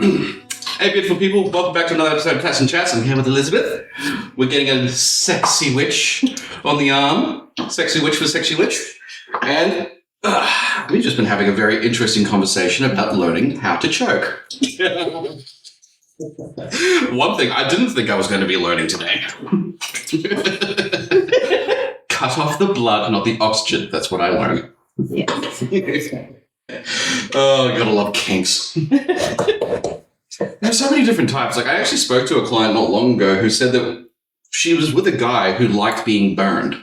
Hey, beautiful people. Welcome back to another episode of Tats N Chats. I'm here with Elizabeth. We're getting a sexy witch on the arm. Sexy witch for sexy witch. And we've just been having a very interesting conversation about learning how to choke. One thing I didn't think I was going to be learning today. Cut off the blood, not the oxygen. That's what I learned. Yeah. Oh, you gotta love kinks. There's so many different types. Like, I actually spoke to a client not long ago who said that she was with a guy who liked being burned.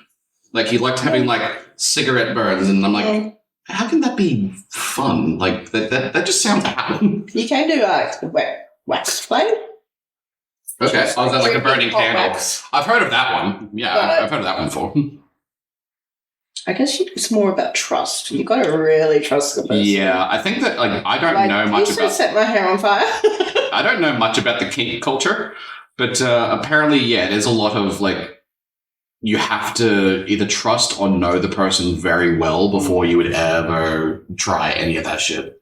Like, he liked having, like, cigarette burns. And I'm like, how can that be fun? Like, that just sounds happen. You can do, like, wax flame. Okay, oh, is that like a burning candle? Wax. I've heard of that one. Yeah, I've heard of that one before. I guess it's more about trust. You've got to really trust the person. Yeah, I think that, like, I don't know much about... set my hair on fire. I don't know much about the kink culture, but apparently, yeah, there's a lot of, like, you have to either trust or know the person very well before you would ever try any of that shit.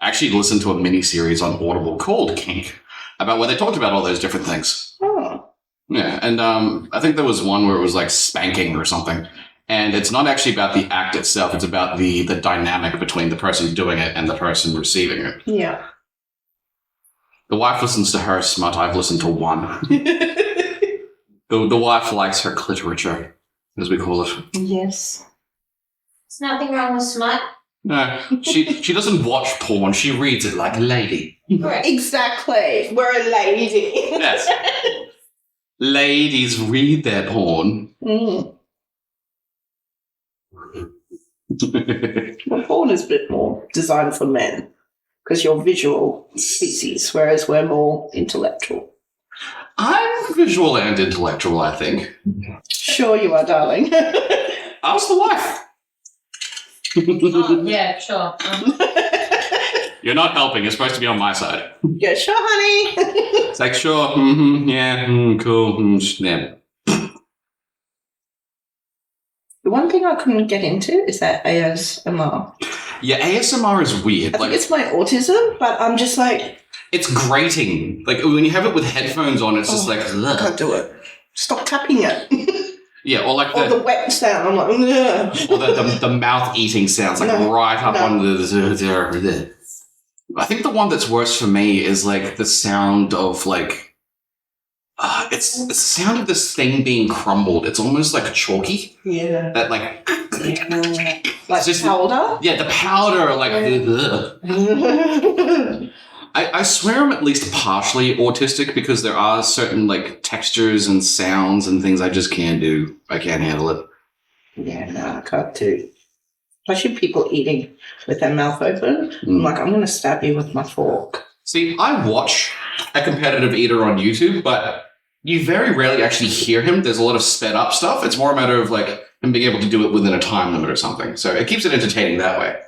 I actually listened to a mini-series on Audible called Kink, about where they talked about all those different things. Oh. Yeah, and I think there was one where it was, like, spanking or something. And it's not actually about the act itself. It's about the dynamic between the person doing it and the person receiving it. Yeah. The wife listens to her smut. I've listened to one. the wife likes her clitorature, as we call it. Yes. There's nothing wrong with smut. No, she doesn't watch porn. She reads it like a lady. Correct. Exactly. We're a lady. Yes. Ladies read their porn. Mm. Well, porn is a bit more designed for men because you're visual species, whereas we're more intellectual. I'm visual and intellectual, I think. Sure you are, darling. Ask the wife. Yeah, sure. You're not helping. You're supposed to be on my side. Yeah, sure, honey. It's like, sure, yeah, cool, yeah. The one thing I couldn't get into is that ASMR. Yeah, ASMR is weird. I think it's my autism, but I'm just like... It's grating. Like, when you have it with headphones on, it's just like... I can't do it. Stop tapping it. Yeah, or like the wet sound. I'm like... Ugh. Or the mouth eating sounds, like right up on the... I think the one that's worse for me is like the sound of like... it's the sound of this thing being crumbled. It's almost like chalky. Yeah. That like... Like just, powder? Yeah, the powder, like... I swear I'm at least partially autistic because there are certain like textures and sounds and things I just can't do. I can't handle it. Yeah, no, I can't do. Especially people eating with their mouth open. I'm like, I'm going to stab you with my fork. See, I watch a competitive eater on YouTube, but you very rarely actually hear him. There's a lot of sped up stuff. It's more a matter of like him being able to do it within a time limit or something. So it keeps it entertaining that way.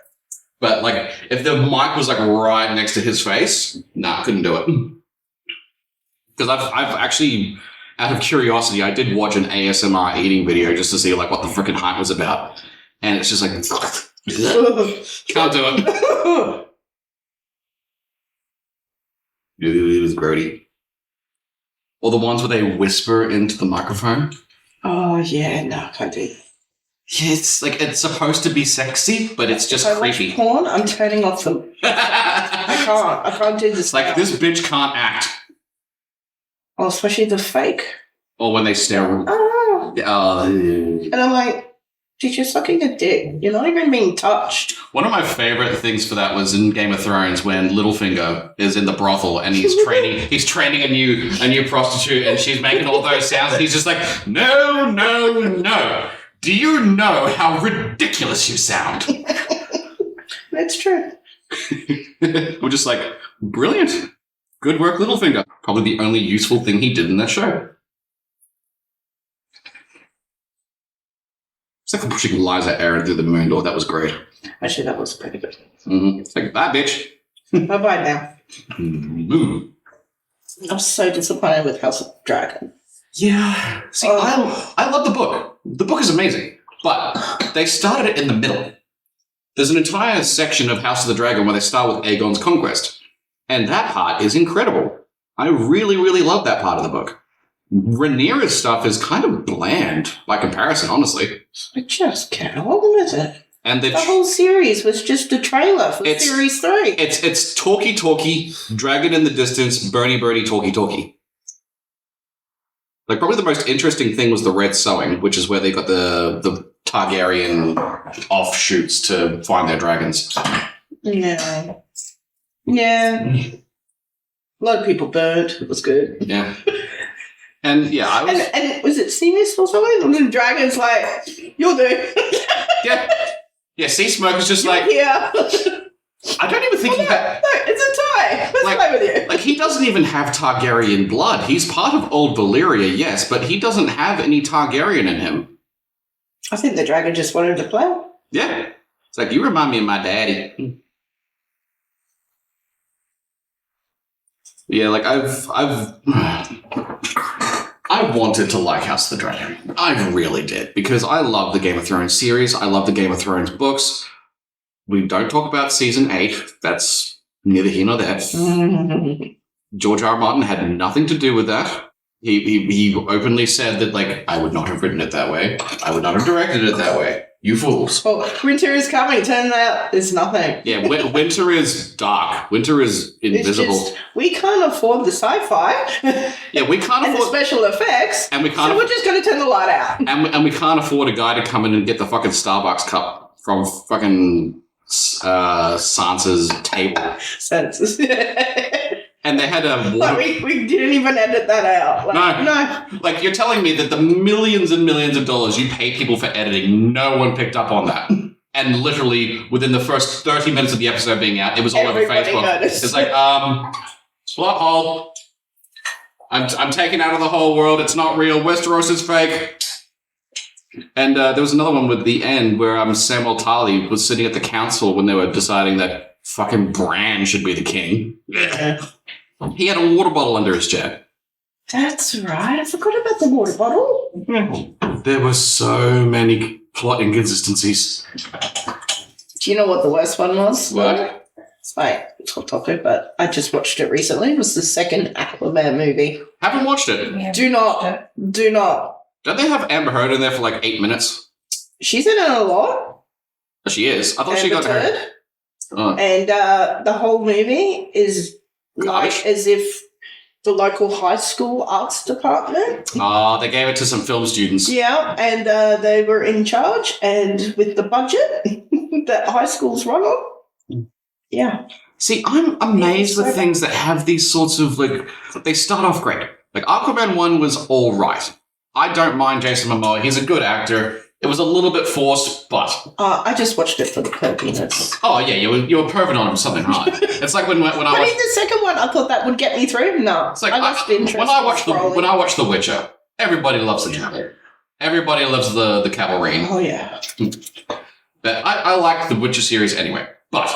But like if the mic was like right next to his face, couldn't do it. Because I've actually, out of curiosity, I did watch an ASMR eating video just to see like what the freaking hype was about. And it's just like, can't do it. It was grody. Or the ones where they whisper into the microphone. Oh, yeah, no, I can't do it. Yeah, it's like, it's supposed to be sexy, but it's just creepy. If I watch porn, I'm turning off them. I can't do this. Like, this bitch can't act. Oh, especially the fake. Or when they stare. Oh. And I'm like, dude, you're sucking a dick. You're not even being touched. One of my favorite things for that was in Game of Thrones when Littlefinger is in the brothel and he's training a new prostitute and she's making all those sounds and he's just like, no, no, no. Do you know how ridiculous you sound? That's true. We're just like, brilliant. Good work, Littlefinger. Probably the only useful thing he did in that show. It's like pushing Liza Aaron through the moon door. That was great. Actually, that was pretty good. Mm-hmm. It's like, bye, bitch. Bye-bye now. Mm-hmm. I'm so disappointed with House of Dragon. Yeah. See, I love the book. The book is amazing. But they started it in the middle. There's an entire section of House of the Dragon where they start with Aegon's conquest. And that part is incredible. I really, really love that part of the book. Rhaenyra's stuff is kind of bland by comparison, honestly. I just get on with it. And The whole series was just a trailer for It's- series 3. it's talky, dragon in the distance, birdie, talky. Like, probably the most interesting thing was the red sewing, which is where they got the Targaryen offshoots to find their dragons. Yeah. Yeah. A lot of people burned. It was good. Yeah. And yeah, I was... And was it Seamus or something? And the dragon's like, you'll do. Yeah. Yeah, Sea Smoke is just like... Yeah. I don't even think he had... No, it's a tie. Let's play with you. Like, he doesn't even have Targaryen blood. He's part of Old Valyria, yes, but he doesn't have any Targaryen in him. I think the dragon just wanted to play. Yeah. It's like, you remind me of my daddy. Yeah, like, I wanted to like House of the Dragon. I really did, because I love the Game of Thrones series. I love the Game of Thrones books. We don't talk about season 8. That's neither here nor there. George R. R. Martin had nothing to do with that. He openly said that, like, I would not have written it that way. I would not have directed it that way. You fools. Oh, winter is coming. Turn out there's nothing. Yeah, winter is dark. Winter is invisible. It's just, we can't afford the sci-fi. Yeah, we can't and the afford... special effects. And we can't... So we're just going to turn the light out. And we can't afford a guy to come in and get the fucking Starbucks cup from fucking Sansa's table. Senses. And they had a water... Like we didn't even edit that out. Like, no. Like, you're telling me that the millions and millions of dollars you pay people for editing, no one picked up on that. And literally, within the first 30 minutes of the episode being out, it was all Everybody over Facebook. noticed. It's like, plot hole. I'm taken out of the whole world. It's not real. Westeros is fake. And there was another one with the end where Samwell Tarly was sitting at the council when they were deciding that fucking Bran should be the king. Yeah. He had a water bottle under his chair. That's right. I forgot about the water bottle. There were so many plot inconsistencies. Do you know what the worst one was? What? It's like top topic, but I just watched it recently. It was the second Aquaman movie. Haven't watched it. Yeah. Do not. Don't they have Amber Heard in there for like 8 minutes? She's in it a lot. Oh, she is. I thought she got her. Heard. Oh. And the whole movie is Garbage. like as if the local high school arts department. Oh, they gave it to some film students. Yeah, and they were in charge, and with the budget that high schools run on. Yeah. See, I'm amazed with things that have these sorts of, like, they start off great. Like, Aquaman 1 was all right. I don't mind Jason Momoa. He's a good actor. It was a little bit forced, but... I just watched it for the perviness. Oh, yeah, you were perving on him something hard. It's like when I But watched... in the second one, I thought that would get me through. No, It's like, I lost interest. when I watched The Witcher, everybody loves the cavalry. Everybody loves the cavalry. Oh, yeah. But I like the Witcher series anyway. But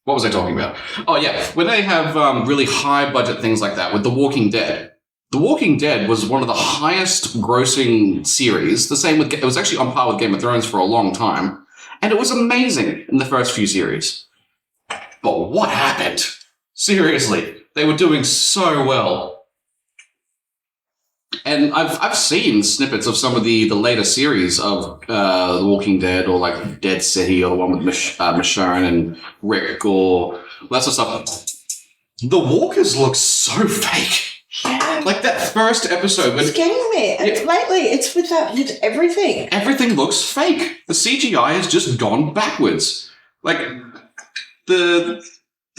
what was I talking about? Oh, yeah. When they have really high budget things like that with The Walking Dead. The Walking Dead was one of the highest grossing series. The same with... It was actually on par with Game of Thrones for a long time. And it was amazing in the first few series. But what happened? Seriously. They were doing so well. And I've seen snippets of some of the later series of The Walking Dead, or like Dead City, or the one with Michonne and Rick, or that sort of stuff. The walkers look so fake. Yeah. Like that first episode. It's getting me. And lately, it's with everything. Everything looks fake. The CGI has just gone backwards. Like the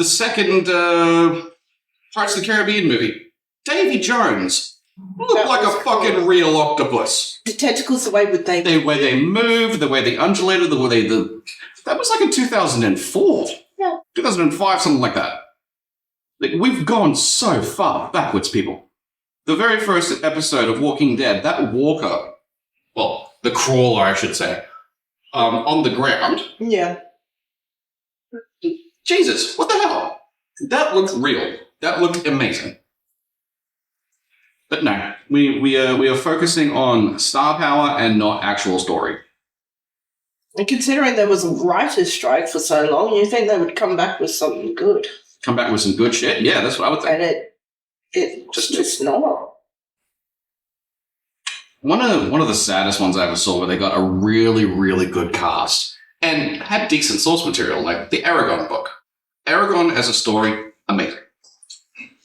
second Pirates of the Caribbean movie. Davy Jones looked like a fucking real octopus. The tentacles, the way The way they moved, the way they undulated, the way that was like in 2004. Yeah. 2005, something like that. Like, we've gone so far backwards, people. The very first episode of Walking Dead, that walker, well, the crawler, I should say, on the ground. Yeah. Jesus, what the hell? That looked real. That looked amazing. But no, we are focusing on star power and not actual story. And considering there was a writer's strike for so long, you think they would come back with something good. come back with some good shit, yeah, that's what I would think. And it's normal. One of the saddest ones I ever saw where they got a really, really good cast and had decent source material, like the Aragon book. Aragon as a story, amazing.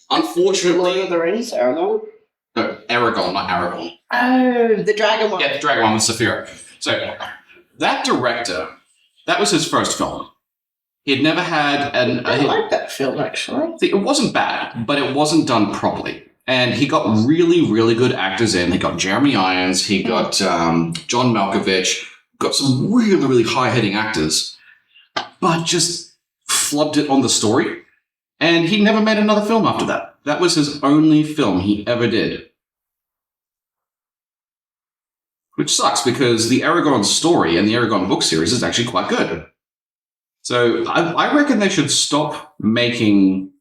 Unfortunately... Lord of the Rings, Aragon? No, Aragon, not Aragon. Oh, the dragon one. Yeah, the dragon one with Saphira. So, that director, that was his first film. He had never had I like that film, actually. It wasn't bad, but it wasn't done properly. And he got really, really good actors in. He got Jeremy Irons, he got John Malkovich, got some really, really high-hitting actors, but just flubbed it on the story. And he never made another film after that. That was his only film he ever did. Which sucks, because the Aragon story and the Aragon book series is actually quite good. So I reckon they should stop making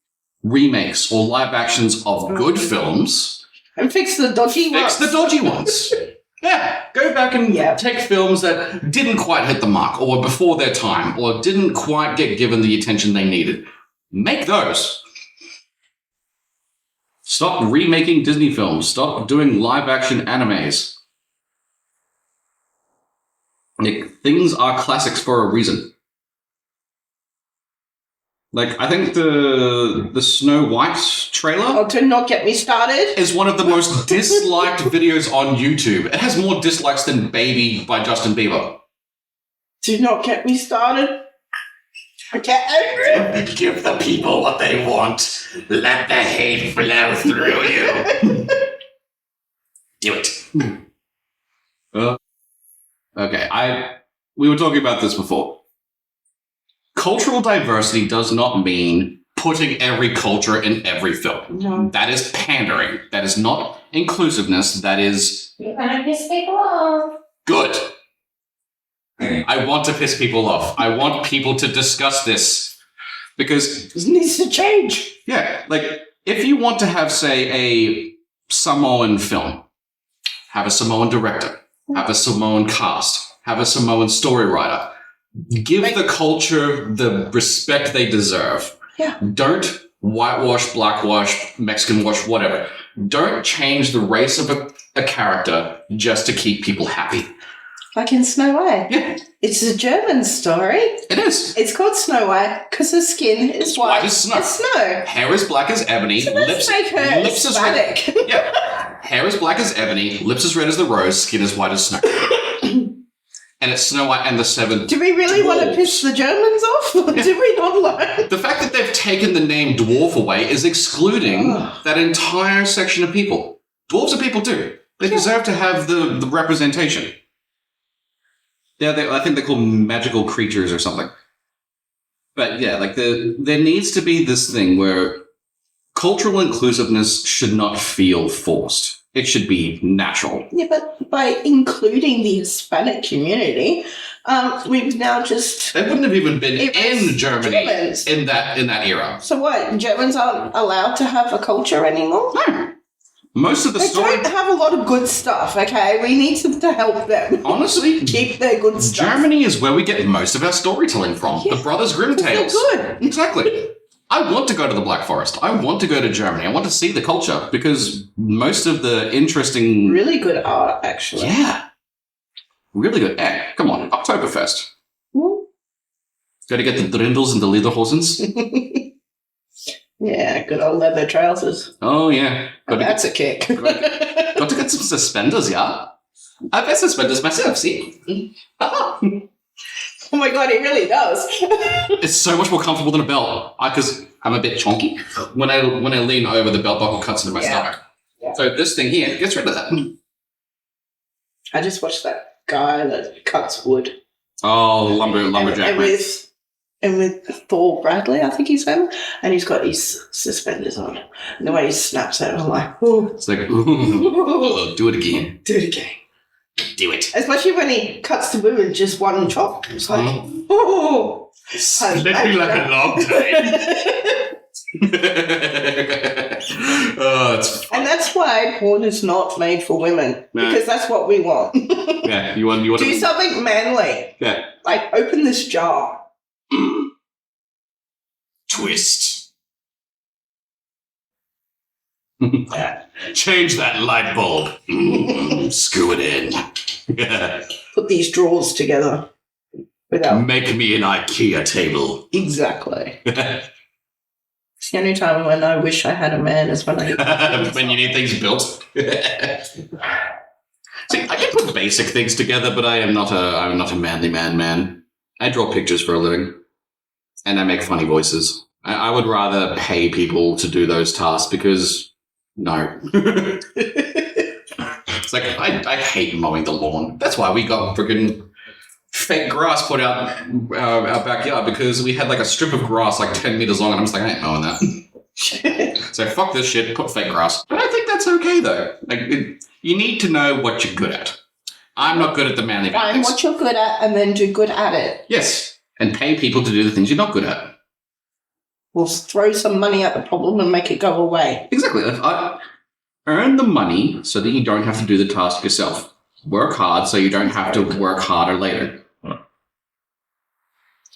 remakes or live actions of good films. And fix the dodgy ones. Fix the dodgy ones. Yeah, go back and take films that didn't quite hit the mark or were before their time or didn't quite get given the attention they needed. Make those. Stop remaking Disney films. Stop doing live action animes. Like, things are classics for a reason. Like, I think the Snow White trailer... Oh, do not get me started. ...is one of the most disliked videos on YouTube. It has more dislikes than Baby by Justin Bieber. Do not get me started. I get angry. Give the people what they want. Let the hate flow through you. Do it. Okay, we were talking about this before. Cultural diversity does not mean putting every culture in every film. No. That is pandering. That is not inclusiveness. That is... You're gonna piss people off. Good. I want to piss people off. I want people to discuss this. Because... This needs to change. Yeah, like, if you want to have, say, a Samoan film, have a Samoan director, have a Samoan cast, have a Samoan story writer, give the culture the respect they deserve. Yeah. Don't whitewash, blackwash, Mexican wash, whatever. Don't change the race of a character just to keep people happy. Like in Snow White. Yeah. It's a German story. It is. It's called Snow White because her skin is white as snow. as snow. Hair is black as ebony. So let's make her Hispanic. Yeah. Hair is black as ebony, lips as red as the rose, skin as white as snow. And it's Snow White and the Seven Do we really want to piss the Germans off? Or do we not learn? The fact that they've taken the name dwarf away is excluding that entire section of people. Dwarves are people too. They deserve to have the representation. Yeah, I think they're called magical creatures or something. But yeah, like there needs to be this thing where cultural inclusiveness should not feel forced. It should be natural. Yeah, but by including the Hispanic community, we've now just... They wouldn't have even been in Germany Germans. in that era. So what? Germans aren't allowed to have a culture anymore? No. Most of the They story... don't have a lot of good stuff, okay? We need to help them. Honestly, keep their good stuff. Germany is where we get most of our storytelling from. Yeah. The Brothers Grimm tales. They're good. Exactly. I want to go to the Black Forest. I want to go to Germany. I want to see the culture because most of the interesting... Really good art, actually. Yeah. Really good. Come on, Oktoberfest. Got to get the Drindels and the Lederhosens. Yeah, good old leather trousers. Oh, yeah. That's a kick. Got to get some suspenders, yeah? I wear suspenders myself, see? Oh my god, it really does. It's so much more comfortable than a belt because I'm a bit chonky. When I lean over, the belt buckle cuts into my stomach. Yeah. So this thing here gets rid of that. I just watched that guy that cuts wood. Oh, lumberjack. And with Thor Bradley, I think he's him, and he's got his suspenders on. And the way he snaps out, I'm like, oh. It's like, ooh, do it again. Do it again. Do it. Especially when he cuts the wood in just one chop. It's like, oh. Split me like a log Oh, it's fun. And that's why porn is not made for women. No. Because that's what we want. Yeah, you want Do something manly. Yeah. Like, open this jar. Twist. Change that light bulb. Screw it in. Put these drawers together. Without Make me an IKEA table. exactly. It's the only time when I wish I had a man is when I when you need things built. See, I can put basic things together, but I'm not a manly man. I draw pictures for a living, and I make funny voices. I would rather pay people to do those tasks because no. It's like I hate mowing the lawn. That's why we got friggin' fake grass put out our backyard because we had like a strip of grass like 10 meters long, and I'm just like, I ain't mowing that. So fuck this shit, put fake grass. But I think that's okay though. Like, you need to know what you're good at. I'm not good at the manly find things. what you're good at and then do good at it. Yes, and pay people to do the things you're not good at. We'll throw some money at the problem and make it go away. Exactly. Earn the money so that you don't have to do the task yourself. Work hard so you don't have to work harder later.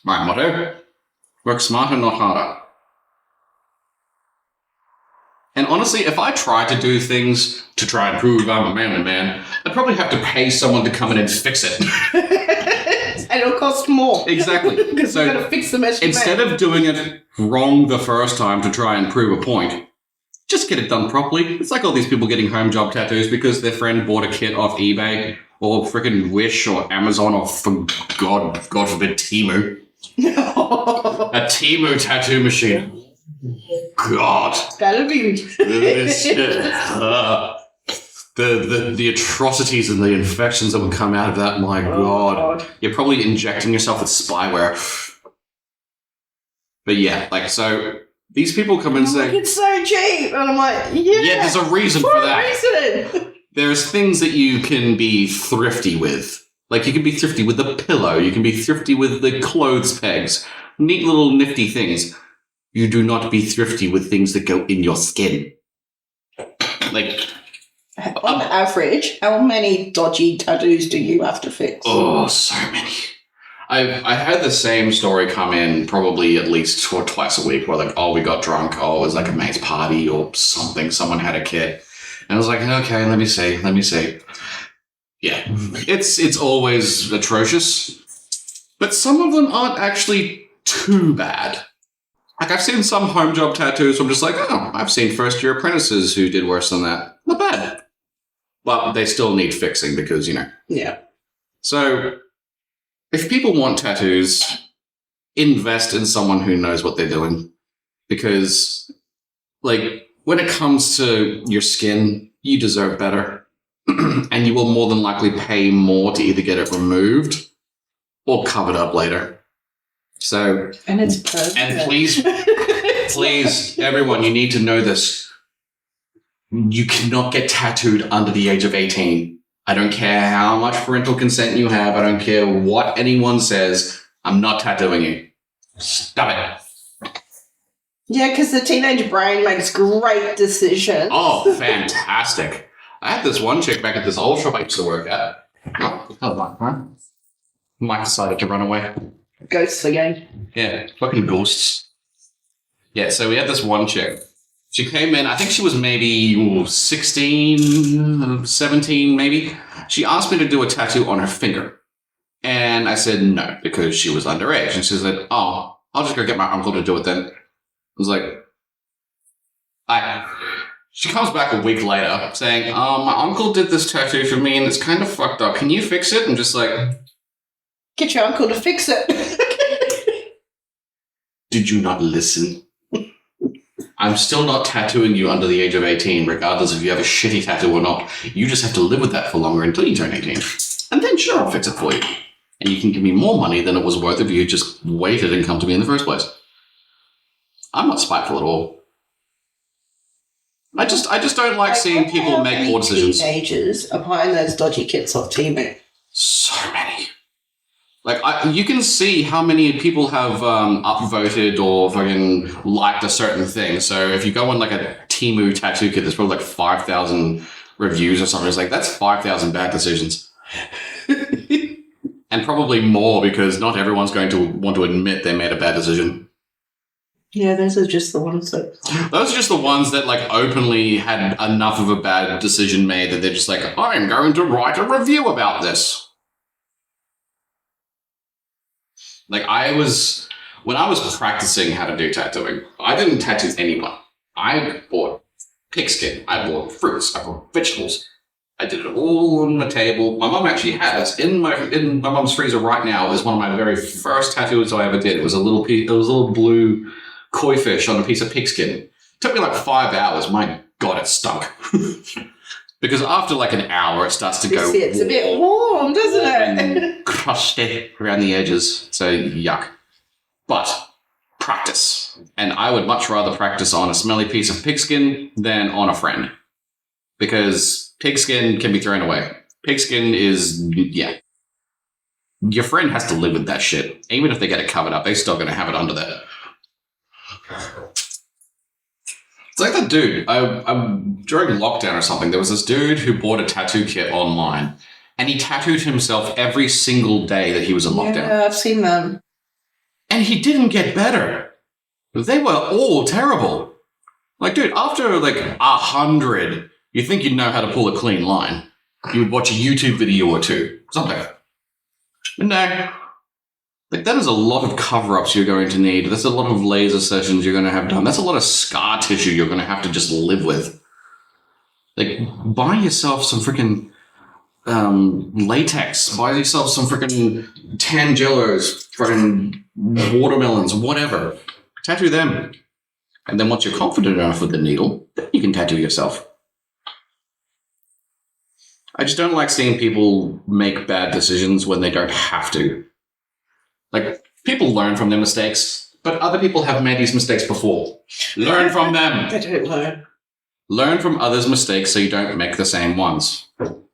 My motto: work smarter, not harder. And honestly, if I tried to do things to try and prove I'm a manly man, I'd probably have to pay someone to come in and fix it. And it'll cost more. Exactly. Because So you've got to fix them as you instead of doing it wrong the first time to try and prove a point, just get it done properly. It's like all these people getting home job tattoos because their friend bought a kit off eBay or freaking Wish or Amazon or for God forbid Temu. A Temu tattoo machine. God. That'll be... The atrocities and the infections that would come out of that, my God. You're probably injecting yourself with spyware. But yeah, like, so these people come and say... It's so cheap. And I'm like, Yeah, there's a reason for that. reason. There's things that you can be thrifty with. Like, you can be thrifty with the pillow. You can be thrifty with the clothes pegs. Neat little nifty things. You do not be thrifty with things that go in your skin. Like... On average, how many dodgy tattoos do you have to fix? Oh, so many. I had the same story come in probably at least twice a week where like, oh, we got drunk. Oh, it was like a mate's party or something. Someone had a kid. And I was like, okay, let me see. Yeah, it's always atrocious. But some of them aren't actually too bad. Like, I've seen some home job tattoos where I'm just like, oh, I've seen first-year apprentices who did worse than that. Not bad. But they still need fixing because, you know. Yeah. So, if people want tattoos, invest in someone who knows what they're doing. Because, like, when it comes to your skin, you deserve better. And you will more than likely pay more to either get it removed or covered up later. So, And it's perfect. and please, everyone, you need to know this. You cannot get tattooed under the age of 18. I don't care how much parental consent you have. I don't care what anyone says. I'm not tattooing you. Stop it. Yeah, because the teenage brain makes great decisions. Oh, fantastic. I had this one chick back at this old shop I used to work at. Oh, Mike decided to run away. Ghosts again. Yeah, fucking ghosts. Yeah, so we had this one chick. She came in, I think she was maybe 16, 17 maybe. She asked me to do a tattoo on her finger. And I said no, because she was underage. And she said, oh, I'll just go get my uncle to do it then. I was like, She comes back a week later saying, my uncle did this tattoo for me and it's kind of fucked up. Can you fix it? I'm just like... Get your uncle to fix it. Did you not listen? I'm still not tattooing you under the age of 18, regardless if you have a shitty tattoo or not. You just have to live with that for longer until you turn 18. And then sure, I'll fix it for you. And you can give me more money than it was worth if you just waited and come to me in the first place. I'm not spiteful at all. I just don't like seeing people make poor decisions. Teenagers are buying those dodgy kits off Temu. So many. Like, you can see how many people have upvoted or fucking liked a certain thing. So if you go on like a Temu tattoo kit, there's probably like 5,000 reviews or something. It's like, that's 5,000 bad decisions. And probably more because not everyone's going to want to admit they made a bad decision. Yeah, those are just the ones that... Those are just the ones that, like, openly had enough of a bad decision made that they're just like, I'm going to write a review about this. Like, when I was practicing how to do tattooing, I didn't tattoo anyone. I bought pigskin, I bought fruits, I bought vegetables. I did it all on the table. My mum actually has, in my mum's freezer right now, is one of my very first tattoos I ever did. It was a little blue koi fish on a piece of pigskin. It took me like 5 hours. My God, it stunk. Because after like an hour, it starts to go. It's a bit warm, doesn't it? And crusty around the edges. So yuck. But practice. And I would much rather practice on a smelly piece of pigskin than on a friend. Because pigskin can be thrown away. Pigskin is, yeah. Your friend has to live with that shit. Even if they get it covered up, they're still going to have it under there. It's like that dude. During lockdown or something, there was this dude who bought a tattoo kit online, and he tattooed himself every single day that he was in lockdown. Yeah, I've seen them. And he didn't get better. They were all terrible. Like, dude, after like 100, you think you'd know how to pull a clean line. You would watch a YouTube video or two, something. But no. Like, that is a lot of cover-ups you're going to need. That's a lot of laser sessions you're going to have done. That's a lot of scar tissue you're going to have to just live with. Like, buy yourself some freaking latex. Buy yourself some freaking tangellos, freaking watermelons, whatever. Tattoo them. And then once you're confident enough with the needle, you can tattoo yourself. I just don't like seeing people make bad decisions when they don't have to. Like, people learn from their mistakes, but other people have made these mistakes before. Learn from them. They don't learn. Learn from others' mistakes so you don't make the same ones.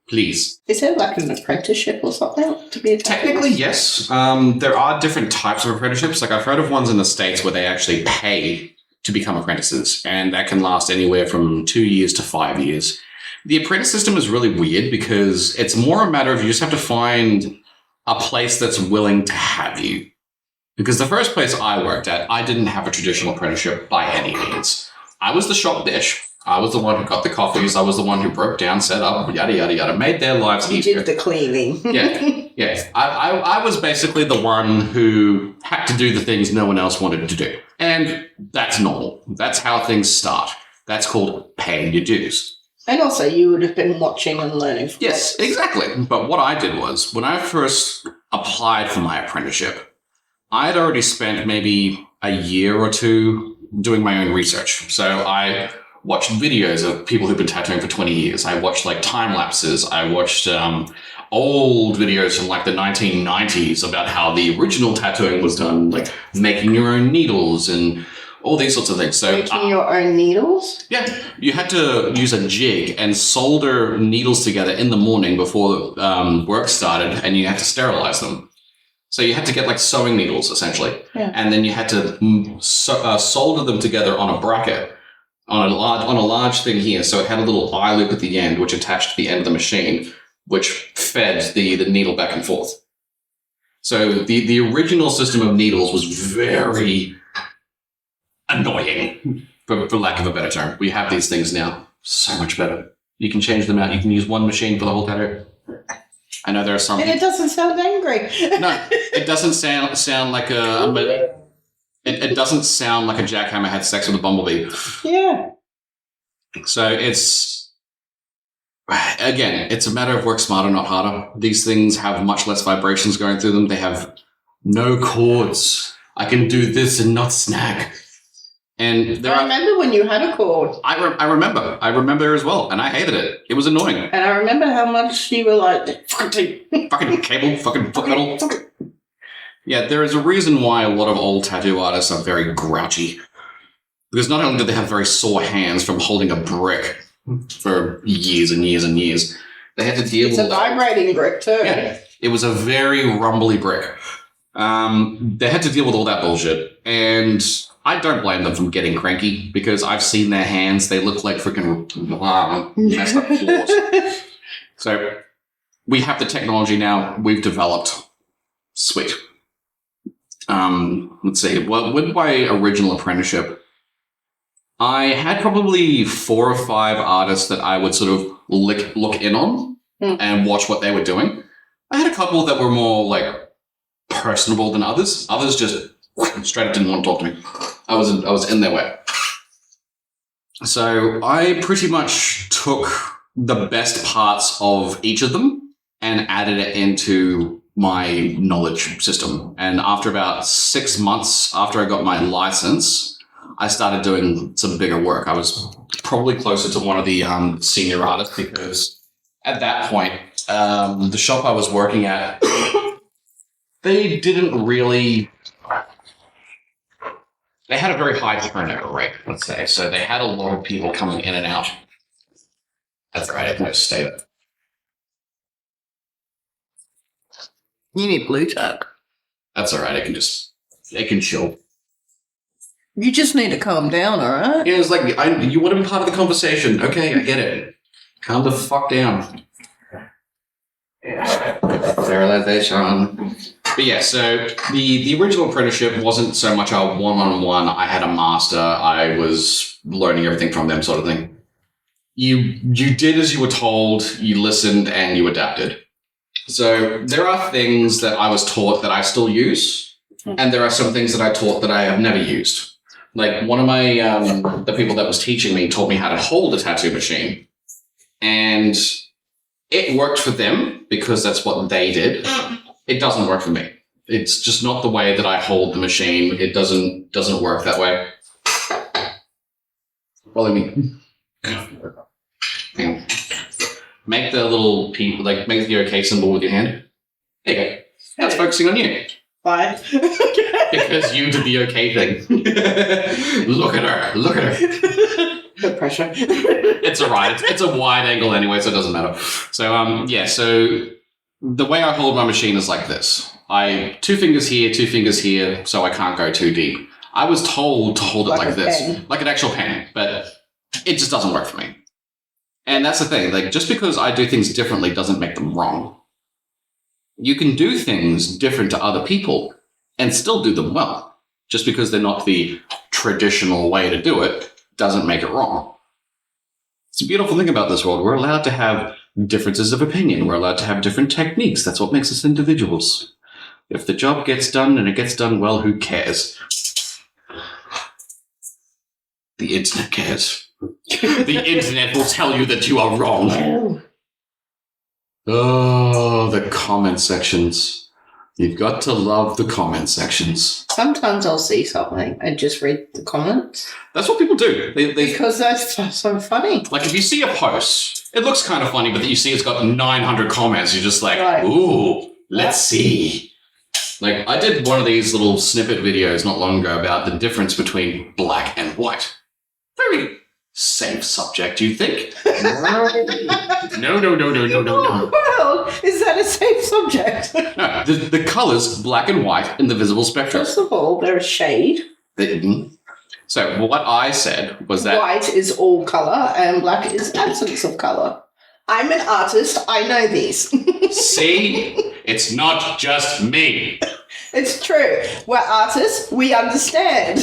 Please. Is there like an apprenticeship or something to be a tattooist? Technically, yes. There are different types of apprenticeships. Like, I've heard of ones in the States where they actually pay to become apprentices, and that can last anywhere from 2 years to 5 years. The apprentice system is really weird because it's more a matter of you just have to find a place that's willing to have you. Because the first place I worked at, I didn't have a traditional apprenticeship by any means. I was the shop dish. I was the one who got the coffees. I was the one who broke down, set up, yada, yada, yada, made their lives easier. You did the cleaning. Yeah. I was basically the one who had to do the things no one else wanted to do. And that's normal. That's how things start. That's called paying your dues. And also, you would have been watching and learning from Yes, exactly. But what I did was, when I first applied for my apprenticeship, I had already spent maybe a year or two doing my own research. So I watched videos of people who've been tattooing for 20 years. I watched like time lapses. I watched old videos from like the 1990s about how the original tattooing was done, like making your own needles and all these sorts of things. So making your own needles? Yeah, you had to use a jig and solder needles together in the morning before work started, and you had to sterilize them. So you had to get like sewing needles, essentially. Yeah. And then you had to solder them together on a bracket, on a large thing here. So it had a little eye loop at the end, which attached to the end of the machine, which fed the needle back and forth. So the original system of needles was very annoying, for lack of a better term. We have these things now. So much better. You can change them out. You can use one machine for the whole tattoo. I know there are some... And it doesn't sound angry. No, it doesn't sound like a... It doesn't sound like a jackhammer had sex with a bumblebee. Yeah. So it's... Again, it's a matter of work smarter, not harder. These things have much less vibrations going through them. They have no chords. I can do this and not snag. And I remember when you had a cord. I remember as well, and I hated it. It was annoying. And I remember how much you were like, fucking cable, fucking foot metal. Yeah, there is a reason why a lot of old tattoo artists are very grouchy. Because not only do they have very sore hands from holding a brick for years and years and years, they had to deal with a vibrating brick too. Yeah, it was a very rumbly brick. They had to deal with all that bullshit, and I don't blame them for getting cranky because I've seen their hands. They look like freaking messed up claws. So we have the technology now. We've developed. Sweet. let's see. Well, with my original apprenticeship, I had probably 4 or 5 artists that I would sort of look in on and watch what they were doing. I had a couple that were more like personable than others. Others just straight up didn't want to talk to me. I was in their way. So I pretty much took the best parts of each of them and added it into my knowledge system. And after about 6 months after I got my license, I started doing some bigger work. I was probably closer to one of the senior artists because at that point, the shop I was working at, they didn't really... They had a very high turnover rate, let's say. So they had a lot of people coming in and out. That's right, I can just stay there. You need blue tuck. That's all right, I can chill. You just need to calm down, all right? Yeah, it's like, you want to be part of the conversation. Okay, I get it. Calm the fuck down. Yeah. Sterilization. But yeah, so the original apprenticeship wasn't so much a one-on-one. I had a master. I was learning everything from them sort of thing. You did as you were told, you listened, and you adapted. So there are things that I was taught that I still use, and there are some things that I taught that I have never used. Like one of my, the people that was teaching me taught me how to hold a tattoo machine. And it worked for them because that's what they did. It doesn't work for me. It's just not the way that I hold the machine. It doesn't work that way. Well, I mean, make the little people, like make the OK symbol with your hand. There you go. That's focusing on you. Why? Because you did the OK thing. Look at her. The pressure. It's all right. It's a wide angle anyway, so it doesn't matter. So, so the way I hold my machine is like this. 2 fingers here, so I can't go too deep. I was told to hold it like this. Pen. Like an actual pen, but it just doesn't work for me. And that's the thing. Like, just because I do things differently doesn't make them wrong. You can do things different to other people and still do them well. Just because they're not the traditional way to do it doesn't make it wrong. It's a beautiful thing about this world. We're allowed to have differences of opinion. We're allowed to have different techniques. That's what makes us individuals. If the job gets done and it gets done well, who cares? The internet cares. The internet will tell you that you are wrong. Oh, the comment sections. You've got to love the comment sections. Sometimes I'll see something and just read the comments. That's what people do. Because that's so funny. Like, if you see a post, it looks kind of funny, but then you see it's got 900 comments. You're just like, right. Ooh, let's see. Like, I did one of these little snippet videos not long ago about the difference between black and white. Very safe subject, you think? No. Well, is that a safe subject? No, the colours, black and white, in the visible spectrum. First of all, they're a shade. So what I said was that... White is all colour and black is absence of colour. I'm an artist. I know these. See? It's not just me. It's true. We're artists. We understand.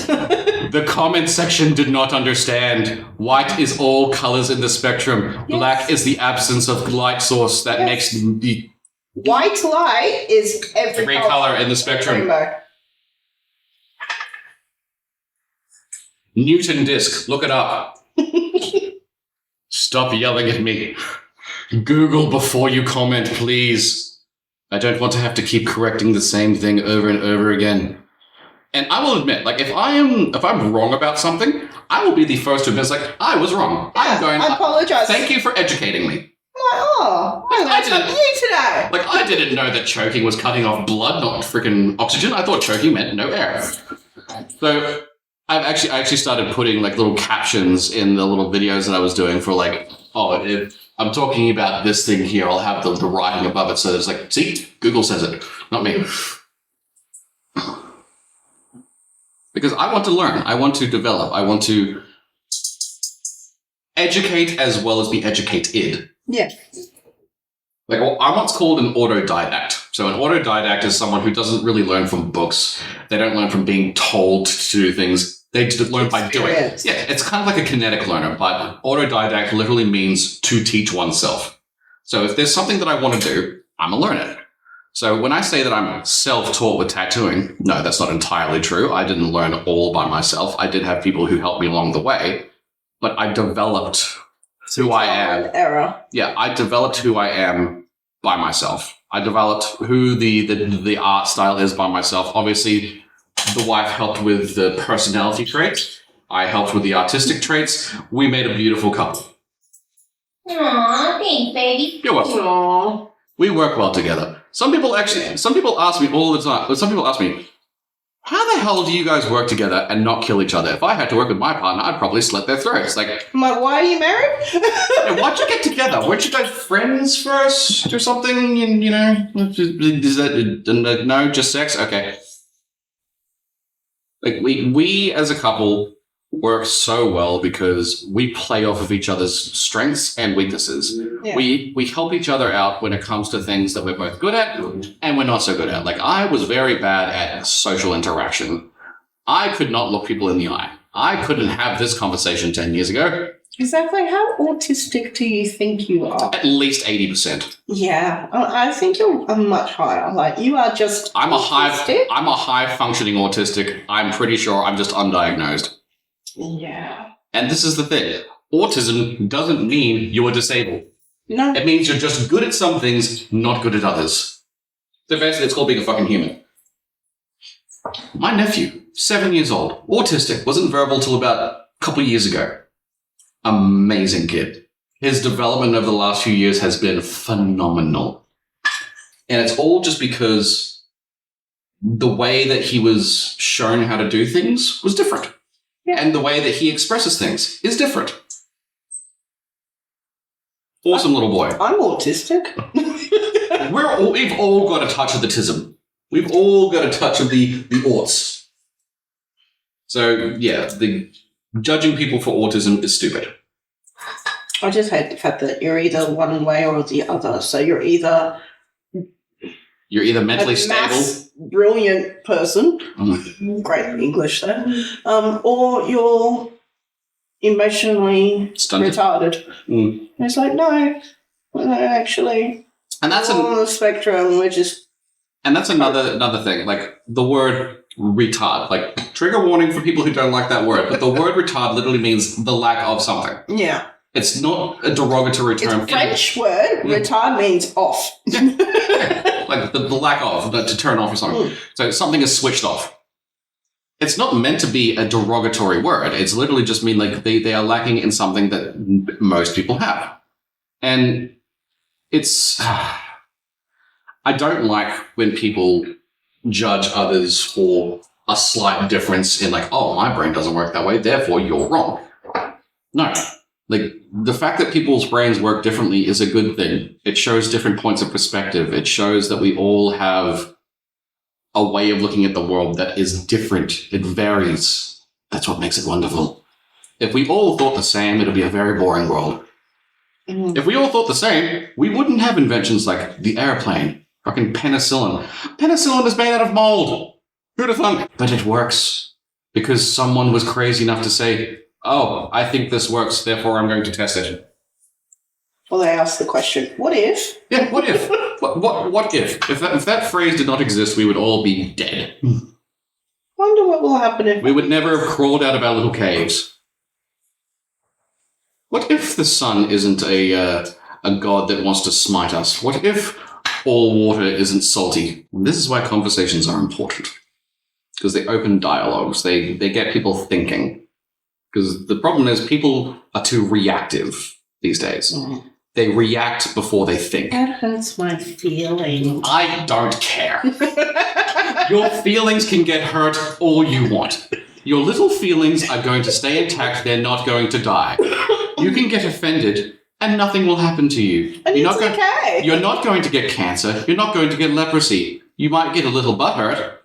The comment section did not understand. White is all colors in the spectrum. Yes. Black is the absence of light source that makes the... White light is every color in the spectrum. Rainbow. Newton disk. Look it up. Stop yelling at me. Google before you comment, please. I don't want to have to keep correcting the same thing over and over again. And I will admit, like, if I'm wrong about something, I will be the first to admit, it's like, I was wrong. Yeah, I apologize. Thank you for educating me. I learned something new today. Like, I didn't know that choking was cutting off blood, not freaking oxygen. I thought choking meant no air. So I actually started putting like little captions in the little videos that I was doing for like, if I'm talking about this thing here, I'll have the writing above it. So it's like, see, Google says it, not me. Because I want to learn. I want to develop. I want to educate as well as be educated. Yeah. Like, I'm what's called an autodidact. So an autodidact is someone who doesn't really learn from books. They don't learn from being told to do things. They just learn by doing. Yeah, it's kind of like a kinetic learner, but autodidact literally means to teach oneself. So if there's something that I want to do, I'm a learner. So when I say that I'm self-taught with tattooing, no, that's not entirely true. I didn't learn all by myself. I did have people who helped me along the way, but I developed who I am. Error. Yeah, I developed who I am by myself. I developed who the art style is by myself. Obviously, the wife helped with the personality traits. I helped with the artistic traits. We made a beautiful couple. Aw, thanks, baby. You're welcome. Aww. We work well together. Some people ask me all the time, some people ask me, how the hell do you guys work together and not kill each other? If I had to work with my partner, I'd probably slit their throats. Like, I'm like, why are you married? yeah, why'd you get together? Weren't you guys friends first or something? You know, is that, no, just sex? Okay. Like, we as a couple work so well because we play off of each other's strengths and weaknesses. Yeah. We help each other out when it comes to things that we're both good at and we're not so good at. Like, I was very bad at social interaction. I could not look people in the eye. I couldn't have this conversation 10 years ago. Exactly. How autistic do you think you are? At least 80%. Yeah, I think you're much higher. Like, you are just I'm a autistic. high functioning autistic. I'm pretty sure I'm just undiagnosed. Yeah. And this is the thing. Autism doesn't mean you're disabled. No. It means you're just good at some things, not good at others. So basically, it's called being a fucking human. My nephew, 7 years old, autistic, wasn't verbal till about a couple of years ago. Amazing kid. His development over the last few years has been phenomenal. And it's all just because the way that he was shown how to do things was different. Yeah. And the way that he expresses things is different. Awesome little boy. I'm autistic. We've all got a touch of the tism. We've all got a touch of the aughts. So, yeah, the judging people for autism is stupid. I just hate the fact that you're either one way or the other. So you're either mentally a stable. mass, brilliant person, great English there, or you're emotionally Stunted. retarded. Mm. And it's like, no, actually, And that's we're on the spectrum. We're just another thing. Like, the word retard. Like, trigger warning for people who don't like that word. But the word retard literally means the lack of something. yeah. It's not a derogatory term. It's a French word. Retard means off. Like the lack of, to turn off or something. So something is switched off. It's not meant to be a derogatory word. It's literally just mean like they are lacking in something that most people have. And it's... I don't like when people judge others for a slight difference in like, oh, my brain doesn't work that way, therefore you're wrong. No. Like, the fact that people's brains work differently is a good thing. It shows different points of perspective. It shows that we all have a way of looking at the world that is different. It varies. That's what makes it wonderful. If we all thought the same, it would be a very boring world. If we all thought the same, we wouldn't have inventions like the airplane, fucking penicillin. Penicillin is made out of mold. Who'd have thunk? But it works because someone was crazy enough to say, oh, I think this works, therefore I'm going to test it. Well, they ask the question, what if? Yeah, what if? What if? If that phrase did not exist, we would all be dead. Wonder what will happen if... We would never have crawled out of our little caves. What if the sun isn't a god that wants to smite us? What if all water isn't salty? And this is why conversations are important. Because they open dialogues. They get people thinking. Because the problem is people are too reactive these days. They react before they think. That hurts my feelings. I don't care. Your feelings can get hurt all you want. Your little feelings are going to stay intact. They're not going to die. You can get offended and nothing will happen to you. And it's okay. You're not going to get cancer. You're not going to get leprosy. You might get a little butt hurt,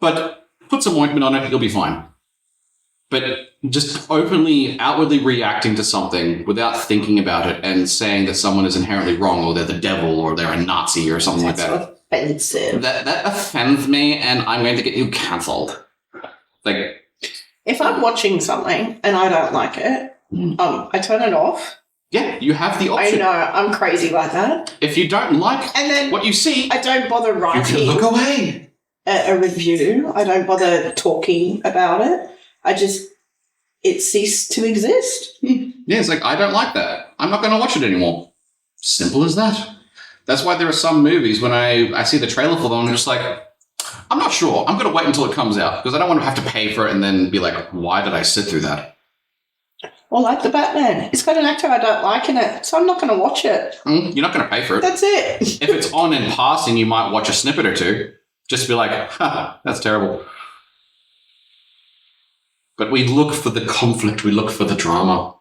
but put some ointment on it, you'll be fine. But just outwardly reacting to something without thinking about it and saying that someone is inherently wrong or they're the devil or they're a Nazi or something like that. expensive. That offends me, and I'm going to get you cancelled. Like, If I'm watching something and I don't like it, I turn it off. yeah, you have the I option. know, I'm crazy like that. If you don't like And then what you see, I don't bother you writing can look away. a review. I don't bother talking about it. It ceased to exist. Yeah, it's like, I don't like that. I'm not going to watch it anymore. Simple as that. That's why there are some movies when I see the trailer for them, I'm just like, I'm not sure. I'm going to wait until it comes out because I don't want to have to pay for it and then be like, why did I sit through that? Or like the Batman. It's got an actor I don't like in it, so I'm not going to watch it. You're not going to pay for it. That's it. If it's on in passing, you might watch a snippet or two. Just be like, that's terrible. But we look for the conflict. We look for the drama.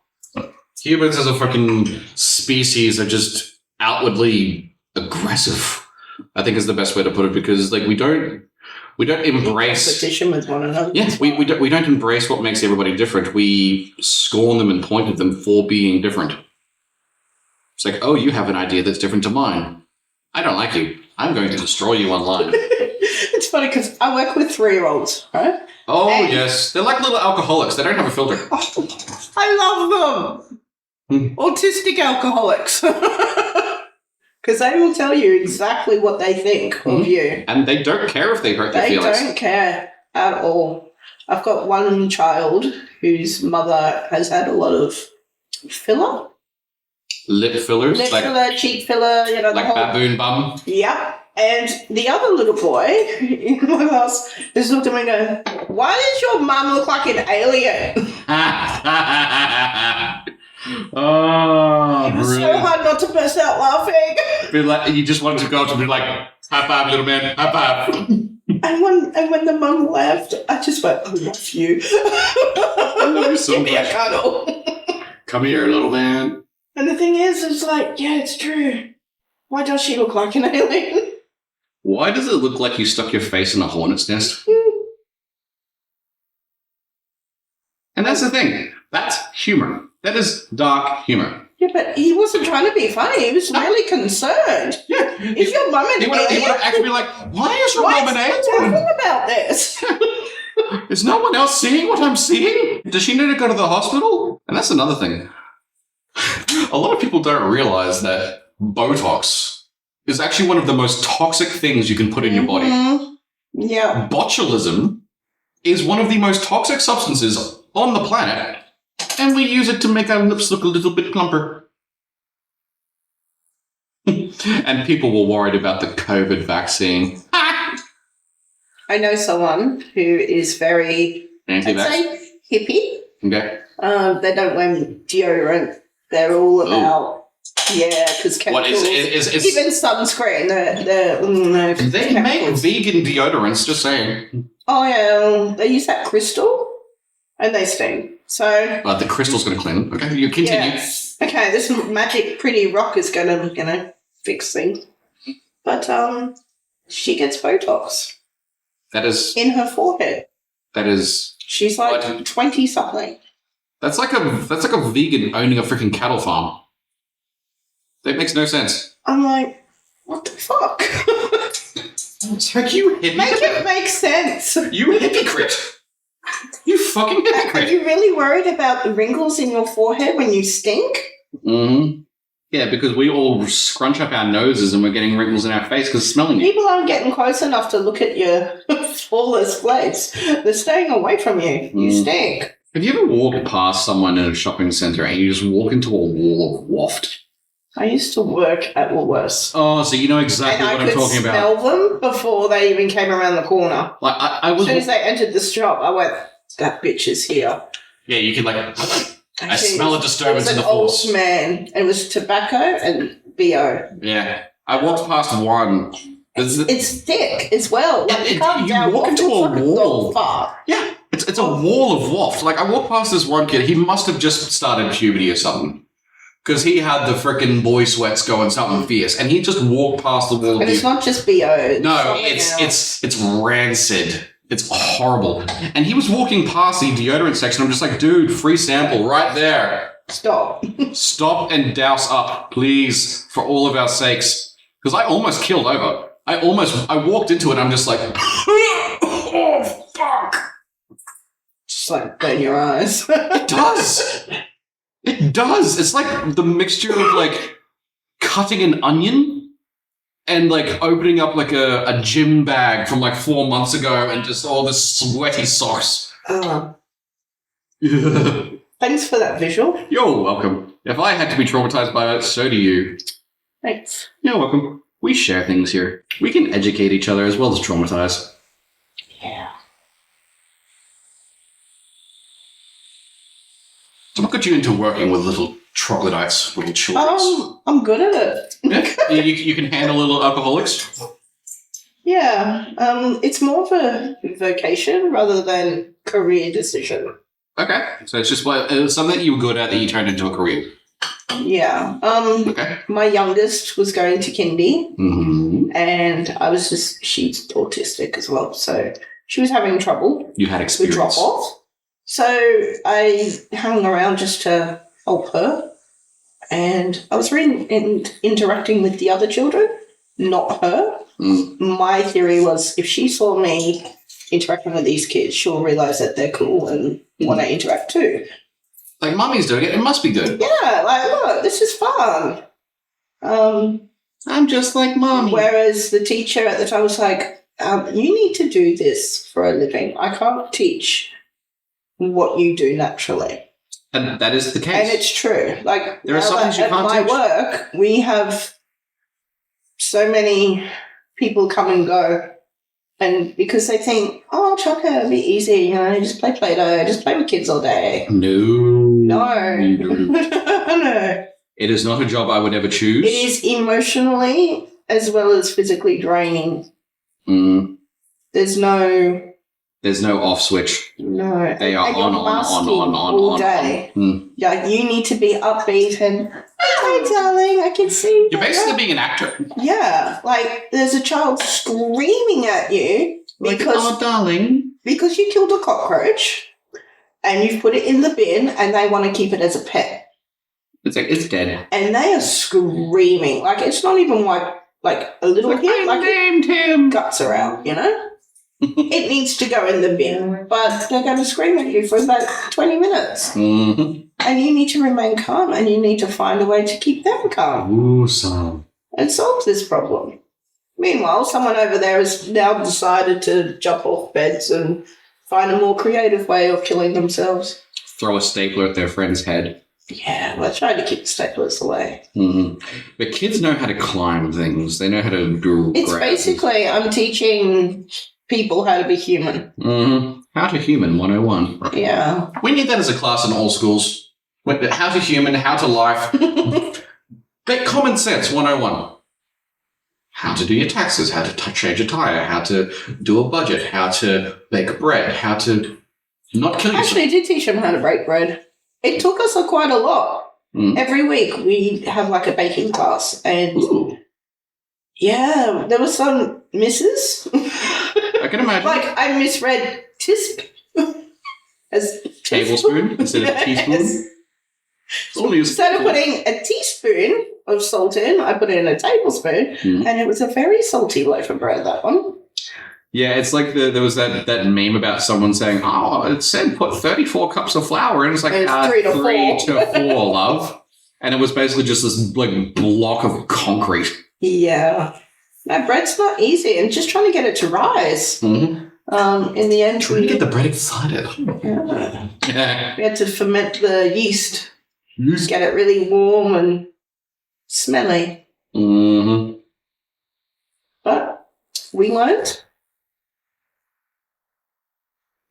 Humans as a fucking species are just outwardly aggressive, I think is the best way to put it, because like we don't embrace Competition with one another. Yes, we don't embrace what makes everybody different. We scorn them and point at them for being different. It's like, oh, you have an idea that's different to mine. I don't like you. I'm going to destroy you online. It's funny because I work with 3-year-olds, right? Oh, And- yes. They're like little alcoholics. They don't have a filter. Oh, I love them. Autistic alcoholics. Because they will tell you exactly what they think of you. And they don't care if they hurt their They feelings. don't care at all. I've got one child whose mother has had a lot of filler. Lip fillers, Lip like filler, cheek filler, the like whole... baboon bum. Yep. And the other little boy in my class just looked at me and go, why does your mum look like an alien? Oh, It was so brilliant. hard not to burst out laughing. Be like, you just wanted to go up and be like, high five, little man, high five. And when the mum left, I just went, I love you. I love you so Give me a much. cuddle. Come here, little man. And the thing is, it's like, yeah, it's true. Why does she look like an alien? Why does it look like you stuck your face in a hornet's nest? And that's the thing. That's humor. That is dark humor. Yeah, but he wasn't trying to be funny. He was really concerned. Yeah. Is your mum an He would alien? actually be like, why is your Why mom an is he alien? talking about this? Is no one else seeing what I'm seeing? Does she need to go to the hospital? And that's another thing. A lot of people don't realize that Botox is actually one of the most toxic things you can put in your body. Mhm. Yeah. Botulism is one of the most toxic substances on the planet, and we use it to make our lips look a little bit plumper. And people were worried about the COVID vaccine. I know someone who is very, I'd Anti-vax? say, hippie. Okay. They don't wear deodorant. They're all about, because What chemicals. is Even sunscreen. they make chemicals. vegan deodorants, just saying. Oh, yeah. They use that crystal and they sting. So, But the crystal's going to clean them. Okay, you continue. yes. Okay, this magic pretty rock is going to, fix things. But she gets Botox That is in her forehead. She's like What? 20-something. that's like a vegan owning a freaking cattle farm. That makes no sense. I'm like, what the fuck? It's like you Make hypocrite. it make sense. You hypocrite. You fucking Are hypocrite. you really worried about the wrinkles in your forehead when you stink? Mm-hmm. Yeah, because we all scrunch up our noses and we're getting wrinkles in our face because of smelling it. People aren't getting close enough to look at your flawless place. They're staying away from you. You stink. Have you ever walked past someone in a shopping centre and you just walk into a wall of waft? I used to work at Woolworths. Oh, so you know exactly And what I I'm could talking smell about. them before they even came around the corner. Like I As was. soon as they entered the shop, I went, that bitch is here. Yeah, you could like. I smell a It disturbance was in an the old force. man. It was tobacco and BO. Yeah, I walked past one. It's thick as well. Like, You can't down walk into a fucking wall. far. Yeah, it's a wall of waft. Like, I walked past this one kid. He must have just started puberty or something. Because he had the frickin' boy sweats going something fierce. And he just walked past the wall. And it's not just BO. No, something else. it's rancid. It's horrible. And he was walking past the deodorant section. I'm just like, dude, free sample right there. Stop. Stop and douse up, please, for all of our sakes. Because I almost killed over. I walked into it and I'm just like, oh, fuck. Just like burn your eyes. It does. It does. It's like the mixture of like cutting an onion and like opening up like a gym bag from like 4 months ago and just all the sweaty socks. Thanks for that visual. You're welcome. If I had to be traumatized by that, so do you. Thanks. You're welcome. We share things here. We can educate each other as well as traumatize. Yeah. So what got you into working with little troglodytes, little children? I'm good at it. Yeah? You can handle little alcoholics? Yeah. It's more of a vocation rather than career decision. Okay. So it's just something that you were good at that you turned into a career. Yeah. Okay. My youngest was going to kindy, Mm-hmm. and she's autistic as well, so she was having trouble You had with experience. drop off. So I hung around just to help her, and I was really interacting with the other children, not her. Mm. My theory was if she saw me interacting with these kids, she'll realise that they're cool and want to interact too. Like, mommy's doing it. It must be good. Yeah, like, look, this is fun. I'm just like mommy. Whereas the teacher at the time was like, you need to do this for a living. I can't teach what you do naturally. And that is the case. And it's true. Like, There are some things you at can't my teach. work, we have so many people come and go. And because they think, oh, chuck it, it'll be easy, just play Play-Doh, just play with kids all day. No. No. It is not a job I would ever choose. It is emotionally as well as physically draining. Mm. There's no off switch. No. They are And you're masking all day. Mm. Yeah, you need to be upbeat and, hi, darling, I can see. You're basically being an actor. Yeah, like there's a child screaming at you darling. because you killed a cockroach and you've put it in the bin and they want to keep it as a pet. It's like, it's dead. And they are screaming. Like, it's not even like a little hit. Like, named him. guts are out, It needs to go in the bin, but they're going to scream at you for about 20 minutes. Mm-hmm. And you need to remain calm and you need to find a way to keep them calm Ooh, son. and solve this problem. Meanwhile, someone over there has now decided to jump off beds and find a more creative way of killing themselves. Throw a stapler at their friend's head. Yeah, well, I tried to keep the staplers away. Mm-hmm. But kids know how to climb things. They know how to do. It's basically, I'm teaching people how to be human. Mm-hmm. How to human 101. Yeah. We need that as a class in all schools. How to human, how to life. But common sense 101. How to do your taxes, how to change a tire, how to do a budget, how to bake bread, how to not kill yourself. Actually, I did teach them how to break bread. It took us quite a lot. Mm. Every week we have like a baking class, and Ooh. yeah, there were some misses. I can imagine. Like I misread tisp as Tablespoon instead of teaspoon. Only Instead of putting a teaspoon of salt in, I put in a tablespoon, and it was a very salty loaf of bread, that one. Yeah, it's like there was that meme about someone saying, oh, it said put 34 cups of flour in. It's like, It's 3 to 4. 3 to 4, love. And it was basically just this like block of concrete. Yeah. Now, bread's not easy, and just trying to get it to rise. Mm-hmm. In the end, Trying to get the bread excited. yeah. We had to ferment the yeast. Get it really warm and smelly. Mm-hmm. But we learned.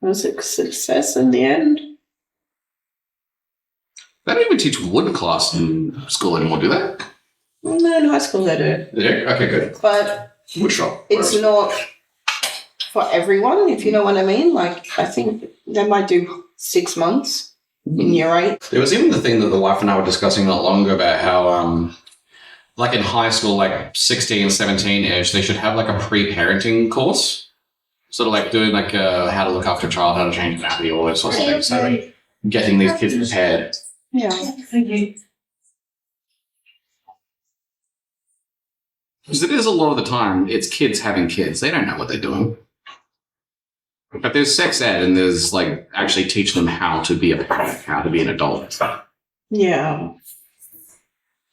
It was a success in the end. They don't even teach wood class in school anymore, do they? No, in high school they do. They do? Okay, good. But Wood shop. it's not for everyone, if you know what I mean. Like, I think they might do 6 months in year 8. There was even the thing that the wife and I were discussing not long ago about how, like in high school, like 16, 17-ish, they should have like a pre-parenting course. Sort of like doing like how to look after a child, how to change a nappy, all those sorts of things. So like, getting these kids prepared. Yeah. Because it is a lot of the time, it's kids having kids. They don't know what they're doing. But there's sex ed and there's like actually teaching them how to be a parent, how to be an adult. Yeah.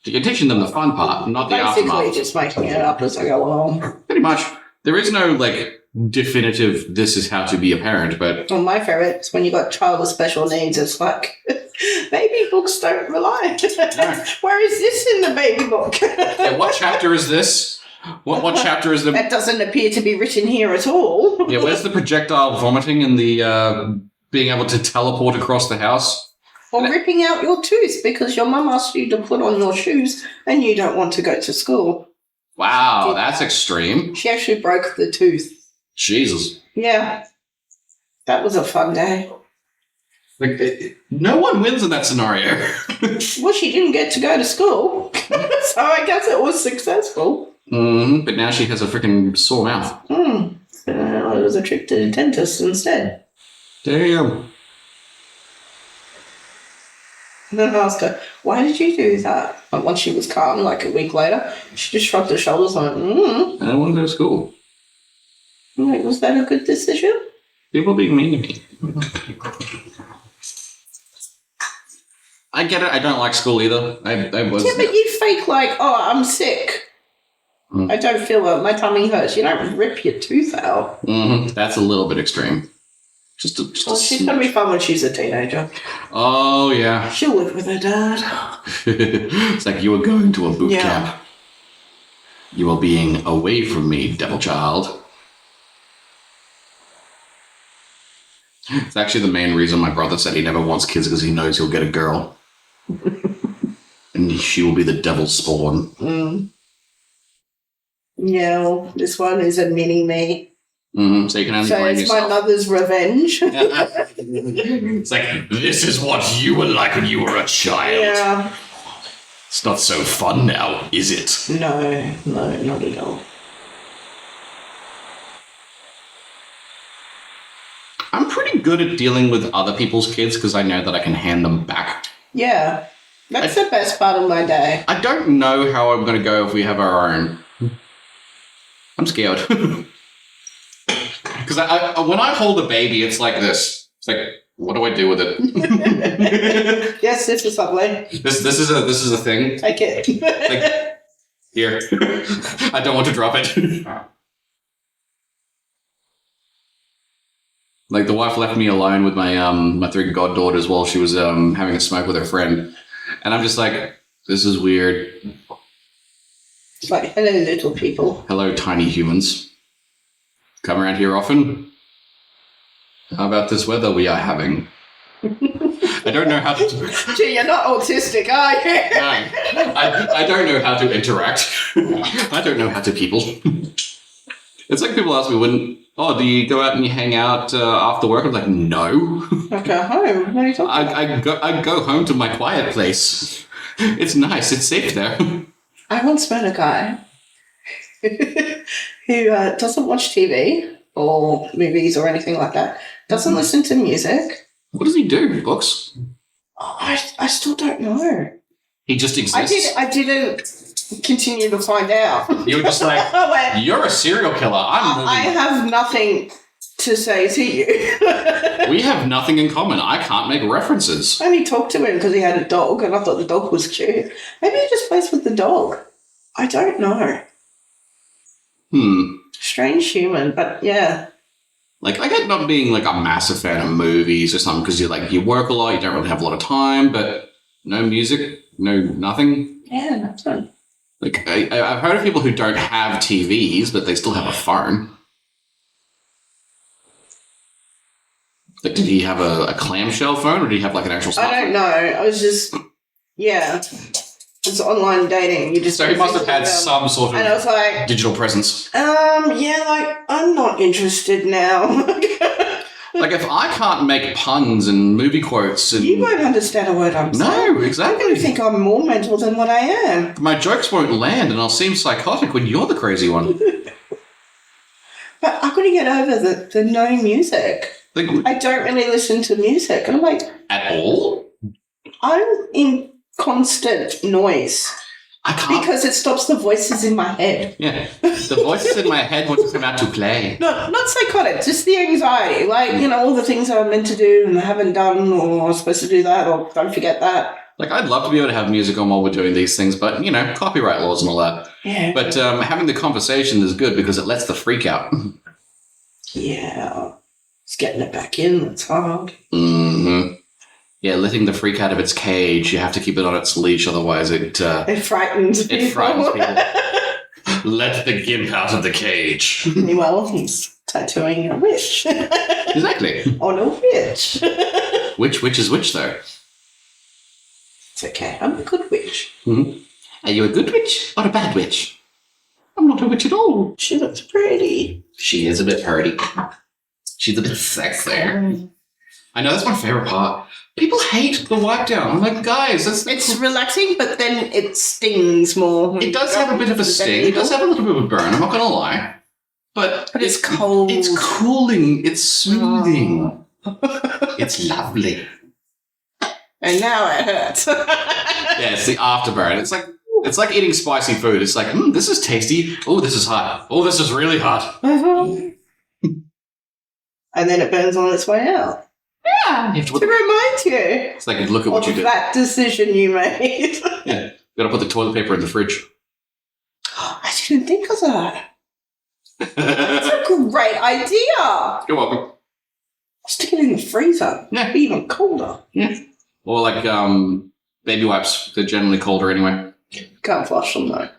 You're teaching them the fun part, not the Basically, aftermath. just making it up as I go along. Pretty much. There is no like definitive this is how to be a parent, but Well, my favourite is when you got child with special needs, it's like baby books don't rely. Where is this in the baby book? yeah, what chapter is this? What chapter is the That doesn't appear to be written here at all. Yeah, where's the projectile vomiting and the being able to teleport across the house? Or ripping out your tooth because your mum asked you to put on your shoes and you don't want to go to school. Wow, that's extreme. She actually broke the tooth. Jesus. Yeah. That was a fun day. Like, no one wins in that scenario. Well, she didn't get to go to school. So I guess it was successful. But now she has a freaking sore mouth. It was a trip to the dentist instead. Damn. And then I asked her, why did you do that? But once she was calm, like a week later, she just shrugged her shoulders and went, I don't want to go to school. I'm like, was that a good decision? People being mean to me. I get it. I don't like school either. I was. Yeah, but you fake like, oh, I'm sick. I don't feel well. My tummy hurts. You don't rip your tooth out. That's a little bit extreme. Well, she's going to be fun when she's a teenager. Oh, yeah. She'll live with her dad. It's like you are going to a boot Yeah. camp. You are being away from me, devil child. It's actually the main reason my brother said he never wants kids because he knows he'll get a girl. And she will be the devil's spawn. Yeah, well, this one is a mini-me. So you can only So blame it's my yourself. mother's revenge. It's like, this is what you were like when you were a child. Yeah. It's not so fun now, is it? No, not at all. I'm pretty good at dealing with other people's kids because I know that I can hand them back. Yeah. That's the best part of my day. I don't know how I'm going to go if we have our own. I'm scared. Because when I hold a baby, it's like this. It's like, what do I do with it? Yes, this is lovely. This is a thing. Take it. Like, here. I don't want to drop it. Like the wife left me alone with my my 3 goddaughters while she was having a smoke with her friend, and I'm just like, this is weird. It's like, hello, little people. Hello, tiny humans. Come around here often? How about this weather we are having? I don't know how to... Gee, you're not autistic, are you? No, I don't know how to interact. I don't know how to people. It's like people ask me, do you go out and you hang out after work? I'm like, no. I go home. What are you talking about? I go home to my quiet place. It's nice. It's safe there. I once met a guy who doesn't watch TV or movies or anything like that, doesn't listen to music. What does he do? Books? Oh, I still don't know. He just exists? I didn't continue to find out. You were just like, you're a serial killer. I have nothing to say to you. We have nothing in common. I can't make references. I only talked to him because he had a dog and I thought the dog was cute. Maybe he just plays with the dog. I don't know. Strange human, but yeah. Like, I get not being like a massive fan of movies or something because you work a lot, you don't really have a lot of time, but no music, no nothing. Yeah, nothing. Like, I've heard of people who don't have TVs, but they still have a phone. Like, did he have a clamshell phone or did he have like an actual smartphone? I don't know. I was just, yeah. It's online dating. You just So he must have had some sort and I was of like, digital presence. yeah, like, I'm not interested now. Like, if I can't make puns and movie quotes and... You won't understand a word I'm saying. No, I'm going exactly. to think I'm more mental than what I am. My jokes won't land and I'll seem psychotic when you're the crazy one. But I've got to get over the no music. Like, I don't really listen to music. And I'm like... at all? I'm in constant noise. I can't. Because it stops the voices in my head. Yeah. The voices in my head want to come out to play. No, not psychotic, just the anxiety. Like, all the things I'm meant to do and I haven't done, or I'm supposed to do that, or don't forget that. Like, I'd love to be able to have music on while we're doing these things, but, copyright laws and all that. Yeah. But having the conversation is good because it lets the freak out. Yeah. It's getting it back in, it's hard. Mm-hmm. Yeah, letting the freak out of its cage. You have to keep it on its leash, otherwise it frightens people. It frightens people. Let the gimp out of the cage. Well, he's tattooing a witch. Exactly. On a witch. Which witch is which, though? It's okay. I'm a good witch. Mm-hmm. Are you a good witch or a bad witch? I'm not a witch at all. She looks pretty. She is a bit pretty. She's a bit sexy. I know, that's my favorite part. People hate the wipe down. I'm like, guys, it's relaxing, but then it stings more. It does have a bit of a sting. It does have a little bit of a burn, I'm not going to lie. But it's cold. It's cooling. It's soothing. It's lovely. And now it hurts. Yeah, it's the afterburn. It's like eating spicy food. It's like, this is tasty. Oh, this is hot. Oh, this is really hot. And then it burns on its way out. Yeah. To remind you. It's like, look at what you did. That decision you made. Yeah. Got to put the toilet paper in the fridge. I didn't think of that. That's a great idea. You're welcome. Stick it in the freezer. Yeah. Be even colder. Yeah. Or like baby wipes. They're generally colder anyway. Can't flush them though.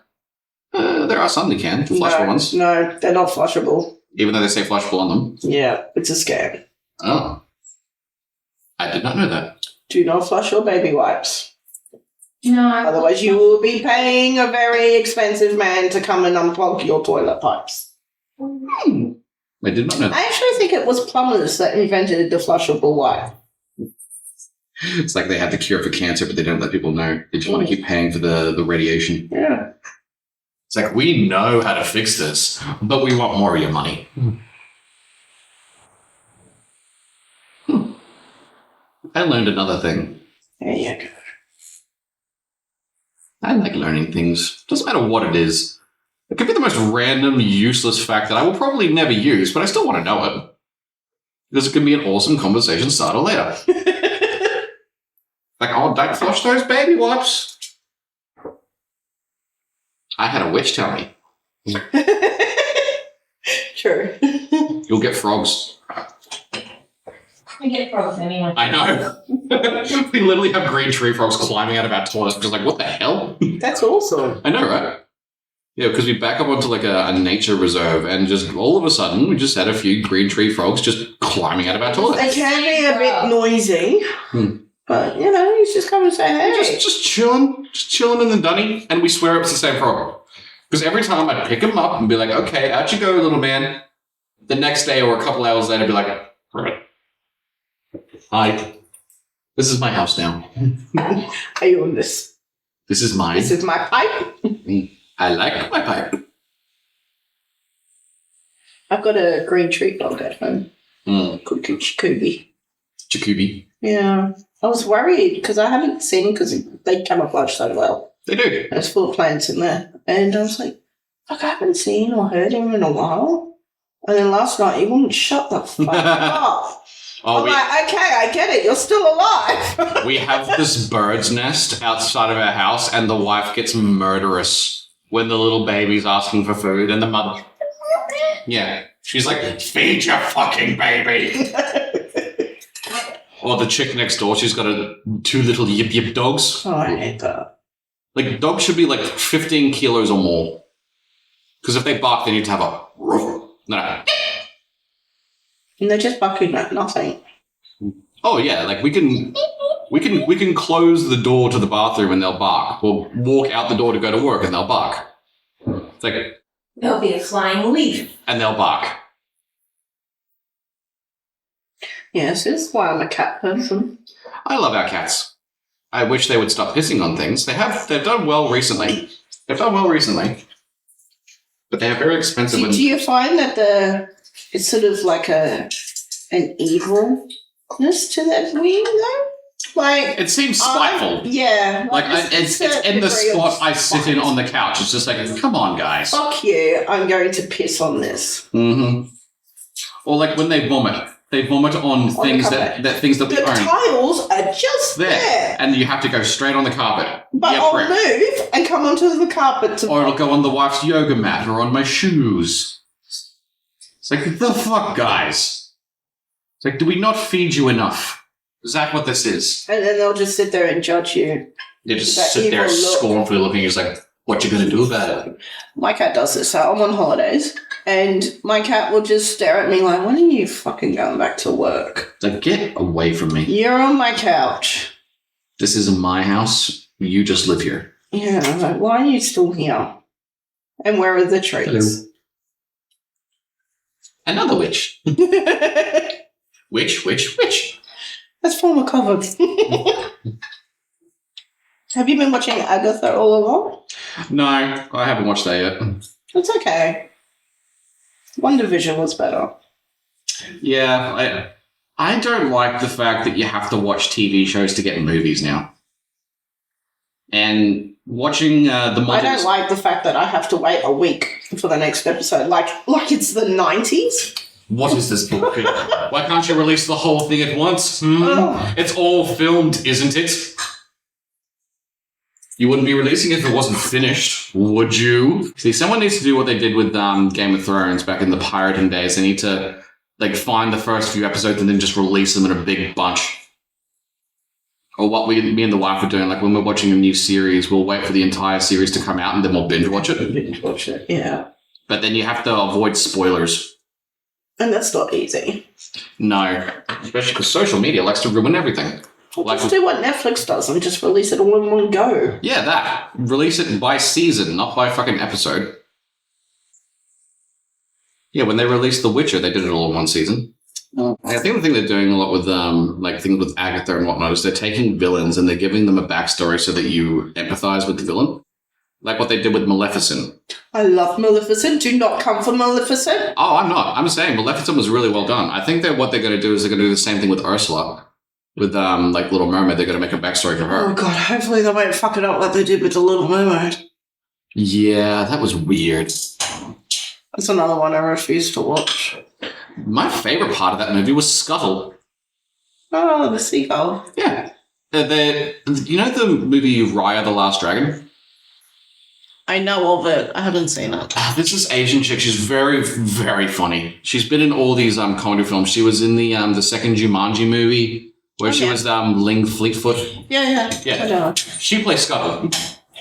There are some that can. The flushable ones. No, they're not flushable. Even though they say flushable on them. Yeah, it's a scam. Oh. I did not know that. Do not flush your baby wipes. No. Otherwise you will be paying a very expensive man to come and unplug your toilet pipes. I did not know that. I actually think it was plumbers that invented the flushable wipe. It's like they had the cure for cancer, but they don't let people know. They just want to keep paying for the radiation. Yeah. It's like, we know how to fix this, but we want more of your money. I learned another thing. There you go. I like learning things. Doesn't matter what it is. It could be the most random, useless fact that I will probably never use, but I still want to know it. Because it can be an awesome conversation starter later. Like, oh, don't flush those baby wipes. I had a witch tell me. True. You'll get frogs. We get frogs anyway. I know. We literally have green tree frogs climbing out of our toilets. Just like, what the hell? That's awesome. I know, right? Yeah, because we back up onto like a nature reserve, and just all of a sudden, we just had a few green tree frogs just climbing out of our toilets. They can be a bit noisy, but you just come and say, hey. Just chilling in the dunny, and we swear it's the same frog. Because every time I'd pick him up and be like, okay, out you go, little man. The next day or a couple hours later, I'd be like, hi, this is my house now. Are you on this? This is mine. This is my pipe. I like my pipe. I've got a green tree frog at home. Called Jacoby. Jacoby. Yeah. I was worried because I haven't seen because they camouflage so well. They do. There's full of plants in there. And I was like, fuck, I haven't seen or heard him in a while. And then last night he wouldn't shut the fuck up. I'm like, okay, I get it. You're still alive. We have this bird's nest outside of our house, and the wife gets murderous when the little baby's asking for food, and the mother... Yeah. She's like, feed your fucking baby. Or the chick next door, she's got two little yip-yip dogs. Oh, I hate that. Like, dogs should be like 15 kilos or more. Because if they bark, they need to have a... No. And they're just barking at nothing. Oh yeah, like we can close the door to the bathroom and they'll bark. We'll walk out the door to go to work and they'll bark. It's like There'll be a flying leaf. and they'll bark. Yes, this is why I'm a cat person. I love our cats. I wish they would stop pissing on things. They've done well recently. But they are very expensive. Do you find that it's sort of like an evilness to that wing though? Like, It seems spiteful. Yeah. Like, it's in the spot I sit in on the couch. It's just like, come on, guys. Fuck you, I'm going to piss on this. Mm-hmm. Or like when they vomit. They vomit on things that we The own. tiles are just there. And you have to go straight on the carpet. But I'll move and come onto the carpet. Or it'll go on the wife's yoga mat or on my shoes. It's like, the fuck, guys? It's like, do we not feed you enough? Is that what this is? And then they'll just sit there and judge you. They just sit there scornfully looking. He's like, what you gonna do about it? My cat does this. So I'm on holidays. And my cat will just stare at me like, when are you fucking going back to work? It's like, get away from me. You're on my couch. This isn't my house. You just live here. Yeah, I'm like, why are you still here? And where are the treats? Hello. Another witch. Witch. Let's form a cover. Have you been watching Agatha all along? No, I haven't watched that yet. It's okay. WandaVision was better. Yeah, I don't like the fact that you have to watch TV shows to get movies now. And watching the... I don't like the fact that I have to wait a week for the next episode. Like it's the 90s. What is this bullshit? Why can't you release the whole thing at once? Oh. It's all filmed, isn't it? You wouldn't be releasing it if it wasn't finished, would you? See, someone needs to do what they did with Game of Thrones back in the pirating days. They need to find the first few episodes and then just release them in a big bunch. Or what me and the wife are doing, like when we're watching a new series, we'll wait for the entire series to come out and then we'll binge watch it. Binge watch it, yeah. But then you have to avoid spoilers. And that's not easy. No, especially because social media likes to ruin everything. Well, just do what Netflix does and just release it all in one go. Yeah, that. Release it by season, not by fucking episode. Yeah, when they released The Witcher, they did it all in one season. Oh. I think the thing they're doing a lot with things with Agatha and whatnot is they're taking villains and they're giving them a backstory so that you empathize with the villain. Like what they did with Maleficent. I love Maleficent. Do not come for Maleficent. Oh, I'm not. I'm saying Maleficent was really well done. I think that what they're going to do is they're going to do the same thing with Ursula. With, Little Mermaid, they're going to make a backstory for her. Oh, God. Hopefully they won't fuck it up like they did with The Little Mermaid. Yeah, that was weird. That's another one I refuse to watch. My favorite part of that movie was Scuttle. Oh, the seagull. Yeah. You know the movie Raya the Last Dragon? I know of it. I haven't seen it. There's this Asian chick. She's very, very funny. She's been in all these comedy films. She was in the second Jumanji movie where she was Ling Fleetfoot. Yeah. I know. She plays Scuttle.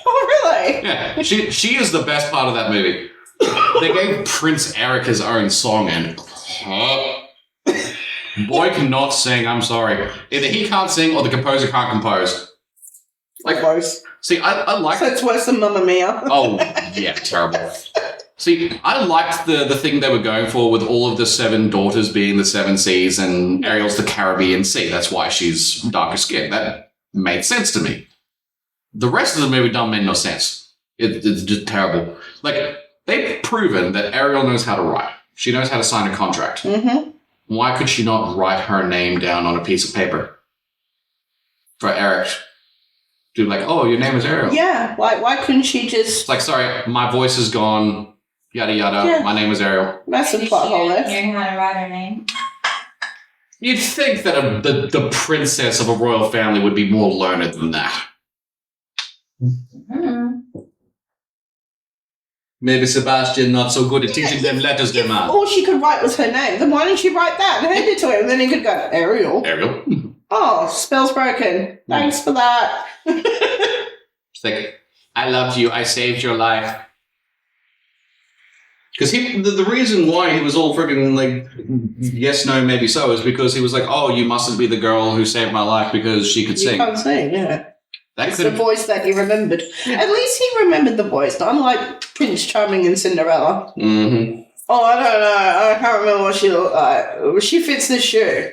Oh, really? Yeah. She is the best part of that movie. They gave Prince Eric his own song and boy cannot sing, I'm sorry. Either he can't sing or the composer can't compose. Like both. See, I like... So it's worse than Mamma Mia. Oh, yeah, terrible. See, I liked the thing they were going for with all of the 7 daughters being the 7 seas and Ariel's the Caribbean Sea. That's why she's darker skinned. That made sense to me. The rest of the movie don't make no sense. It's just terrible. Like, they've proven that Ariel knows how to write. She knows how to sign a contract. Mm-hmm. Why could she not write her name down on a piece of paper for Eric? Do like, oh, your name is Ariel. Yeah, why couldn't she just... It's like, sorry, my voice is gone, yada yada, Yeah. my name is Ariel. Massive plot hole there. Hearing how to write her name. You'd think that the princess of a royal family would be more learned than that. Mm-hmm. Maybe Sebastian not so good at teaching them letters, dear man. All she could write was her name. Then why didn't she write that and hand it to him? Then he could go, Ariel. Ariel. Oh, spell's broken. Thanks for that. It's like, I loved you, I saved your life. Because the reason why he was all freaking like, yes, no, maybe so, is because he was like, oh, you mustn't be the girl who saved my life because she could You sing. can't sing, yeah. That The voice that he remembered. Yeah. At least he remembered the voice, unlike Prince Charming and Cinderella. Mm-hmm. Oh, I don't know. I can't remember what she looked like. She fits this shoe.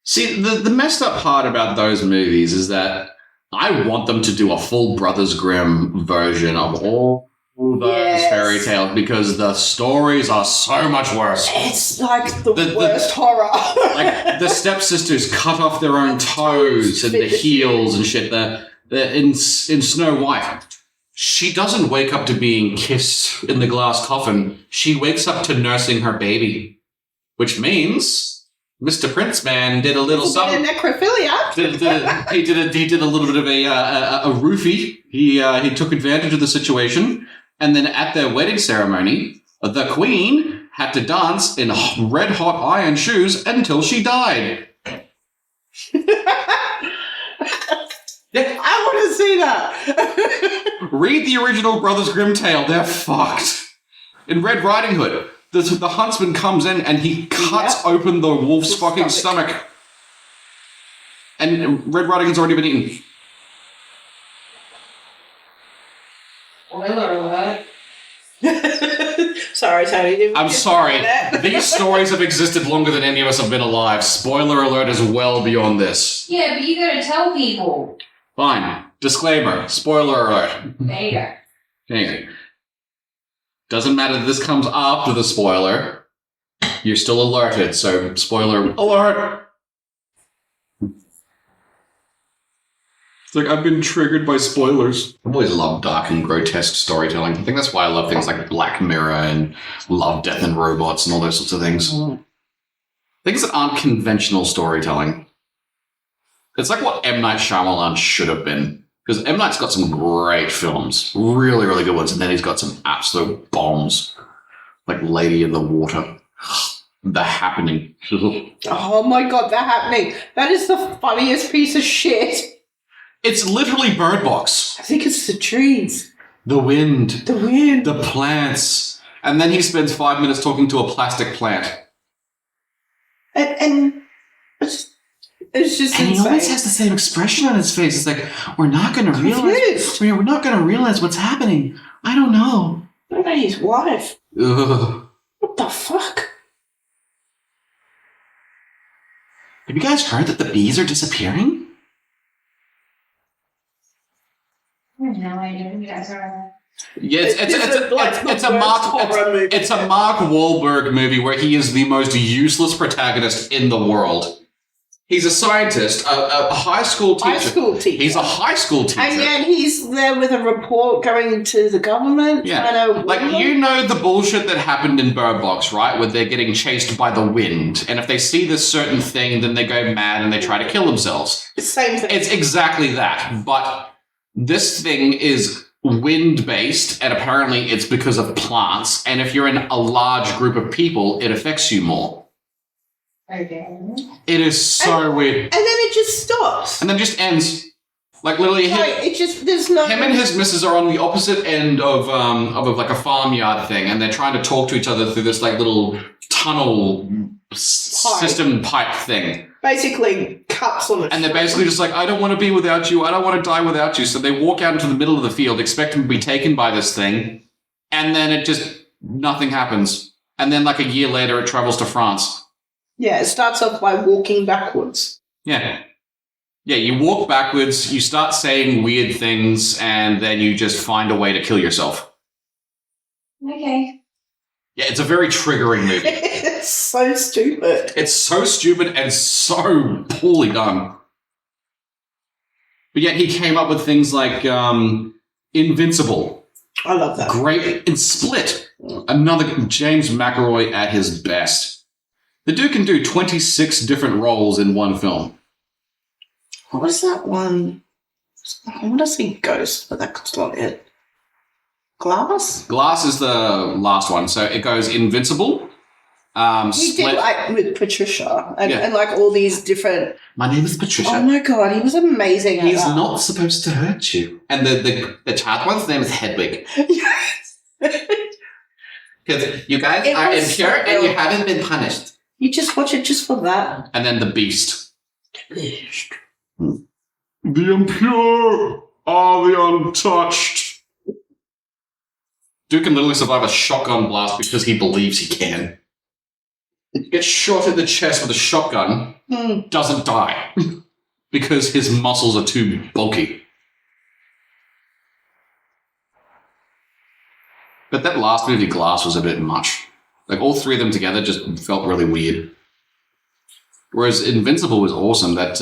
See, the messed up part about those movies is that I want them to do a full Brothers Grimm version of all those fairy tales because the stories are so much worse. It's like the worst horror. Like the stepsisters cut off their own toes and the heels and shit. In Snow White, she doesn't wake up to being kissed in the glass coffin. She wakes up to nursing her baby, which means Mr. Prince Man did a little something. Necrophilia. He did a little bit of a roofie. He took advantage of the situation. And then at their wedding ceremony, the queen had to dance in red-hot iron shoes until she died. Yeah, I want to see that. Read the original Brothers Grimm tale. They're fucked. In Red Riding Hood, the huntsman comes in and he cuts open the wolf's fucking stomach. And Red Riding Hood's already been eaten. Spoiler alert. Sorry, Tony. I'm sorry. These stories have existed longer than any of us have been alive. Spoiler alert is well beyond this. Yeah, but you gotta tell people. Fine. Disclaimer. Spoiler alert. There you go. Okay. Doesn't matter that this comes after the spoiler. You're still alerted, so spoiler alert. It's like, I've been triggered by spoilers. I've always loved dark and grotesque storytelling. I think that's why I love things like Black Mirror and Love, Death and Robots and all those sorts of things. Things that aren't conventional storytelling. It's like what M. Night Shyamalan should have been. Because M. Night's got some great films. Really, really good ones. And then he's got some absolute bombs. Like Lady in the Water. The Happening. Oh my god, The Happening. That is the funniest piece of shit. It's literally Bird Box. I think it's the trees. The wind. The wind. The plants. And then he spends 5 minutes talking to a plastic plant. And it's just and insane. he always has the same expression on his face. It's like, we're not going to realize. We're not going to realize what's happening. I don't know. What about his wife? Ugh. What the fuck? Have you guys heard that the bees are disappearing? I have no idea who you guys are. Yeah, it's a Mark Wahlberg movie where he is the most useless protagonist in the world. He's a scientist, a high school teacher. He's a high school teacher. And yet he's there with a report going to the government. Yeah, like you know the bullshit that happened in Bird Box, right? Where they're getting chased by the wind, and if they see this certain thing, then they go mad and they try to kill themselves. Same thing. It's exactly that, but this thing is wind-based, and apparently it's because of plants, and if you're in a large group of people, it affects you more. Okay. It is so weird. And then it just stops. And then just ends. Like, literally, him and his missus are on the opposite end of like a farmyard thing, and they're trying to talk to each other through this, like, little tunnel system pipe thing. Basically, cups on it. And they're basically just like, I don't want to be without you. I don't want to die without you. So they walk out into the middle of the field, expecting to be taken by this thing. And then nothing happens. And then like a year later, it travels to France. Yeah, it starts off by walking backwards. Yeah. Yeah, you walk backwards, you start saying weird things, and then you just find a way to kill yourself. Okay. Yeah, it's a very triggering movie. It's so stupid. It's so stupid and so poorly done. But yet he came up with things like Invincible. I love that. Great. In Split, another James McAvoy at his best. The dude can do 26 different roles in one film. What was that one? I want to see Ghost, but that's not it. Glass? Glass is the last one. So it goes Invincible. He did like with Patricia and like all these different. My name is Patricia. Oh my god, he was amazing. He's not supposed to hurt you. And the child one's name is Hedwig. Yes. Because you guys are impure and you haven't been punished. You just watch it just for that. And then the Beast. The impure are the untouched. Dude can literally survive a shotgun blast because he believes he can. Gets shot in the chest with a shotgun, doesn't die because his muscles are too bulky. But that last movie, Glass, was a bit much. Like, all three of them together just felt really weird. Whereas Invincible was awesome. That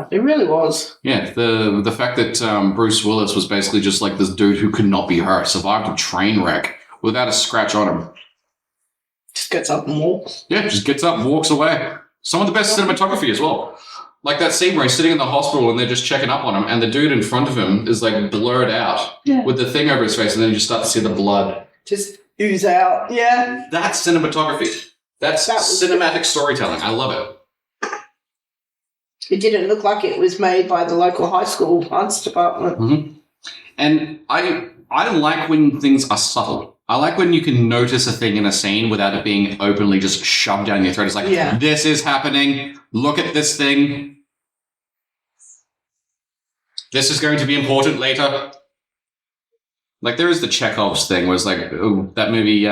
it really was. Yeah, the fact that Bruce Willis was basically just like this dude who could not be hurt, survived a train wreck without a scratch on him. Just gets up and walks. Yeah, just gets up and walks away. Some of the best cinematography as well. Like that scene where he's sitting in the hospital and they're just checking up on him, and the dude in front of him is like blurred out with the thing over his face, and then you just start to see the blood. Just ooze out. Yeah. That's cinematography. That's cinematic storytelling. I love it. It didn't look like it was made by the local high school arts department. Mm-hmm. And I like when things are subtle. I like when you can notice a thing in a scene without it being openly just shoved down your throat. It's like, this is happening. Look at this thing. This is going to be important later. Like, there is the Chekhov's thing where it's like, that movie,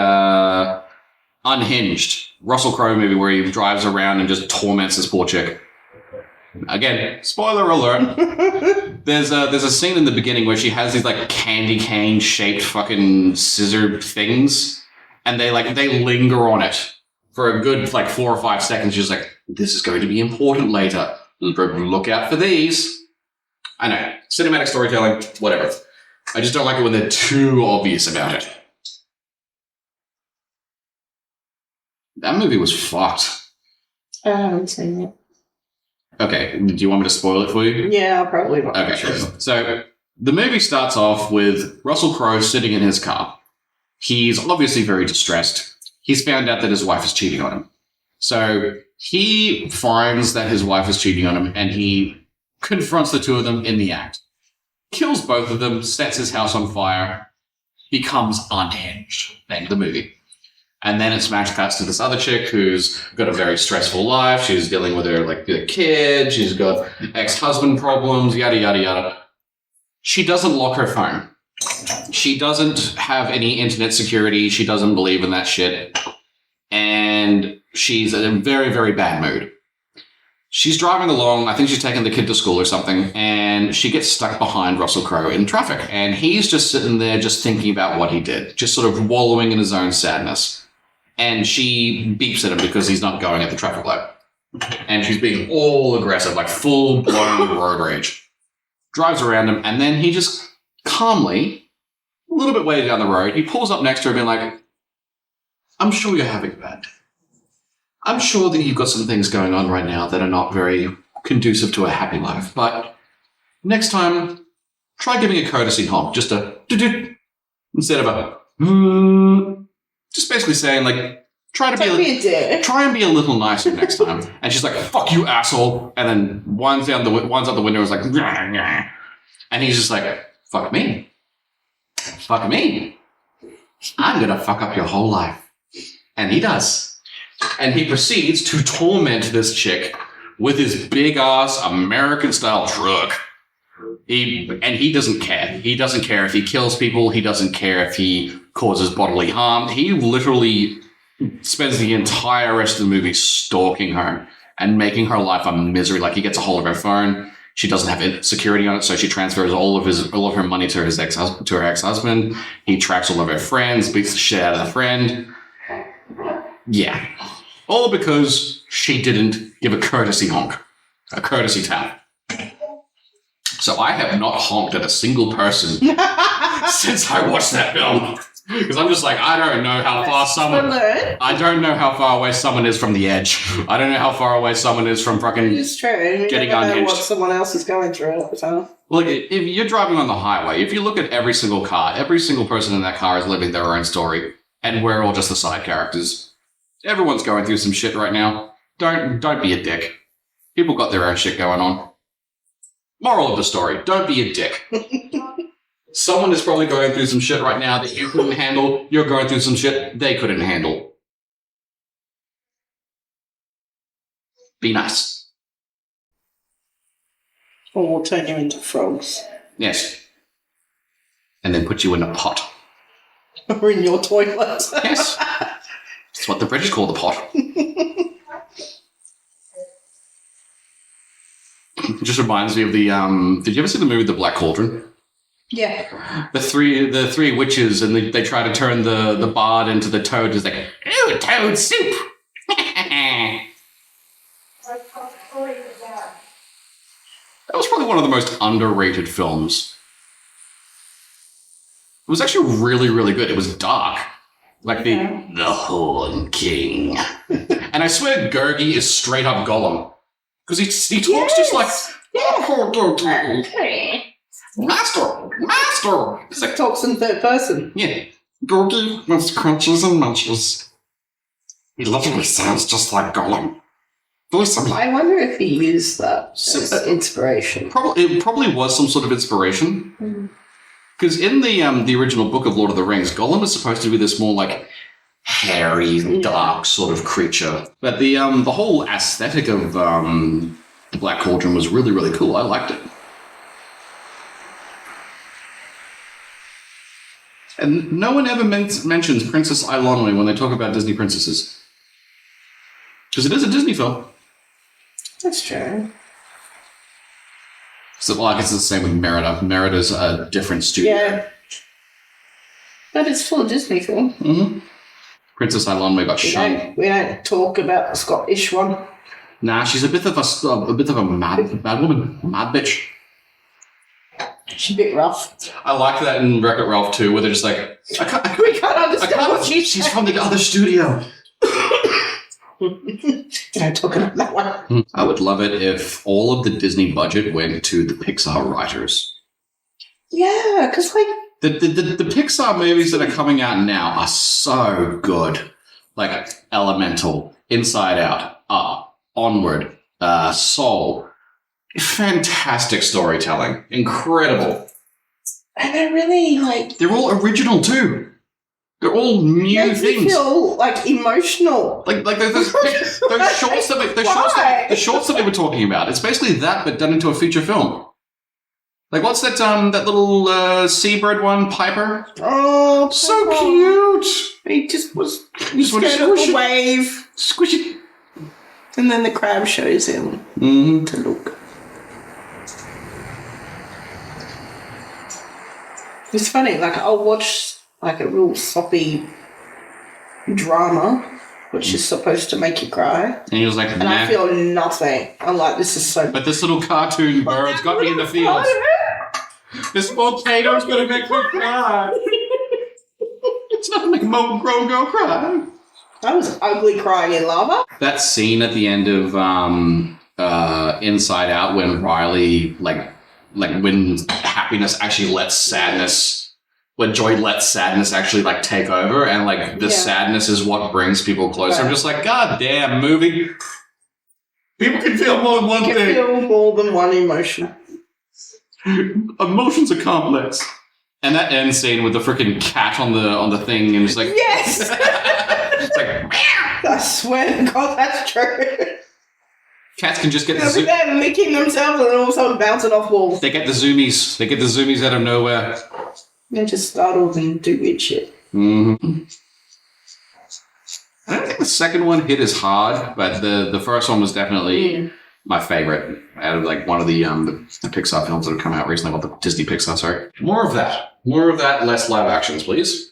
Unhinged. Russell Crowe movie where he drives around and just torments this poor chick. Again, spoiler alert. There's a scene in the beginning where she has these like candy cane shaped fucking scissor things, and they linger on it for a good like 4 or 5 seconds. She's like, this is going to be important later. Look out for these. I know, cinematic storytelling, whatever. I just don't like it when they're too obvious about it. That movie was fucked. I haven't seen it. Okay, do you want me to spoil it for you? Yeah, probably not. Okay, sure. So the movie starts off with Russell Crowe sitting in his car. He's obviously very distressed. He's found out that his wife is cheating on him. So he finds that his wife is cheating on him, and he confronts the two of them in the act. Kills both of them, sets his house on fire, becomes unhinged. End of the movie. And then it smash cuts to this other chick who's got a very stressful life. She's dealing with her kid. She's got ex-husband problems, yada, yada, yada. She doesn't lock her phone. She doesn't have any internet security. She doesn't believe in that shit. And she's in a very, very bad mood. She's driving along. I think she's taking the kid to school or something. And she gets stuck behind Russell Crowe in traffic. And he's just sitting there just thinking about what he did. Just sort of wallowing in his own sadness. And she beeps at him because he's not going at the traffic light. And she's being all aggressive, like full-blown road rage. Drives around him, and then he just calmly, a little bit way down the road, he pulls up next to her being like, I'm sure you're having a bad day. I'm sure that you've got some things going on right now that are not very conducive to a happy life. But next time, try giving a courtesy honk, just a do-do, instead of a just basically saying, like, try and be a little nicer next time. And she's like, fuck you, asshole. And then one's out the window is like, and he's just like, fuck me. Fuck me. I'm going to fuck up your whole life. And he does. And he proceeds to torment this chick with his big-ass American-style truck. He doesn't care. He doesn't care if he kills people. He doesn't care if he causes bodily harm. He literally spends the entire rest of the movie stalking her and making her life a misery. Like, he gets a hold of her phone. She doesn't have security on it, so she transfers all of her money to her ex-husband. He tracks all of her friends, beats the shit out of the friend. Yeah. All because she didn't give a courtesy honk. A courtesy tap. So I have not honked at a single person since I watched that film. Because I'm just like, I don't know how far away someone is from the edge. I don't know how far away someone is from fucking getting unhinged. What someone else is going through at the time. Look, if you're driving on the highway, if you look at every single car, every single person in that car is living their own story. And we're all just the side characters. Everyone's going through some shit right now. Don't be a dick. People got their own shit going on. Moral of the story, don't be a dick. Someone is probably going through some shit right now that you couldn't handle. You're going through some shit they couldn't handle. Be nice. Or we'll turn you into frogs. Yes. And then put you in a pot. Or in your toilet. Yes. That's what the British call the pot. It just reminds me of the, did you ever see the movie The Black Cauldron? Yeah. The three witches, and they try to turn the bard into the toad. It's like, ooh, toad soup. That was probably one of the most underrated films. It was actually really, really good. It was dark. Like the Horn King. And I swear Gurgi is straight up Gollum. Because he talks just like... Master! It's like, Talks in third person. yeah. Gurgi with crunches and munches. He literally sounds just like Gollum. Very similar. I wonder if he used that as inspiration. It probably was some sort of inspiration. Because in the original book of Lord of the Rings, Gollum is supposed to be this more like hairy, dark sort of creature. But the whole aesthetic of the Black Cauldron was really, really cool. I liked it. And no one ever mentions Princess Eilonwy when they talk about Disney princesses. Because it is a Disney film. That's true. So, well, I guess it's the same with Merida. Merida's a different studio. Yeah. But it's full Disney film. Mm-hmm. Princess Eilonwy got shunned. We don't talk about the Scottish one. Nah, she's a bit of a bad woman, mad bitch. She's a bit rough. I like that in Wreck-It Ralph too, where they're just like, We can't understand what she's from the other studio. Don't talk about that one. I would love it if all of the Disney budget went to the Pixar writers. Yeah, because like The Pixar movies that are coming out now are so good. Like Elemental, Inside Out, Up, Onward, Soul. Fantastic storytelling. Incredible. and they're really like They're all original too. They're all new make things. me feel like emotional. Like those shorts the shorts that we were talking about. It's basically that, but done into a feature film. Like what's that that little seabird one, Piper? Oh, So Papa. cute. He just was Just wanna scared of squish the it. wave, Squish it. and then the crab shows him Mm-hmm. to look. It's funny. Like I'll watch like a real soppy drama, which is supposed to make you cry, And he was like, and I nah. feel nothing. I'm like, this is so. But this little cartoon bird's got me in the feels. This volcano's gonna make me cry. It's not gonna make a grown girl cry. I was ugly crying in lava. That scene at the end of Inside Out when Riley like when happiness actually lets sadness, when joy lets sadness actually like take over, and like the sadness is what brings people closer. Right. I'm just like, God damn, movie. People can feel more than one You can thing. feel more than one emotion. Emotions are complex. And that end scene with the freaking cat on the thing, and it's like, Yes, it's like, I swear to God, that's true. cats can just get the They'll be there licking themselves and then all of a sudden bouncing off walls. they get the zoomies. They get the zoomies out of nowhere. They're just startled and do weird shit. Mm-hmm. I don't think the second one hit as hard, but the first one was definitely my favorite out of like one of the Pixar films that have come out recently. Well, the Disney Pixar, sorry. More of that, less live actions, please.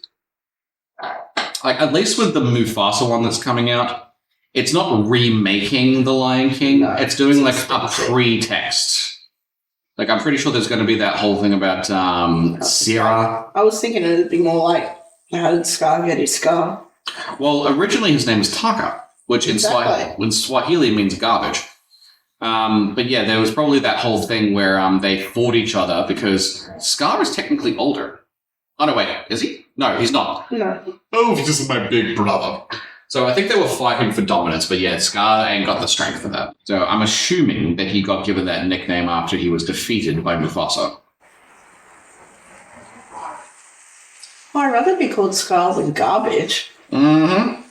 Like at least with the Mufasa one that's coming out, it's not remaking The Lion King. No, it's doing like it's a pre-text. Like I'm pretty sure there's going to be that whole thing about Sierra. I was thinking it'd be more like, how did Scar get his scar? Well, originally his name was Taka, which in Swahili means garbage. But yeah, there was probably that whole thing where they fought each other because Scar is technically older. Oh no, wait, is he? No, he's not. No. Oh, he's just my big brother. So I think they were fighting for dominance, but yeah, Scar ain't got the strength for that. So I'm assuming that he got given that nickname after he was defeated by Mufasa. I'd rather be called Scar than garbage. Mm-hmm.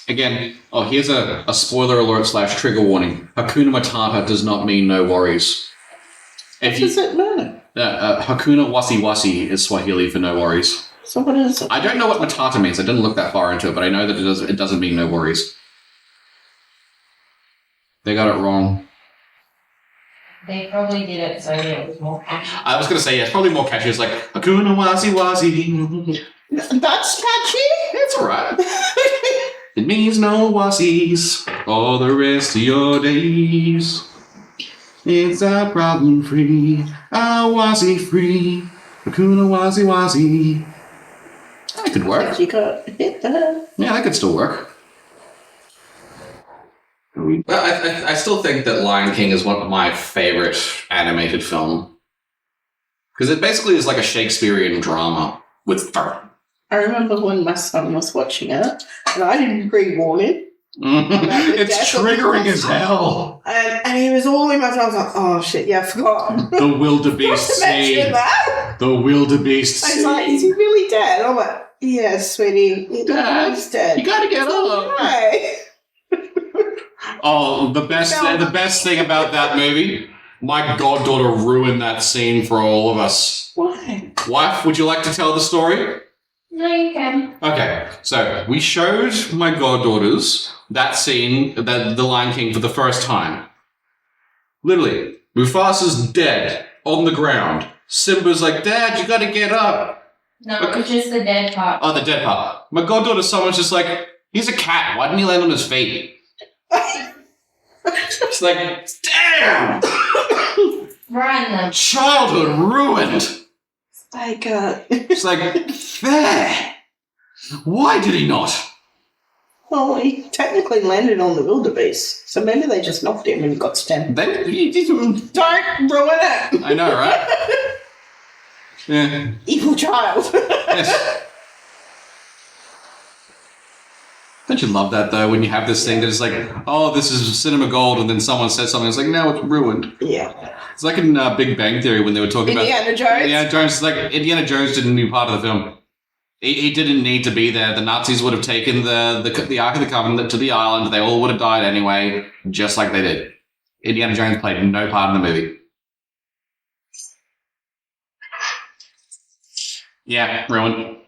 Again, here's a spoiler alert / trigger warning. Hakuna Matata does not mean no worries. What does it mean? Hakuna Wasi Wasi is Swahili for no worries. So what is it? I don't know what Matata means. I didn't look that far into it, but I know that it doesn't mean no worries. They got it wrong. They probably did it so that it was more catchy. I was going to say, yeah, it's probably more catchy. It's like, Hakuna Wazi Wazi. That's catchy. It's alright. It means no wazis for the rest of your days. It's a problem free, a wazi free. Hakuna Wazi Wazi. That could work. You got hit that. Yeah, that could still work. Well, I still think that Lion King is one of my favorite animated film. Because it basically is like a Shakespearean drama with fur. I remember when my son was watching it, and I didn't pre-warn him. It's triggering as hell. And he was all in my face. I was like, oh shit, yeah, I forgot. The wildebeest Mention scene. that. The wildebeest I was scene. like, is he really dead? I'm like, yeah, sweetie, he's dead. You gotta get up. Right. Oh, the best thing about that movie, my goddaughter ruined that scene for all of us. Why? Wife, would you like to tell the story? No, you can. Okay, so we showed my goddaughters that scene, the Lion King, for the first time. Literally, Mufasa's dead on the ground. Simba's like, Dad, you gotta get up. No, it's just the dead part. Oh, the dead part. My goddaughter, someone's just like, he's a cat. Why didn't he land on his feet? It's like, damn! Run them. Childhood ruined. Like, It's like, there. Why did he not? well, he technically landed on the wildebeest, so maybe they just knocked him and he got stamped. Don't ruin it! I know, right? Yeah. Evil child. Yes. Don't you love that though, when you have this thing that is like, oh, this is cinema gold, and then someone says something, it's like, no, it's ruined. Yeah. It's like in Big Bang Theory when they were talking about Indiana Jones. Indiana Jones. It's like Indiana Jones didn't do part of the film. He didn't need to be there. The Nazis would have taken the Ark of the Covenant to the island. They all would have died anyway, just like they did. Indiana Jones played no part in the movie. Yeah, ruined.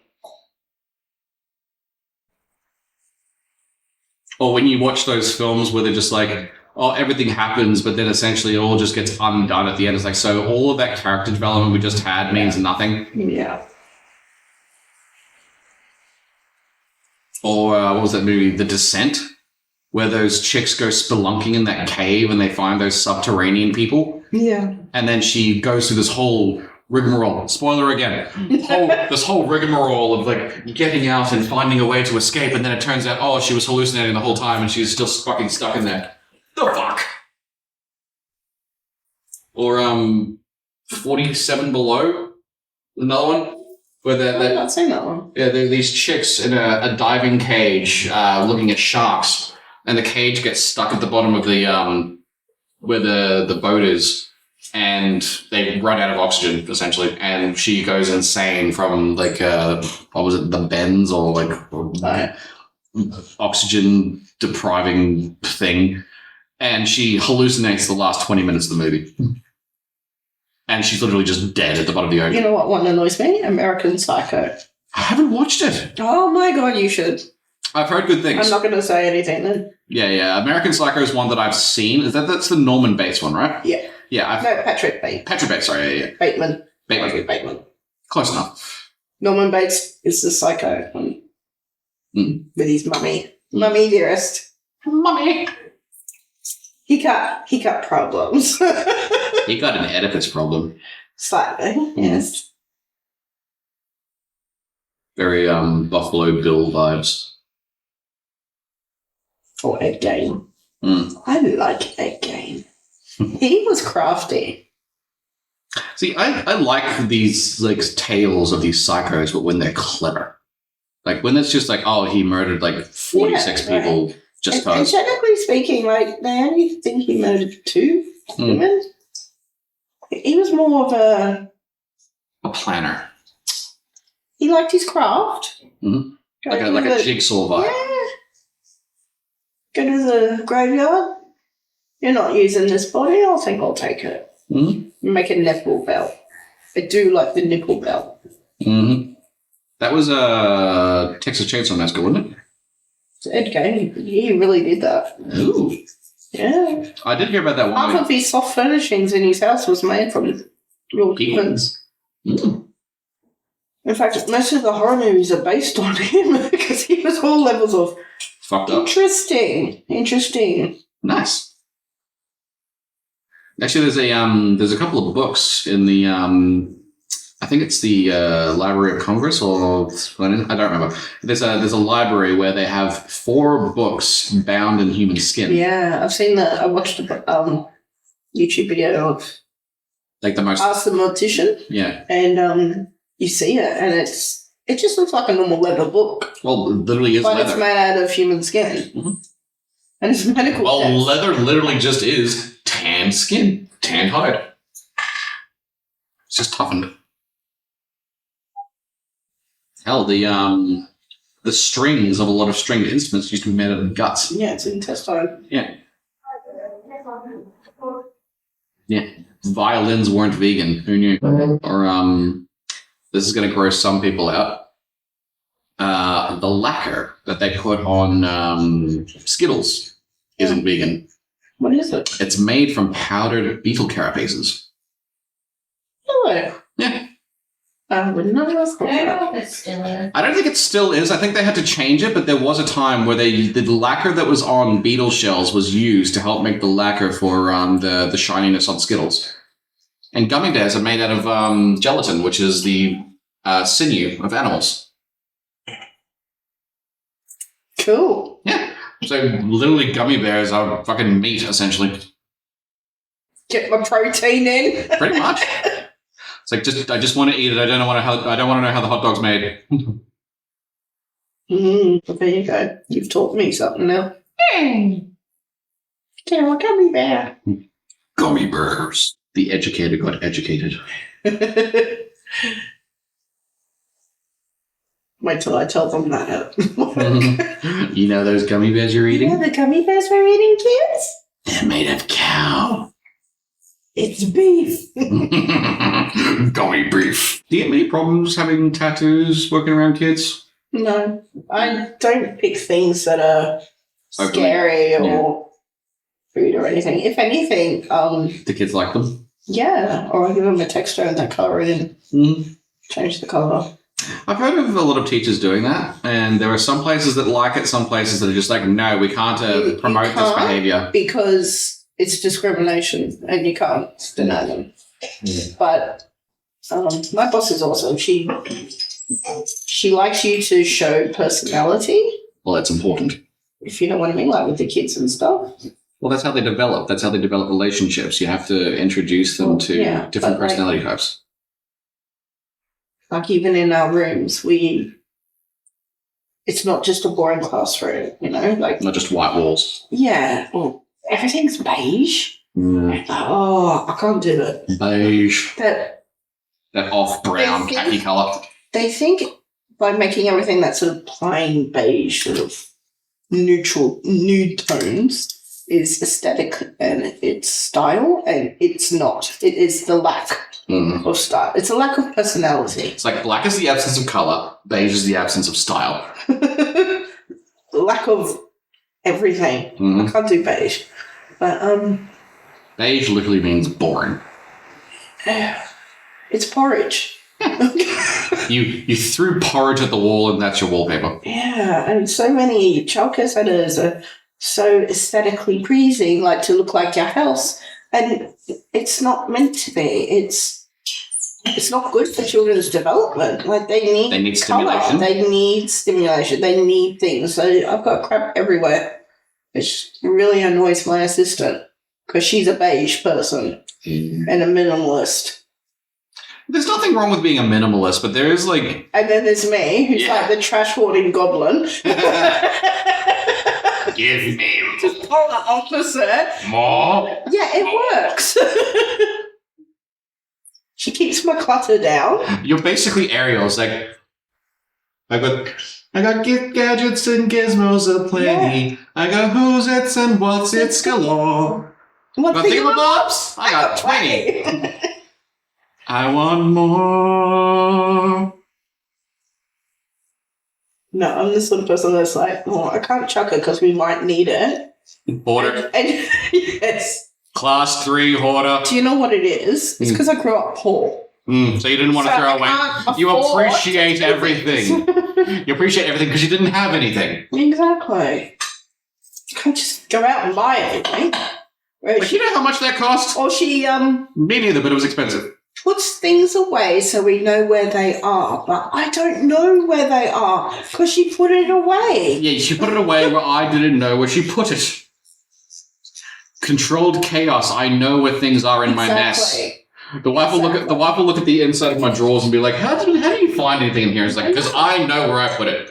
Or when you watch those films where they're just like, oh, everything happens, but then essentially it all just gets undone at the end. It's like, so all of that character development we just had means nothing. Yeah. Or what was that movie, The Descent? Where those chicks go spelunking in that cave and they find those subterranean people. Yeah. And then she goes through this whole rigmarole. Spoiler again. This whole rigmarole of like getting out and finding a way to escape, and then it turns out, oh, she was hallucinating the whole time and she's still fucking stuck in there. The fuck? Or 47 Below, another one where I've not seen that one. yeah, there are these chicks in a diving cage looking at sharks, and the cage gets stuck at the bottom of the where the boat is, and they run out of oxygen essentially, and she goes insane from like what was it, the bends or like oxygen depriving thing, and she hallucinates the last 20 minutes of the movie. And she's literally just dead at the bottom of the ocean. You know what one annoys me? American Psycho. I haven't watched it. Oh my god, you should. I've heard good things. I'm not going to say anything then. Yeah. American Psycho is one that I've seen. That's the Norman Bates one, right? Yeah. Yeah. No, Patrick Bateman. Patrick Bates, sorry, yeah. Bateman. Bateman. Bateman. Close enough. Norman Bates is the psycho one. With his mummy. Mummy dearest. Mummy. He got problems. He got an Oedipus problem. Slightly, yes. Very Buffalo Bill vibes. Or Ed Gein. I like Ed Gein. He was crafty. See, I like these like tales of these psychos, but when they're clever. Like when it's just like, oh, he murdered like 46 people just And because. technically speaking, like, they only think he murdered 2 women. He was more of A planner. he liked his craft. Mm-hmm. Like a jigsaw vibe. Yeah. Go to the graveyard. You're not using this body. I'll take it. Mm-hmm. Make a nipple belt. I do like the nipple belt. Mm-hmm. That was Texas Chainsaw Massacre, wasn't it? So Ed Gein, he really did that. Ooh. Yeah. I did hear about that one. Half of his soft furnishings in his house was made from real humans. Mm. In fact, most of the horror movies are based on him because he was all levels of Fucked up. Interesting. Nice. Actually, there's a couple of books in the I think it's the Library of Congress or I don't remember. There's a library where they have 4 books bound in human skin. Yeah, I've seen that. I watched a YouTube video of Like the most. Ask the Mortician. Yeah. And you see it, and it just looks like a normal leather book. Well, it literally is but leather. It's made out of human skin. Mm-hmm. And it's medical. Well, text. leather literally just is tanned skin, tanned hide. It's just toughened. Hell, the strings of a lot of stringed instruments used to be made out of guts. Yeah, it's intestine. Yeah. Yeah. Violins weren't vegan. Who knew? Or this is going to gross some people out. The lacquer that they put on Skittles isn't vegan. What is it? It's made from powdered beetle carapaces. Really? Yeah. I would not have thought I don't that. know if it's still is. I don't think it still is. I think they had to change it, but there was a time where the lacquer that was on beetle shells was used to help make the lacquer for the shininess on Skittles. And gummy bears are made out of gelatin, which is the sinew of animals. Cool. Yeah. So literally gummy bears are fucking meat, essentially. Get my protein in. Pretty much. It's like I just want to eat it. I don't want to know how the hot dog's made. Well, there you go. You've taught me something now. Okay, well, gummy bear. Gummy bears. The educator got educated. Wait till I tell them that. You know those gummy bears you're eating? Yeah, the gummy bears we're eating, kids? They're made of cow. It's beef. Gummy beef. Do you get many problems having tattoos working around kids? No, I don't pick things that are scary or food or anything. If anything, The kids like them? yeah, or I give them a texture and they colour it in. Change the colour. I've heard of a lot of teachers doing that, and there are some places that like it, some places that are just like, no, we can't promote this behaviour. Because it's discrimination and you can't deny them. Yeah. But my boss is awesome. She likes you to show personality, Well, that's important. if you know what I mean, like with the kids and stuff. Well, that's how they develop. That's how they develop relationships. You have to introduce them to different but, personality types. Like even in our rooms, it's not just a boring classroom, you know? Like, Not just white walls. yeah, well, everything's beige. Oh, I can't do it. Beige. That That off-brown They khaki colour. they think by making everything that sort of plain beige, sort of neutral, nude tones is aesthetic and it's style, and it's not. It is the lack of style. It's a lack of personality. It's like black is the absence of colour, beige is the absence of style. Lack of everything. I can't do beige. But Beige literally means boring. it's porridge. You threw porridge at the wall and that's your wallpaper. Yeah, and so many childcare centres are so aesthetically pleasing, like to look like your house, and it's not meant to be. It's not good for children's development. Like they need colour, stimulation. they need stimulation, they need things. So I've got crap everywhere, which really annoys my assistant because she's a beige person and a minimalist. There's nothing wrong with being a minimalist, but there is like... And then there's me, who's like the trash hoarding goblin. Give me Just polar opposite. more. Yeah, it works. She keeps my clutter down. You're basically Ariel. It's like, I got gift gadgets and gizmos aplenty. Yeah. I got who's its and what's its galore. What Got thing thingamabobs? I got 20. I want more. No, I'm the sort of person that's like, oh, I can't chuck it because we might need it. Hoarder. And yes. Class 3 hoarder. Do you know what it is? It's because I grew up poor. So you didn't want to So throw I away. can't You afford appreciate to- everything. You appreciate everything because you didn't have anything. Exactly. You can't just go out and buy everything. Whereas Like, you know how much that cost? or she Me neither, but it was expensive. puts things away so we know where they are, but I don't know where they are because she put it away. Yeah, she put it away where I didn't know where she put it. Controlled chaos. I know where things are in my mess. Exactly. The wife will look at the inside of my drawers and be like, "How do you find anything in here?" It's like, because I know where I put it.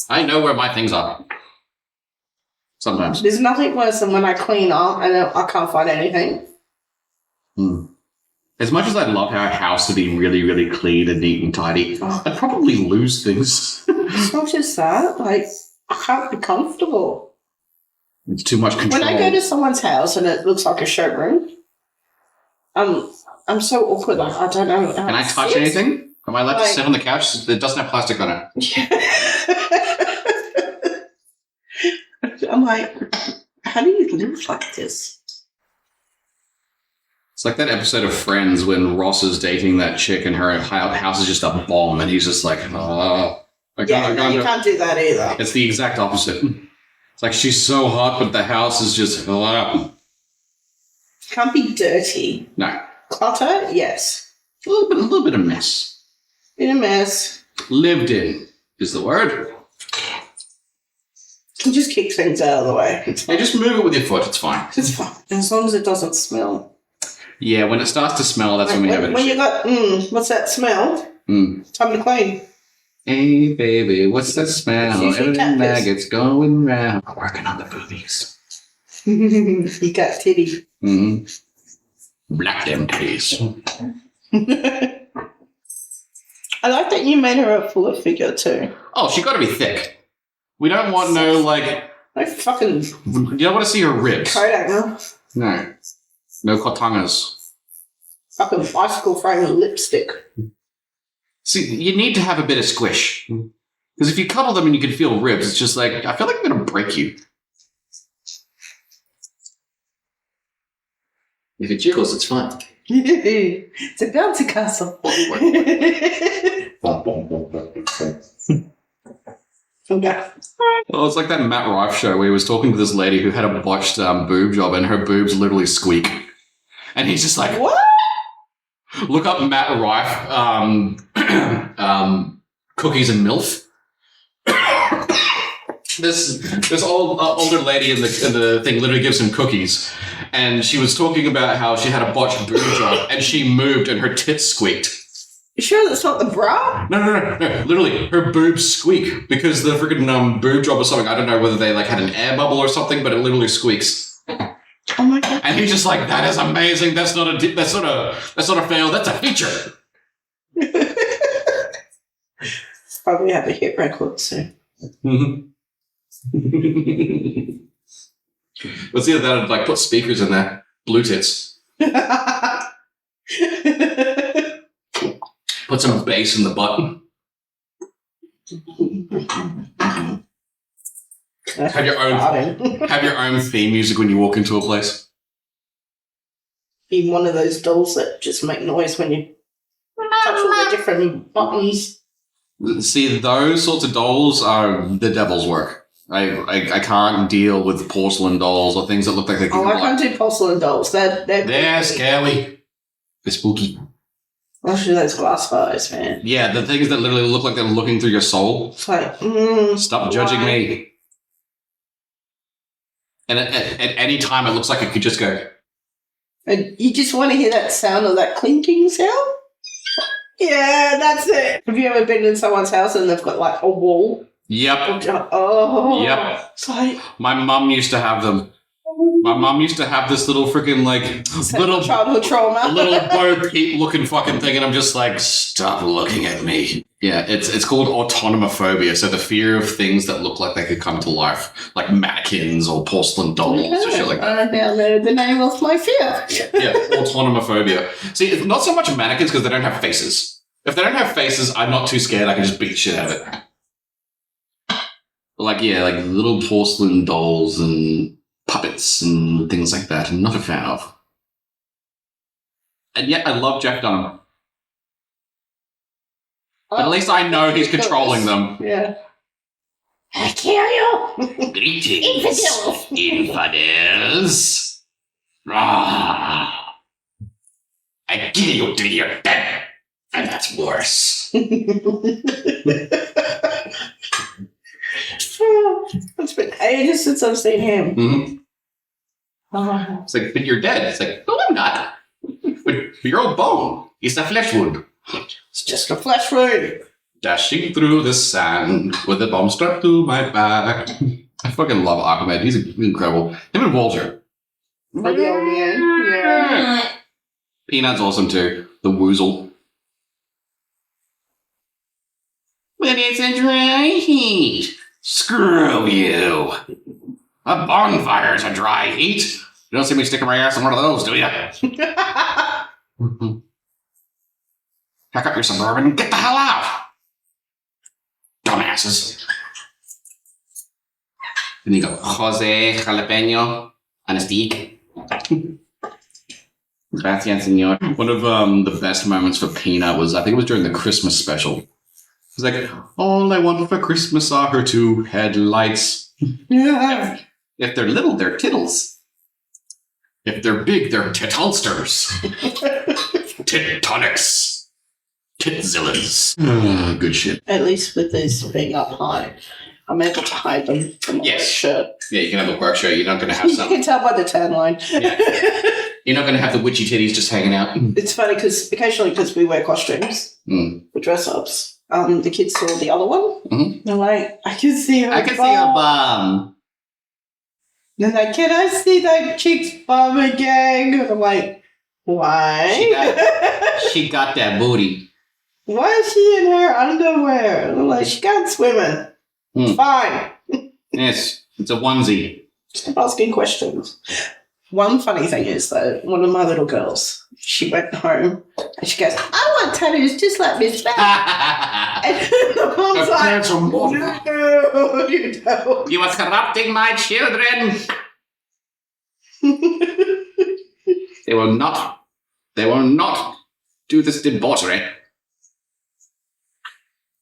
I know where my things are. Sometimes. There's nothing worse than when I clean up and I can't find anything. As much as I'd love our house to be really, really clean and neat and tidy, I'd probably lose things. It's not just that. Like, I can't be comfortable. It's too much control. When I go to someone's house and it looks like a showroom, I'm so awkward. Like, I don't know. Can I touch anything? Am I allowed to sit on the couch? It doesn't have plastic on it. I'm like, how do you live like this? It's like that episode of Friends when Ross is dating that chick and her house is just a bomb and he's just like, I can't You can't do that either. It's the exact opposite. It's like she's so hot, but the house is just, Can't be dirty. No. Clutter, yes. A little bit of mess. In a mess. Lived in is the word. You just kick things out of the way. Yeah, just move it with your foot, it's fine. It's fine. As long as it doesn't smell. Yeah, when it starts to smell, that's when we have it. When you got, what's that smell? Time to clean. Hey, baby, what's that smell? Usually Everything cactus. maggots going round. I'm working on the boobies. You got titty. Black them titties. I like that you made her a fuller figure too. Oh, she got to be thick. We don't want no, like... Like fucking You don't want to see her ribs. Kodak, No. No kotangas. fucking bicycle frame and lipstick. See, you need to have a bit of squish. Because if you cuddle them and you can feel ribs, it's just like, I feel like I'm going to break you. If it jiggles, it's fine. It's a bouncy castle. Okay. Well, it's like that Matt Rife show where he was talking to this lady who had a botched boob job and her boobs literally squeak. And he's just like, What? look up Matt Rife, cookies and MILF. This older lady in the thing literally gives him cookies. And she was talking about how she had a botched boob job and she moved and her tits squeaked. You sure that's not the bra? No. Literally, her boobs squeak because the freaking boob job or something. I don't know whether they like had an air bubble or something, but it literally squeaks. Oh my god. And he's just like, that is amazing. That's not a fail. That's a feature. Probably have a hit record soon. Let's either that or like put speakers in there. Blue tits. Put some bass in the button. Have your own theme music when you walk into a place. Be one of those dolls that just make noise when you touch all the different buttons. See, those sorts of dolls are the devil's work. I can't deal with porcelain dolls or things that look like they can. Oh, I can't do porcelain dolls. They're scary. They're spooky. Especially those glass eyes, man. Yeah, the things that literally look like they're looking through your soul. It's like, Stop judging why? me. And at any time, it looks like it could just go. And you just want to hear that sound of that clinking sound? Yeah, that's it. Have you ever been in someone's house and they've got like a wall? Yep. Oh. Yep. It's like, My mum used to have them. My mum used to have this little freaking little childhood trauma. little Bo Peep looking fucking thing, and I'm just like, stop looking at me. Yeah, it's called autonomophobia, so the fear of things that look like they could come to life, like mannequins or porcelain dolls or shit like that. I now know the name of my fear. Yeah, autonomophobia. See, it's not so much mannequins because they don't have faces. If they don't have faces, I'm not too scared. I can just beat the shit out of it. Like little porcelain dolls and puppets and things like that. I'm not a fan of. And yet I love Jeff Dunham. But at least I know he's controlling them. Yeah. I kill you! Greetings, infidels. Ah, I kill you till you're dead. And that's worse. It's been ages since I've seen him. Mm-hmm. Oh. It's like, but you're dead. It's like, no, I'm not. But you're all bone. It's a flesh wound. It's just a flesh wound. Dashing through the sand with a bomb strapped to my back. I fucking love Aquaman. He's incredible. Him and Walter. Like the old man. Yeah. Peanut's awesome too. The Woozle. But it's a dry heat. Screw you. A bonfire's a dry heat. You don't see me sticking my ass in one of those, do you? Pack up your Suburban and get the hell out. Dumbasses. Then you go, Jose Jalapeno and a steak. Gracias, senor. One of the best moments for Peanut was, I think it was during the Christmas special. It was like, all I want for Christmas are her 2 headlights. Yeah. If they're little, they're tittles. If they're big, they're titulsters. Titonics. Titzillas. Good shit. At least with these being up high, I'm able to hide them from my Yes. shirt. Yeah, you can have a work shirt. You're not going to have You some. can tell by the tan line. Yeah. You're not going to have the witchy titties just hanging out. It's funny because occasionally, because we wear costumes, for dress ups, the kids saw the other one. Mhm. They're like, I can see her. I can see a bum. They're like, can I see that chick's bum again? And I'm like, why? She got that booty. Why is she in her underwear? And I'm like, she can't swim in. It's fine. Yes, it's a onesie. Stop asking questions. One funny thing is, though, one of my little girls, she went home and she goes, I want tattoos just like Miss Beth. And the mom's like, no, you don't. You are corrupting my children. They will not do this debauchery.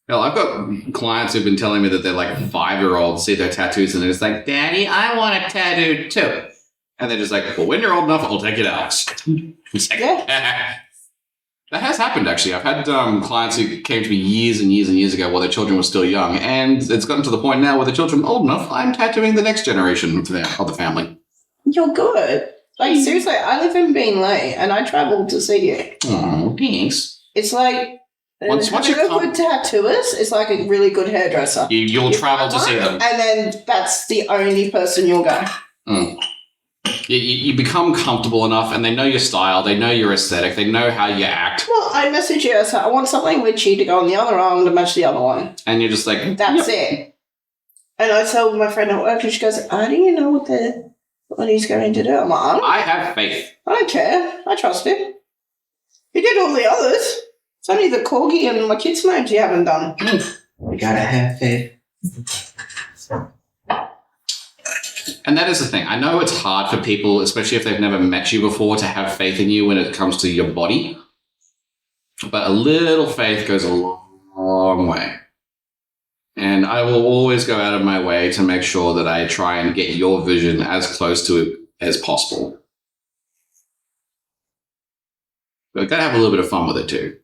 Well, I've got clients who've been telling me that they're like 5-year-olds, see their tattoos, and they're just like, Daddy, I want a tattoo too. And they're just like, well, when you're old enough, I'll take it out. It's like, Yeah. That has happened, actually. I've had clients who came to me years and years and years ago while their children were still young, and it's gotten to the point now where the children are old enough, I'm tattooing the next generation of the family. You're good. Like, seriously, I live in Beenleigh and I travel to see you. Oh, thanks. It's like, Once having you a good tattooist is like a really good hairdresser. You'll travel to see them. And then that's the only person you'll go. You become comfortable enough, and they know your style, they know your aesthetic, they know how you act. Well, I message you, I said, I want something witchy to go on the other arm to match the other one. And you're just like, That's it. And I tell my friend at work, and she goes, how do you know what he's going to do? I'm like, I have faith. I don't care. I trust him. He did all the others. It's only the corgi and my kids' names you haven't done. You gotta have faith. And that is the thing. I know it's hard for people, especially if they've never met you before, to have faith in you when it comes to your body. But a little faith goes a long way. And I will always go out of my way to make sure that I try and get your vision as close to it as possible. But we've got to have a little bit of fun with it too.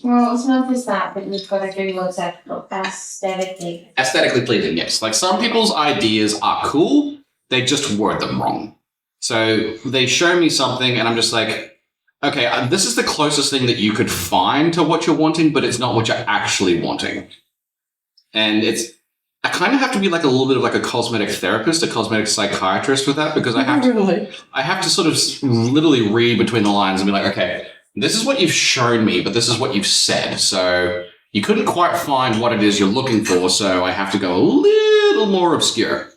Well, it's not just that, but you've got to do what's aesthetically. Aesthetically pleasing, yes. Like, some people's ideas are cool, they just word them wrong. So they show me something and I'm just like, okay, this is the closest thing that you could find to what you're wanting, but it's not what you're actually wanting. And I kind of have to be like a little bit of like a cosmetic therapist, a cosmetic psychiatrist with that, because I have to sort of literally read between the lines and be like, okay, this is what you've shown me, but this is what you've said. So you couldn't quite find what it is you're looking for, so I have to go a little more obscure.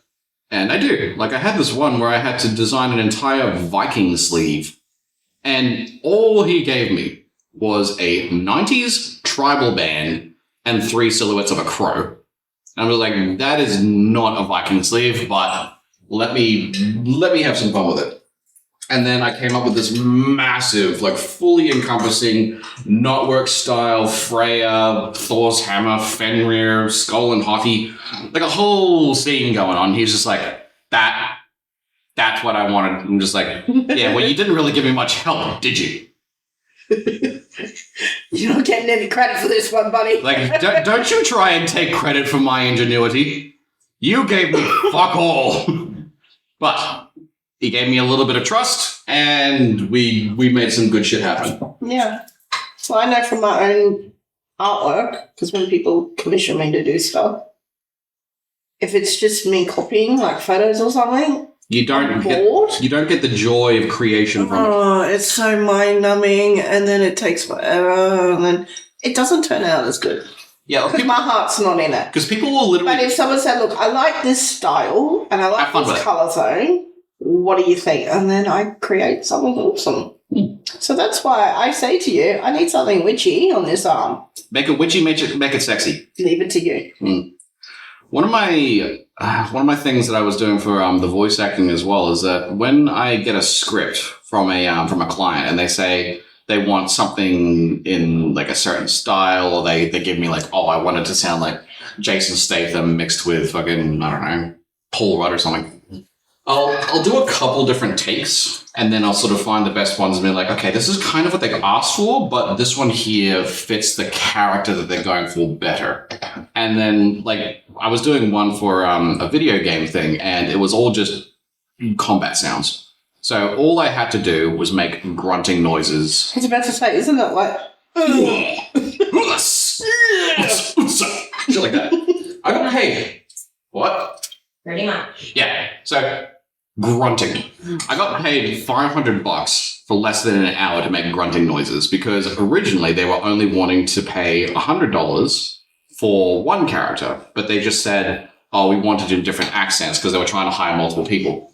And I do. Like, I had this one where I had to design an entire Viking sleeve. And all he gave me was a 90s tribal band and 3 silhouettes of a crow. And I was like, that is not a Viking sleeve, but let me have some fun with it. And then I came up with this massive, like fully encompassing knotwork style Freya, Thor's hammer, Fenrir, Skull and Hati, like a whole scene going on. He's just like, that's what I wanted. I'm just like, yeah, well, you didn't really give me much help, did you? You're not getting any credit for this one, buddy. Like, don't you try and take credit for my ingenuity. You gave me fuck all. But he gave me a little bit of trust, and we made some good shit happen. Yeah. Well, I know from my own artwork, because when people commission me to do stuff, if it's just me copying, like photos or something, you don't get the joy of creation from it. Oh, it's so mind-numbing, and then it takes forever, and then it doesn't turn out as good. Yeah, because my heart's not in it. Because people will literally... But if someone said, look, I like this style, and I like this colour zone, what do you think? And then I create something awesome. So that's why I say to you, I need something witchy on this arm. Make it witchy, make it sexy. Leave it to you. One of my things that I was doing for the voice acting as well is that when I get a script from a client and they say they want something in like a certain style, or they give me like, oh, I want it to sound like Jason Statham mixed with fucking, I don't know, Paul Rudd or something. I'll do a couple different takes, and then I'll sort of find the best ones and be like, okay, this is kind of what they asked for, but this one here fits the character that they're going for better. And then, like, I was doing one for a video game thing, and it was all just combat sounds. So all I had to do was make grunting noises. I was about to say, isn't it like... Shit like that. I got paid. What? Pretty much. Yeah. So... grunting. I got paid $500 for less than an hour to make grunting noises because originally they were only wanting to pay $100 for one character, but they just said, oh, we wanted in different accents because they were trying to hire multiple people.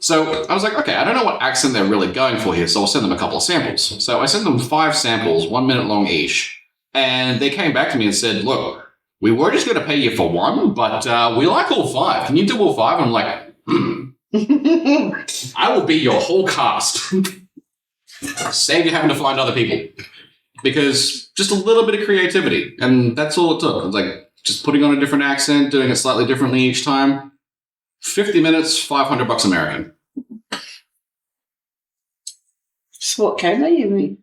So I was like, okay, I don't know what accent they're really going for here, so I'll send them a couple of samples. So I sent them 5 samples, 1 minute long each, and they came back to me and said, look, we were just going to pay you for one, but we like all 5. Can you do all 5? And I'm like, I will be your whole cast. Save you having to find other people. Because just a little bit of creativity. And that's all it took. It was like just putting on a different accent, doing it slightly differently each time. 50 minutes, $500 American. So what game are you in?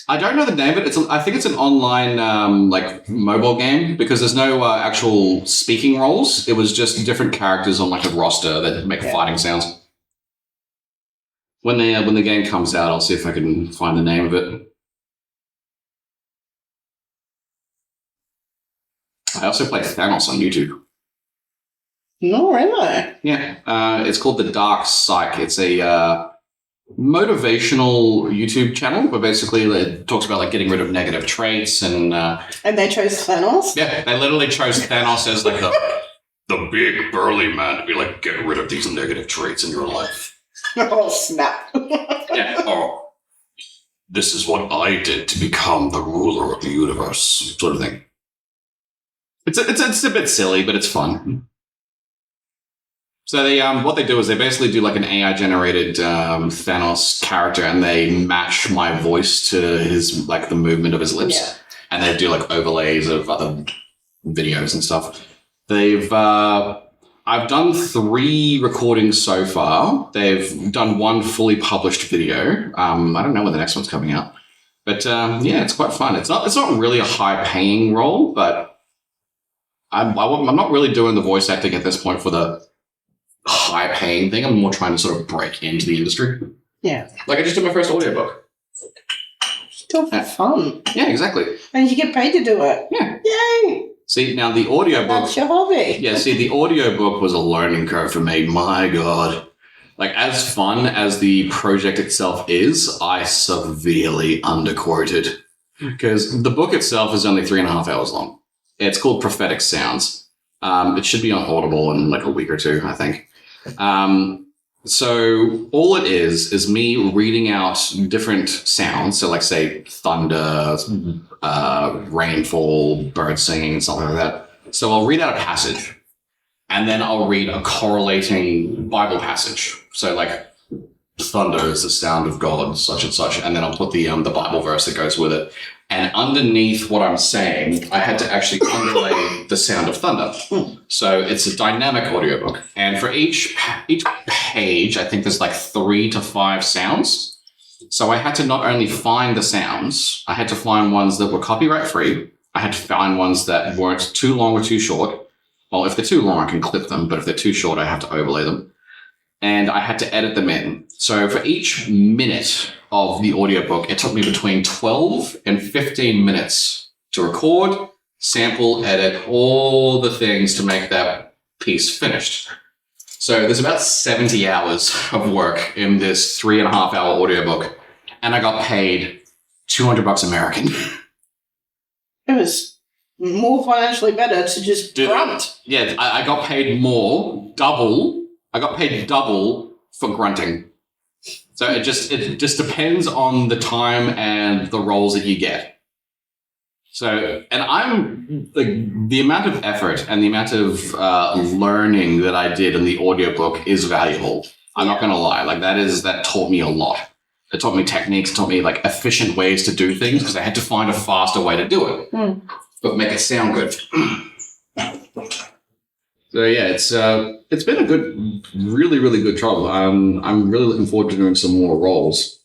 I don't know the name of it. I think it's an online like mobile game because there's no actual speaking roles. It was just different characters on like a roster that make fighting sounds. When the game comes out, I'll see if I can find the name of it. I also play Thanos on YouTube. No, really? Yeah, it's called The Dark Psych. It's a motivational YouTube channel where basically it talks about like getting rid of negative traits and they chose Thanos? Yeah, they literally chose Thanos as like the big burly man to be like, get rid of these negative traits in your life. Oh, snap. Yeah, oh, this is what I did to become the ruler of the universe, sort of thing. It's a bit silly, but it's fun. So they what they do is they basically do like an AI generated Thanos character, and they match my voice to his like the movement of his lips, and they do like overlays of other videos and stuff. They've I've done 3 recordings so far. They've done 1 fully published video. I don't know when the next one's coming out, but yeah, it's quite fun. It's not really a high paying role, but I'm not really doing the voice acting at this point for the high paying thing. I'm more trying to sort of break into the industry. Yeah. Like I just did my first audiobook. Still for fun. Yeah, exactly. And you get paid to do it. Yeah. Yay! See, now the audiobook... That's your hobby. Yeah, see, the audiobook was a learning curve for me. My God. Like, as fun as the project itself is, I severely underquoted. Because the book itself is only 3.5 hours long. It's called Prophetic Sounds. It should be on Audible in like a week or 2, I think. So all it is me reading out different sounds. So like say thunder, rainfall, birds singing, something like that. So I'll read out a passage, and then I'll read a correlating Bible passage. So like, thunder is the sound of God, such and such, and then I'll put the Bible verse that goes with it. And underneath what I'm saying, I had to actually underlay the sound of thunder. So it's a dynamic audiobook. And for each page, I think there's like 3 to 5 sounds. So I had to not only find the sounds, I had to find ones that were copyright free. I had to find ones that weren't too long or too short. Well, if they're too long, I can clip them. But if they're too short, I have to overlay them. And I had to edit them in. So for each minute of the audiobook, it took me between 12 and 15 minutes to record, sample, edit, all the things to make that piece finished. So there's about 70 hours of work in this 3.5-hour audiobook, and I got paid $200 American. It was more financially better to just grunt. Yeah, I got paid more, double. I got paid double for grunting. So it just depends on the time and the roles that you get. So, and I'm the amount of effort and the amount of learning that I did in the audiobook is valuable. I'm not going to lie. Like that taught me a lot. It taught me techniques, taught me like efficient ways to do things because I had to find a faster way to do it, but make it sound good. So yeah, it's been a good, really, really good job. I'm really looking forward to doing some more roles.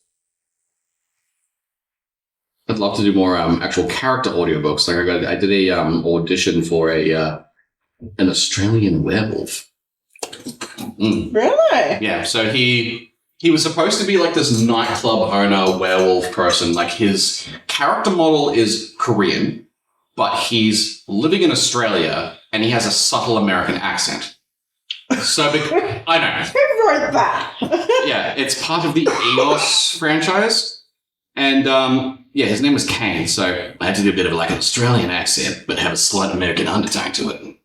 I'd love to do more actual character audiobooks. Like I did a audition for an Australian werewolf. Really? Yeah. So he was supposed to be like this nightclub owner werewolf person. Like his character model is Korean, but he's living in Australia and he has a subtle American accent. So I know. Who wrote that? Yeah, it's part of the EOS franchise. And yeah, his name was Kane, so I had to do a bit of like an Australian accent, but have a slight American undertone to it.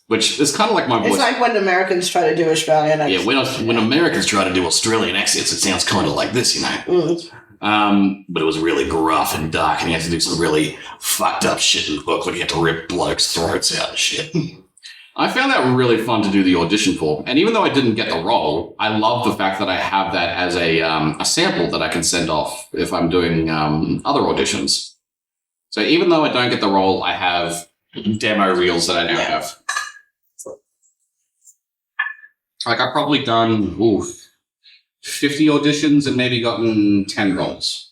Which is kind of like my voice. It's like when Americans try to do Australian accents. Yeah, when Americans try to do Australian accents, it sounds kind of like this, you know. But it was really gruff and dark, and you had to do some really fucked up shit in the book, like you had to rip blokes' throats out and shit. I found that really fun to do the audition for, and even though I didn't get the role, I love the fact that I have that as a sample that I can send off if I'm doing other auditions. So even though I don't get the role, I have demo reels that I now have. Like I've probably done 50 auditions and maybe gotten 10 roles.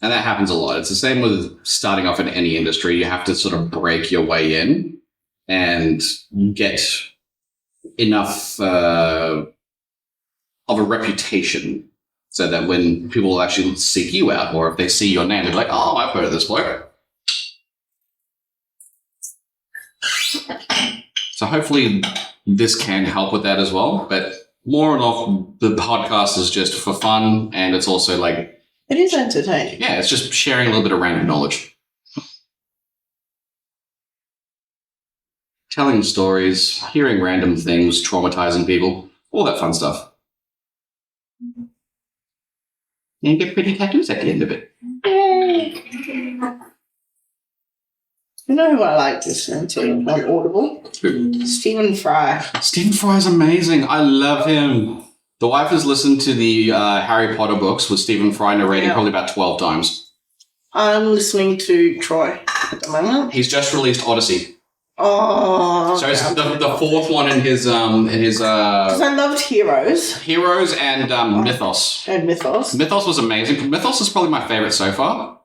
And that happens a lot. It's the same with starting off in any industry. You have to sort of break your way in and get enough of a reputation so that when people will actually seek you out, or if they see your name, they're like, oh, I've heard of this bloke. So hopefully this can help with that as well. But more and off, the podcast is just for fun, and it's also like... It is entertaining. Yeah, it's just sharing a little bit of random knowledge. Telling stories, hearing random things, traumatizing people, all that fun stuff. And you get pretty tattoos at the end of it. You know who I like listening to on Audible? Who? Stephen Fry. Stephen Fry is amazing. I love him. The wife has listened to the Harry Potter books with Stephen Fry narrating probably about 12 times. I'm listening to Troy at the moment. He's just released Odyssey. Oh. So it's the fourth one in his because I loved Heroes. Heroes and Mythos. And Mythos. Mythos was amazing. Mythos is probably my favorite so far.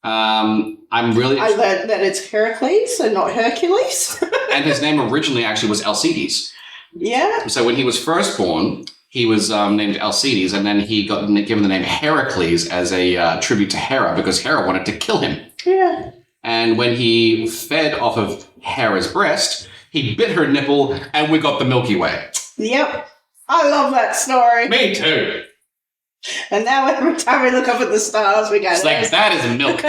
I learned that it's Heracles and not Hercules. And his name originally actually was Alcides. Yeah. So when he was first born, he was named Alcides, and then he got given the name Heracles as a tribute to Hera because Hera wanted to kill him. Yeah. And when he fed off of Hera's breast, he bit her nipple, and we got the Milky Way. Yep. I love that story. Me too. And now every time we look up at the stars, we go... It's like, that is milk.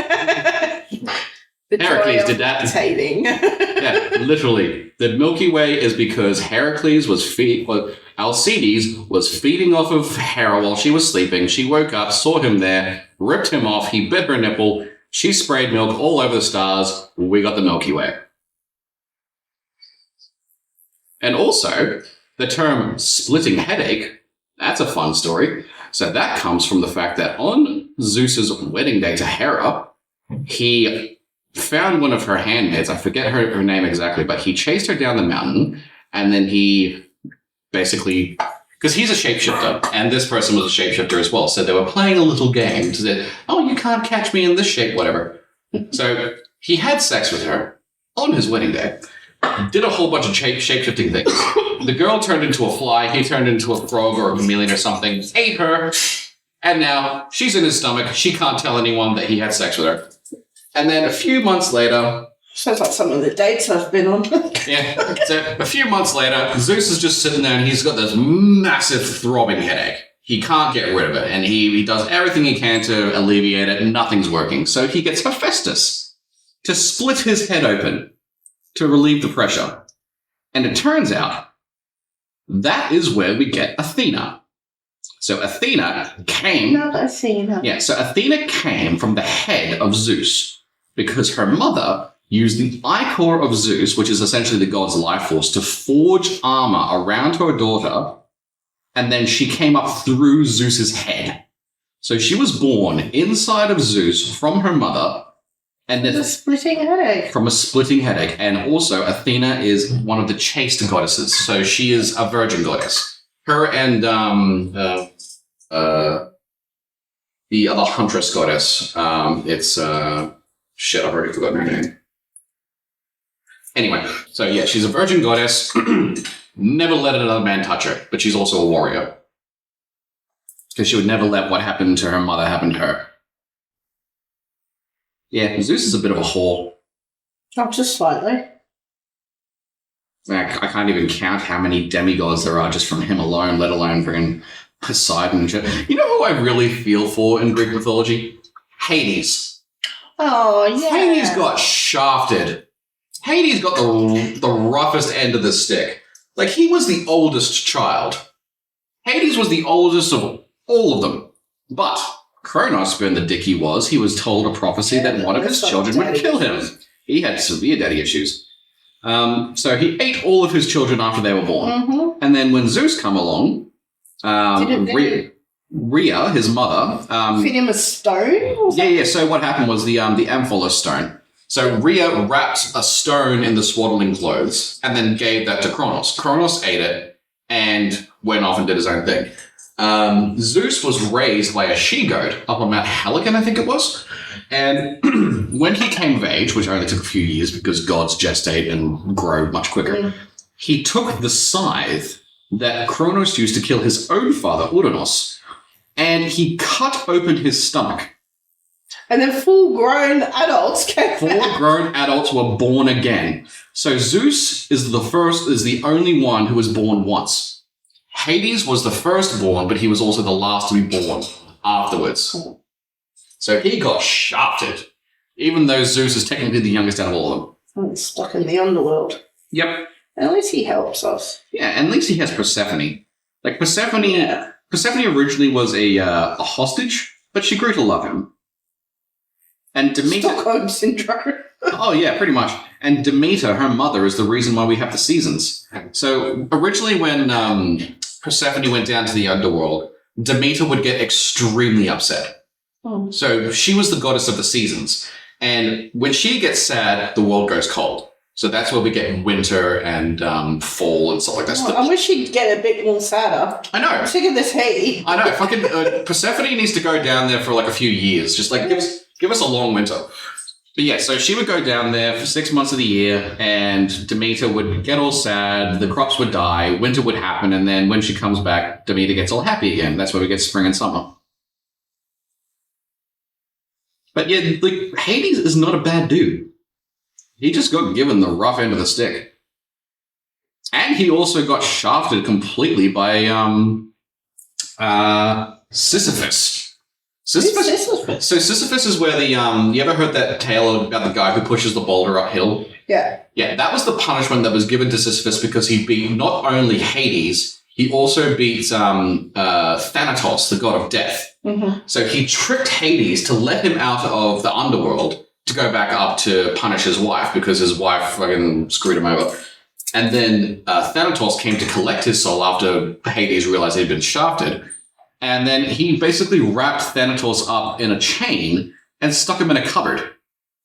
Heracles did that. Yeah, literally. The Milky Way is because Heracles Alcides was feeding off of Hera while she was sleeping. She woke up, saw him there, ripped him off, he bit her nipple, She sprayed milk all over the stars. We got the Milky Way. And also, the term splitting headache, that's a fun story. So that comes from the fact that on Zeus's wedding day to Hera, he found one of her handmaids. I forget her name exactly, but he chased her down the mountain, and then he basically, because he's a shapeshifter, and this person was a shapeshifter as well, so they were playing a little game to say, oh, you can't catch me in this shape, whatever. So he had sex with her on his wedding day, did a whole bunch of shape-shifting things. The girl turned into a fly, he turned into a frog or a chameleon or something, ate her, and now she's in his stomach. She can't tell anyone that he had sex with her. And then a few months later... Sounds like some of the dates I've been on. Yeah. So a few months later, Zeus is just sitting there and he's got this massive throbbing headache. He can't get rid of it, and he does everything he can to alleviate it, and nothing's working. So he gets Hephaestus to split his head open to relieve the pressure. And it turns out that is where we get Athena. So Athena came... Not Athena. Yeah, so Athena came from the head of Zeus because her mother used the ichor of Zeus, which is essentially the god's life force, to forge armor around her daughter, and then she came up through Zeus's head. So she was born inside of Zeus from her mother, and then a splitting headache. From a splitting headache. And also, Athena is one of the chaste goddesses. So she is a virgin goddess. Her and the other huntress goddess, shit, I've already forgotten her name. Anyway, so yeah, she's a virgin goddess. Never let another man touch her, but she's also a warrior. Because she would never let what happened to her mother happen to her. Yeah, Zeus is a bit of a whore. Not just slightly. I can't even count how many demigods there are just from him alone, let alone friggin' Poseidon and shit. You know who I really feel for in Greek mythology? Hades. Oh, yeah. Hades got shafted. Hades got the roughest end of the stick. Like, he was the oldest child. Hades was the oldest of all of them. But Chronos, being the dick he was told a prophecy that one of his children would kill him. He had severe daddy issues. So he ate all of his children after they were born. Mm-hmm. And then when Zeus come along, Rhea, his mother... feed him a stone? Yeah. So what happened was the Amphilos stone. So Rhea wrapped a stone in the swaddling clothes and then gave that to Chronos. Chronos ate it and went off and did his own thing. Zeus was raised by a she-goat up on Mount Helicon, I think it was. And when he came of age, which only took a few years because gods gestate and grow much quicker, he took the scythe that Chronos used to kill his own father, Uranus, and he cut open his stomach. And then full-grown adults came out. Full-grown adults were born again. So Zeus is the only one who was born once. Hades was the firstborn, but he was also the last to be born afterwards. So he got shafted, even though Zeus is technically the youngest out of all of them. He's stuck in the underworld. Yep. At least he helps us. Yeah, and at least he has Persephone. Like, Persephone originally was a hostage, but she grew to love him. And Demeter... Stockholm Syndrome. Oh, yeah, pretty much. And Demeter, her mother, is the reason why we have the seasons. So originally when Persephone went down to the underworld, Demeter would get extremely upset. Oh. So she was the goddess of the seasons. And when she gets sad, the world goes cold. So that's where we get winter and fall and stuff like that. I wish she'd get a bit more sadder. I know. I'm sick of this heat. I know. Fucking Persephone needs to go down there for like a few years. Just like give us a long winter. But yeah, so she would go down there for 6 months of the year, and Demeter would get all sad, the crops would die, winter would happen, and then when she comes back, Demeter gets all happy again. That's where we get spring and summer. But yeah, like, Hades is not a bad dude. He just got given the rough end of the stick. And he also got shafted completely by Sisyphus. Sisyphus. So Sisyphus is where the you ever heard that tale about the guy who pushes the boulder uphill? Yeah. Yeah, that was the punishment that was given to Sisyphus because he beat not only Hades, he also beats Thanatos, the god of death. Mm-hmm. So he tricked Hades to let him out of the underworld to go back up to punish his wife because his wife fucking screwed him over. And then Thanatos came to collect his soul after Hades realized he'd been shafted. And then he basically wrapped Thanatos up in a chain and stuck him in a cupboard.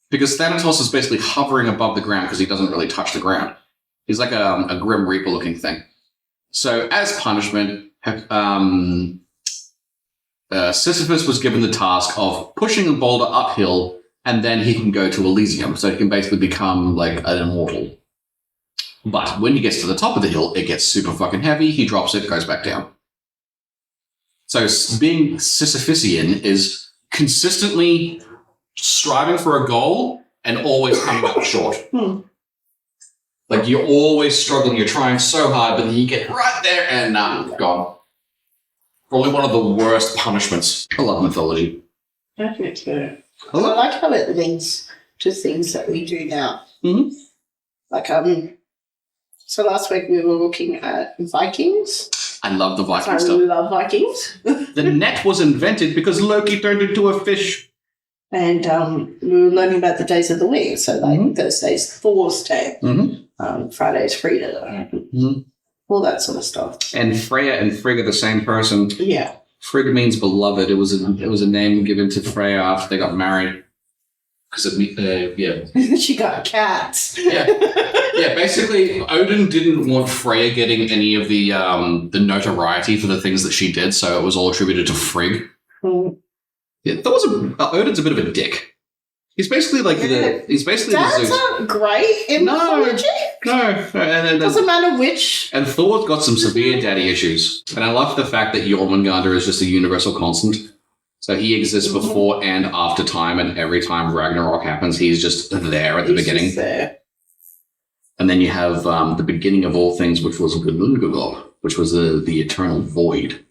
Because Thanatos is basically hovering above the ground because he doesn't really touch the ground. He's like a Grim Reaper looking thing. So as punishment, Sisyphus was given the task of pushing a boulder uphill, and then he can go to Elysium. So he can basically become like an immortal. But when he gets to the top of the hill, it gets super fucking heavy. He drops it, goes back down. So being Sisyphusian is consistently striving for a goal and always coming up short. Like, you're always struggling, you're trying so hard, but then you get right there and gone. Probably one of the worst punishments. I love mythology. Definitely. I like how it links to things that we do now. Mm-hmm. Like, so last week we were looking at Vikings. I love the Viking I stuff. love Vikings. The net was invented because Loki turned into a fish. And we were learning about the days of the week. So, like, Thursday's Thor's Day. Friday's Frida. All that sort of stuff. And Freya and Frigg are the same person. Yeah. Frigg means beloved. It was a name given to Freya after they got married. Because She got cats. Yeah. Yeah, basically, Odin didn't want Freya getting any of the notoriety for the things that she did, so it was all attributed to Frigg. Yeah, Odin's a bit of a dick. He's basically like the Zeus. Dads aren't great in mythology. No. And doesn't matter which. And Thor's got some severe daddy issues. And I love the fact that Jormungandr is just a universal constant. So he exists before and after time, and every time Ragnarok happens, he's just there at the beginning. Just there. And then you have the beginning of all things, which was Glinda, which was the eternal void.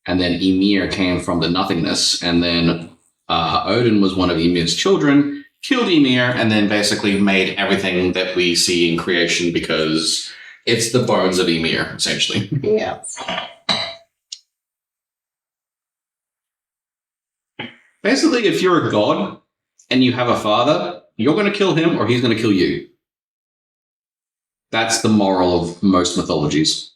And then Ymir came from the nothingness, and then Odin was one of Ymir's children, killed Ymir, and then basically made everything that we see in creation because it's the bones of Ymir, essentially. Yeah. Basically, if you're a god and you have a father, you're going to kill him or he's going to kill you. That's the moral of most mythologies.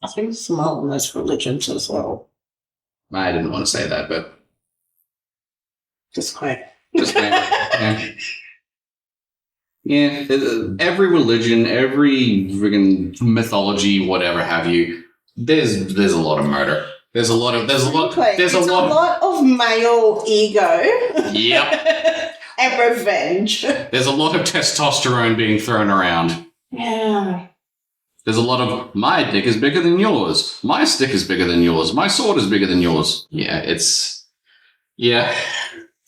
I think it's small in most religions as well. I didn't want to say that, but... Just quick. Yeah, every religion, every friggin' mythology, whatever have you, there's a lot of murder. There's a lot of male ego. Yep. And revenge. There's a lot of testosterone being thrown around. Yeah. There's a lot of, my dick is bigger than yours. My stick is bigger than yours. My sword is bigger than yours. Yeah,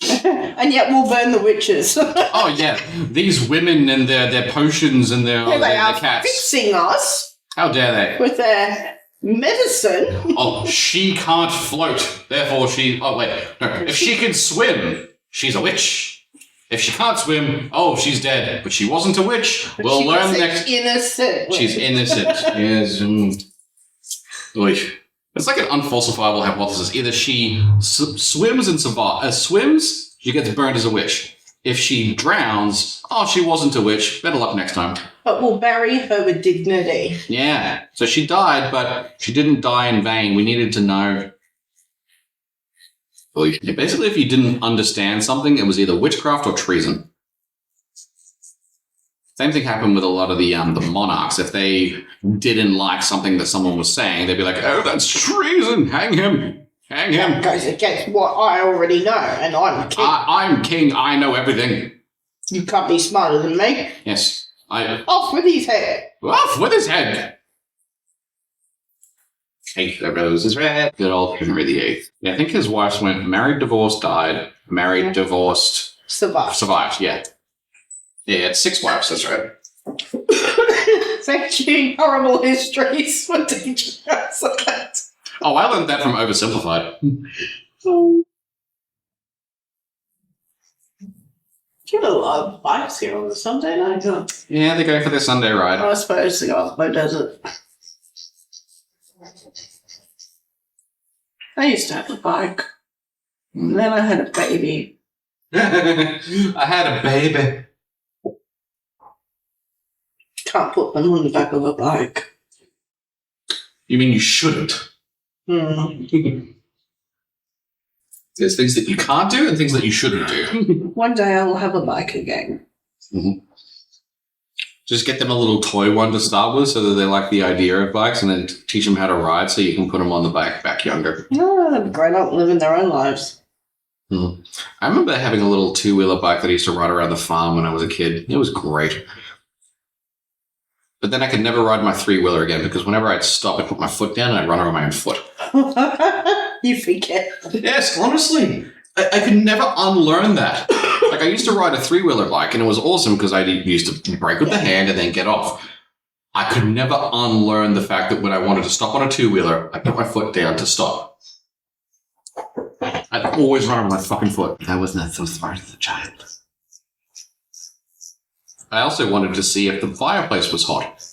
And yet we'll burn the witches. Oh, yeah. These women and their potions and their cats. Fixing us. How dare they? With their medicine. Oh, she can't float. Therefore she... Oh, wait. No. If she can swim, she's a witch. If she can't swim, she's dead. But she wasn't a witch. We'll learn next... innocent. She's innocent. Yes. It's like an unfalsifiable hypothesis. Either she swims and swims, she gets burned as a witch. If she drowns, she wasn't a witch. Better luck next time. But we'll bury her with dignity. Yeah. So she died, but she didn't die in vain. We needed to know. Basically, if you didn't understand something, it was either witchcraft or treason. Same thing happened with a lot of the monarchs. If they didn't like something that someone was saying, they'd be like, "Oh, that's treason! Hang him! Hang him!" That goes against what I already know, and I'm king. I'm king. I know everything. You can't be smarter than me. Yes, Off with his head. Off with his head. Hate the roses red. Good old Henry VIII. Yeah, I think his wives went married, divorced, died. Married, divorced, survived. Yeah. Yeah, it's 6 wives, that's right. Thank you, horrible histories, for teaching us that. Oh, I learned that from Oversimplified. You have a lot of bikes here on the Sunday night, huh? Yeah, they go for their Sunday ride. I suppose they go up my desert. I used to have a bike. And then I had a baby. I had a baby. Can't put them on the back of a bike. You mean you shouldn't? There's things that you can't do and things that you shouldn't do. One day I will have a bike again. Just get them a little toy one to start with so that they like the idea of bikes, and then teach them how to ride so you can put them on the bike back younger. No, they've grown up living their own lives. I remember having a little two-wheeler bike that I used to ride around the farm when I was a kid. It was great. But then I could never ride my three-wheeler again because whenever I'd stop, I'd put my foot down and I'd run over my own foot. You forget. Yes, honestly. I could never unlearn that. Like, I used to ride a three-wheeler bike, and it was awesome because I used to brake with the hand and then get off. I could never unlearn the fact that when I wanted to stop on a two-wheeler, I put my foot down to stop. I'd always run over my fucking foot. I was not so smart as a child. I also wanted to see if the fireplace was hot.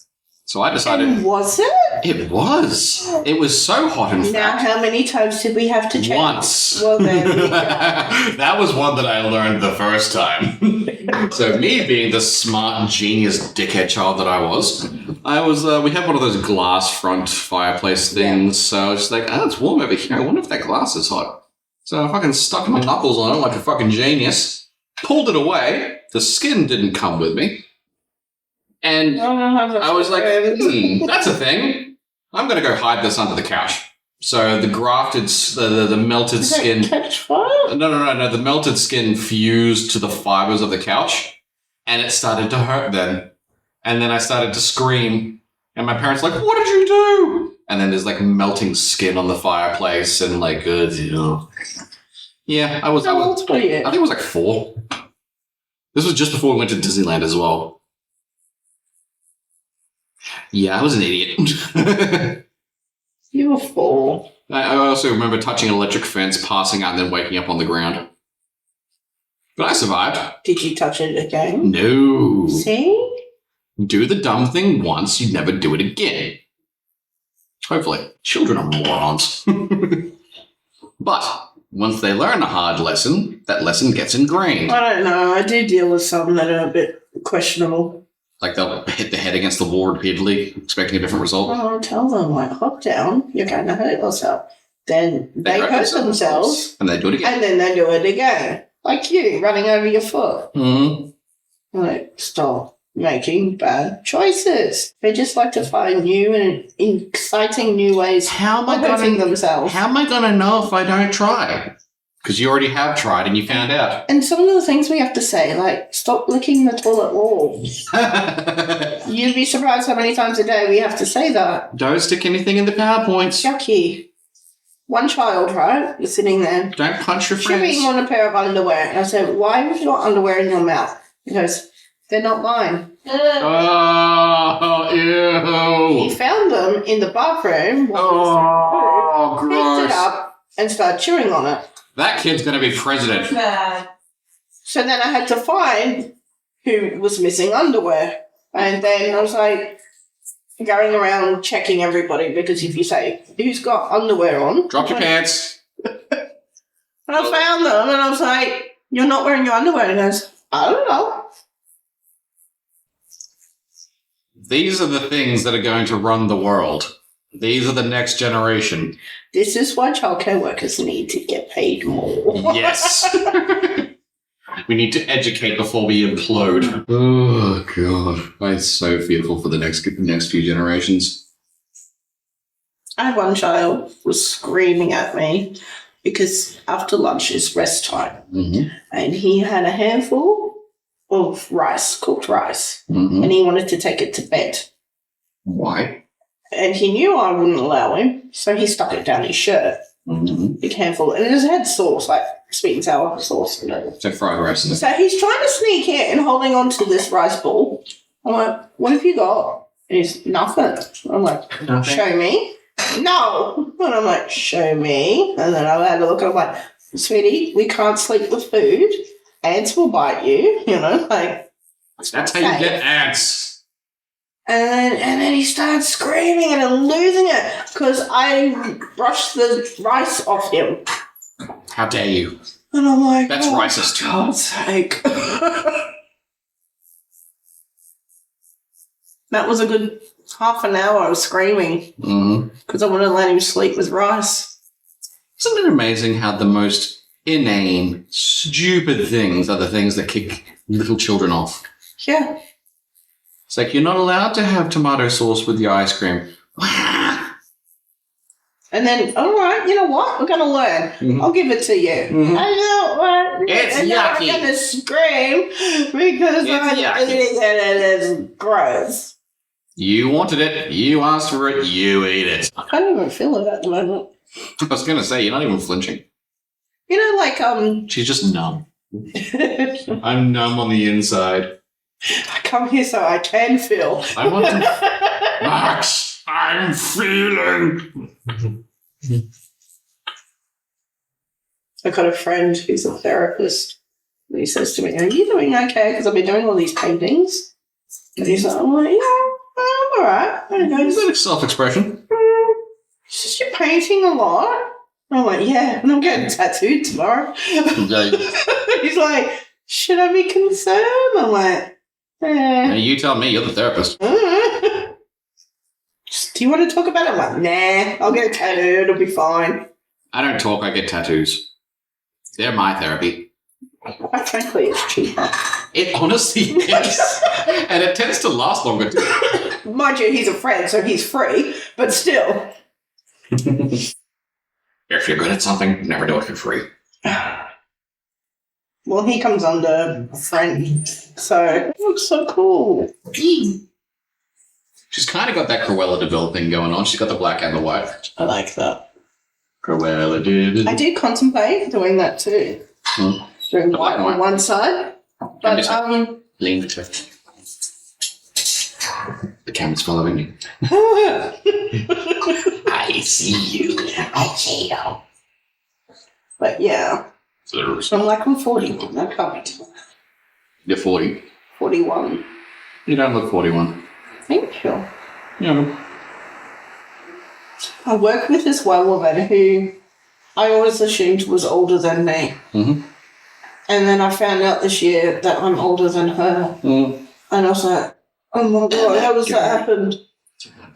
So I decided... And was it? It was. It was so hot, in Now, fact. how many times did we have to check? Once. Well, there we go. That was one that I learned the first time. So me being the smart, genius, dickhead child that I was, we had one of those glass front fireplace things, so I was just like, oh, it's warm over here. I wonder if that glass is hot. So I fucking stuck my knuckles on it like a fucking genius, pulled it away, the skin didn't come with me, and I was like, that's a thing. I'm going to go hide this under the couch. So the grafted, the melted skin... catch fire? No. The melted skin fused to the fibers of the couch, and it started to hurt then. And then I started to scream, and my parents were like, what did you do? And then there's like melting skin on the fireplace, and like, yeah, I was... How old were you? I think I was like 4. This was just before we went to Disneyland as well. Yeah, I was an idiot. You were 4. I also remember touching an electric fence, passing out, and then waking up on the ground. But I survived. Did you touch it again? No. See? Do the dumb thing once, you never do it again. Hopefully. Children are morons. But once they learn a hard lesson, that lesson gets ingrained. I don't know. I do deal with some that are a bit questionable. Like they'll hit the head against the wall repeatedly, expecting a different result. Oh, tell them, like, hop down, you're going to hurt yourself. Then they hurt themselves. And they do it again. And then they do it again. Like you, running over your foot. Mm-hmm. Like, stop making bad choices. They just like to find new and exciting new ways of hurting themselves. How am I going to know if I don't try? Because you already have tried and you found out. And some of the things we have to say, like, stop licking the toilet wall. You'd be surprised how many times a day we have to say that. Don't stick anything in the PowerPoints. Yucky. One child, right? You're sitting there. Don't punch your She's friends. being on a pair of underwear. And I said, why have you got underwear in your mouth? He goes, they're not mine. Oh, ew. He found them in the bathroom. Oh, Picked gross. it up and started chewing on it. That kid's going to be president. So then I had to find who was missing underwear. And then I was like going around checking everybody, because if you say, who's got underwear on? Drop your pants. And I found them and I was like, you're not wearing your underwear. And he goes, I don't know. These are the things that are going to run the world. These are the next generation. This is why childcare workers need to get paid more. Yes. We need to educate before we implode. Oh, God. I'm so fearful for the next few generations. I had one child was screaming at me because after lunch is rest time. Mm-hmm. And he had a handful of rice, cooked rice, Mm-hmm. and he wanted to take it to bed. Why? And he knew I wouldn't allow him, so he stuck it down his shirt. Mm-hmm. Big handful. And it had sauce, like sweet and sour sauce. So fried rice. So he's trying to sneak in, holding on to this rice ball. I'm like, what have you got? And he's, nothing. I'm like, Nothing. Show me. No. And I'm like, show me. And then I had a look, and I'm like, sweetie, we can't sleep with food. ants will bite you, like. That's how you get ants. And then he starts screaming and I'm losing it because I brushed the rice off him. How dare you? And I'm like, That's racist. For God's sake. That was a good half an hour of screaming because I wanted to let him sleep with rice. Isn't it amazing how the most inane, stupid things are the things that kick little children off? Yeah. It's like, you're not allowed to have tomato sauce with your ice cream. And then, all right, you know what? We're going to learn. I'll give it to you. And you know what? It's and now I'm yucky. going to scream because I'm eating it and it's gross. You wanted it. You asked for it. You ate it. I can't even feel it at the moment. I was going to say, you're not even flinching. You know, like, She's just numb. I'm numb on the inside. I come here so I can feel. I want to... Max, I'm feeling... I got a friend who's a therapist. And he says to me, are you doing okay? Because I've been doing all these paintings. And he's like, I'm like, yeah, I'm all right. And he Is goes, that self-expression? she's you're painting a lot. I'm like, yeah, and I'm getting tattooed tomorrow. He's like, should I be concerned? I'm like, Now you tell me, you're the therapist. Do you want to talk about it? I'm like, nah, I'll get a tattoo, it'll be fine. I don't talk, I get tattoos. They're my therapy. Quite frankly, it's cheaper. It honestly is. And it tends to last longer too. Mind you, he's a friend, so he's free, but still. If you're good at something, never do it for free. Well, he comes under a friend, so it looks so cool. She's kind of got that Cruella de Vil thing going on. She's got the black and the white. I like that. Cruella de Vil. I do contemplate doing that too. Doing The white black and on white. one side. But, Lean to it. The camera's following you. I see you. I see you. But yeah. So So I'm like, I'm 41. I can't. you're 40. 41. You don't look 41. Thank you. Yeah. I work with this one woman who I always assumed was older than me. Mm-hmm. And then I found out this year that I'm older than her. Mm. And I was like, oh my God, how does that happen?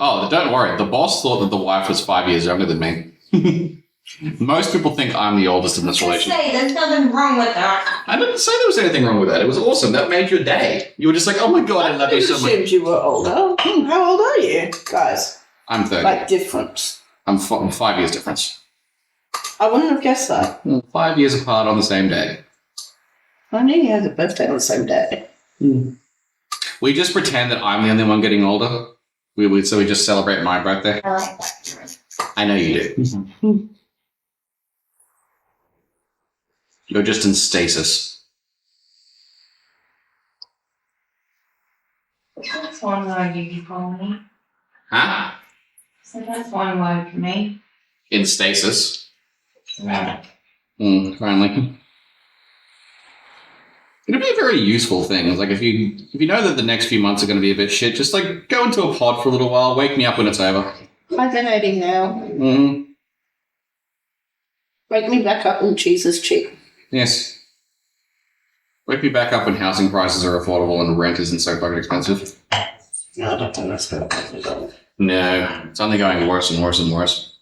Oh, don't worry. The boss thought that the wife was 5 years younger than me. Most people think I'm the oldest in this relationship. Say, there's nothing wrong with that. I didn't say there was anything wrong with that. It was awesome. That made your day. You were just like, oh my God, I love you so much. assumed you were older. How old are you, guys? I'm 30. Like, different. I'm 5 years difference. I wouldn't have guessed that. 5 years apart on the same day. I knew you had a birthday on the same day. We just pretend that I'm the only one getting older. So we just celebrate my birthday. I like that. I know you do. You're just in stasis. That's one word you can call me. Huh? So that's one word for me. In stasis. Right. Finally. It'd be a very useful thing. Like if you know that the next few months are going to be a bit shit, just like go into a pod for a little while, wake me up when it's over. Hibernating now. Mm-hmm. Wake me back up when cheese is cheap. Yes. Wake me back up when housing prices are affordable and rent isn't so fucking expensive. No, I don't think that's going to happen. No, it's only going worse and worse and worse.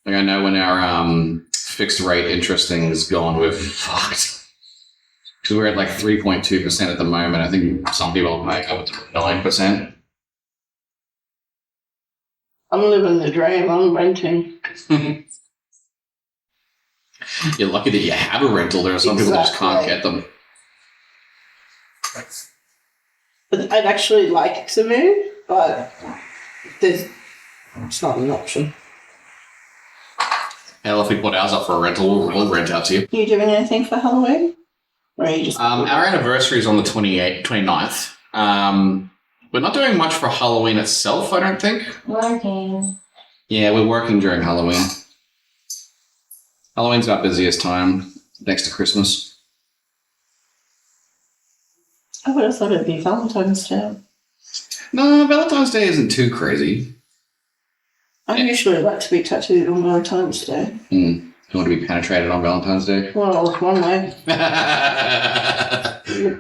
Like I know when our fixed rate interest thing is gone, we're fucked. Because we're at like 3.2% at the moment. I think some people are paying up to 9%. I'm living the dream. I'm renting. You're lucky that you have a rental. There are some people that just can't get them. But I'd actually like to move, but it's not an option. Hell, if we put ours up for a rental, we'll rent out to you. Are you doing anything for Halloween? Or are you just... Our anniversary is on the 29th. We're not doing much for Halloween itself, I don't think. Working. Yeah, we're working during Halloween. Halloween's our busiest time. next to Christmas. I would have thought it'd be Valentine's Day. No, Valentine's Day isn't too crazy. I usually like to be tattooed on Valentine's Day. You want to be penetrated on Valentine's Day? Well, it's one way.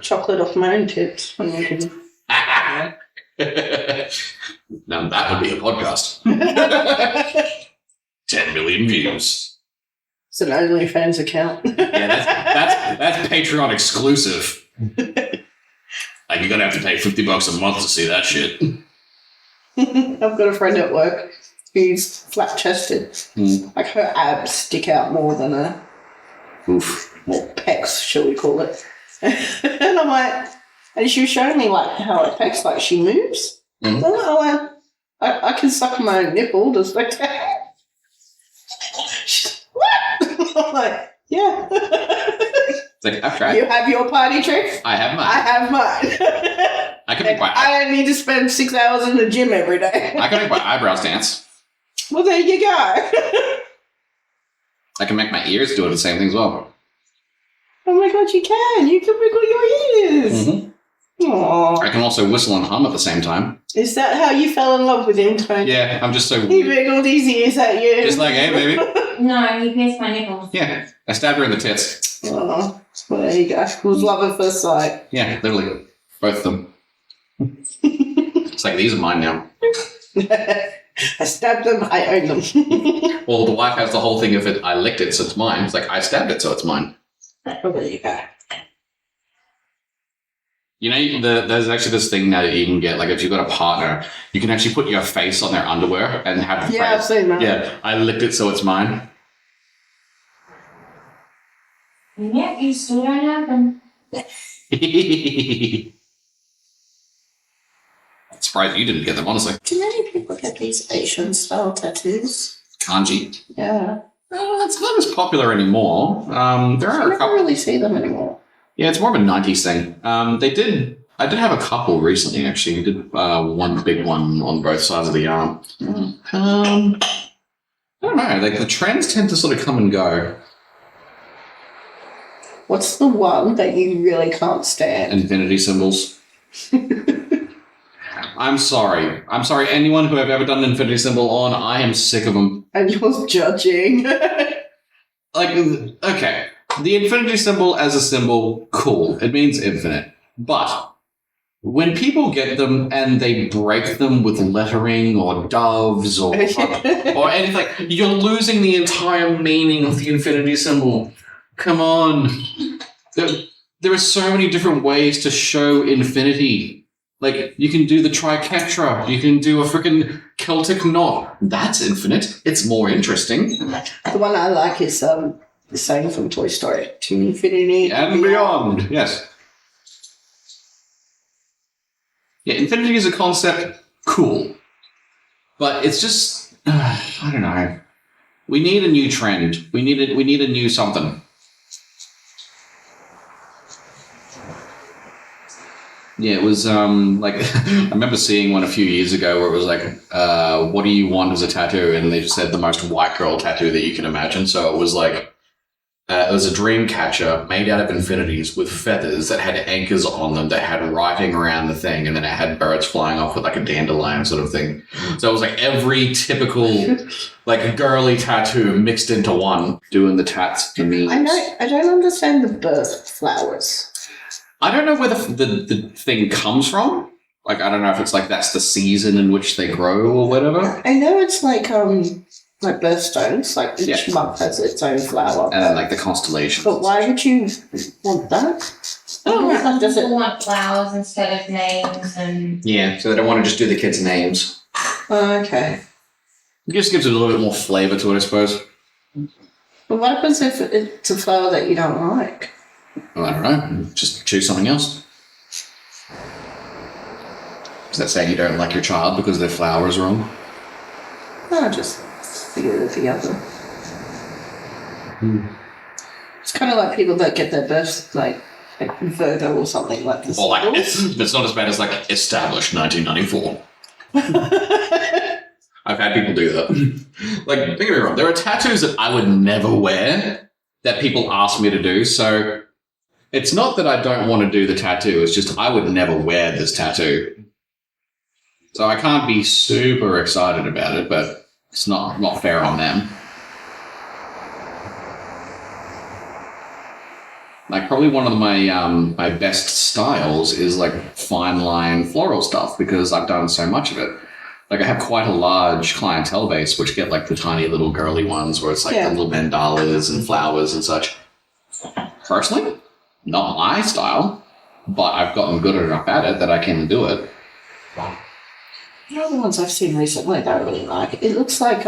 Chocolate off my own tits. I'm not kidding. Now that would be a podcast. 10 million views. It's an OnlyFans account. Yeah, that's Patreon exclusive. Like, you're gonna have to pay $50 a month to see that shit. I've got a friend at work who's flat-chested. Like, her abs stick out more than her... Oof. More pecs, shall we call it. And I'm like... And she was showing me, like, how her pecs, like, she moves. Mm-hmm. So I'm like, I can suck my own nipple, just like that. She's like, what? I'm like, yeah. It's like, okay. You have your party trick? I have mine. I have mine. I can make my I don't need to spend 6 hours in the gym every day. I can make my eyebrows dance. Well, there you go. I can make my ears do the same thing as well. Oh my god, you can. You can wiggle your ears. Mm-hmm. Aww. I can also whistle and hum at the same time. Is that how you fell in love with him, Tony? Yeah, I'm just so He weird. wiggled his ears at you. Just like, hey, baby. No, you pierced my nipples. Yeah, I stabbed her in the tits. Oh, well, there you go. It was love at first sight. Yeah, literally. Both of them. It's like, these are mine now. I stabbed them, I own them. Well, the wife has the whole thing of it, I licked it, so it's mine. It's like, I stabbed it, so it's mine. Oh, there you go. You know, there's actually this thing now that you can get, like, if you've got a partner, you can actually put your face on their underwear and have the Yeah, I've phrase, seen that. yeah, I licked it, so it's mine. Yeah, you still don't have them. Surprised you didn't get them, honestly. Do many people get these Asian-style tattoos? Kanji. Yeah. It's not as popular anymore. There I are a never couple. really see them anymore. Yeah, it's more of a 90s thing. I did have a couple recently, actually. I did one big one on both sides of the arm. I don't know. Like, the trends tend to sort of come and go. What's the one that you really can't stand? Infinity symbols. I'm sorry. Anyone who I've ever done an infinity symbol on, I am sick of them. And you're judging. Like, okay. The infinity symbol as a symbol, cool. It means infinite. But when people get them and they break them with lettering or doves or anything, you're losing the entire meaning of the infinity symbol. Come on. There are so many different ways to show infinity. Like, you can do the triquetra. You can do a freaking Celtic knot. That's infinite. It's more interesting. The one I like is the saying from Toy Story, to infinity And beyond. Yes. Yeah, infinity is a concept. Cool. But it's just, I don't know. We need a new trend. We need a new something. Yeah, it was like I remember seeing one a few years ago where it was like, what do you want as a tattoo? And they just said the most white girl tattoo that you can imagine. So it was like, it was a dream catcher made out of infinities with feathers that had anchors on them that had writing around the thing, and then it had birds flying off with like a dandelion sort of thing. So it was like every typical like girly tattoo mixed into one, doing the tats to me. I don't understand the birth flowers. I don't know where the thing comes from. Like, I don't know if it's like that's the season in which they grow or whatever. I know it's like birthstones, like each month has its own flower. And then like the constellations. But why would you want that? Oh, Does it? people want flowers instead of names and... Yeah, so they don't want to just do the kids' names. Okay. It just gives it a little bit more flavour to it, I suppose. But what happens if it's a flower that you don't like? Well, I don't know. Just choose something else. Is that saying you don't like your child because their flower is wrong? No, just figure it together. It's kind of like people that get their birth, like Virgo or something like this. Or like, it's not as bad as like established 1994. I've had people do that. Like, don't get me wrong, there are tattoos that I would never wear that people ask me to do. So it's not that I don't want to do the tattoo. It's just I would never wear this tattoo. So I can't be super excited about it, but it's not fair on them. Like, probably one of my my best styles is like fine line floral stuff because I've done so much of it. Like, I have quite a large clientele base, which get like the tiny little girly ones where it's like the little mandalas and flowers and such. Personally, not my style, but I've gotten good enough at it that I can do it. The other ones I've seen recently that I really like. It looks like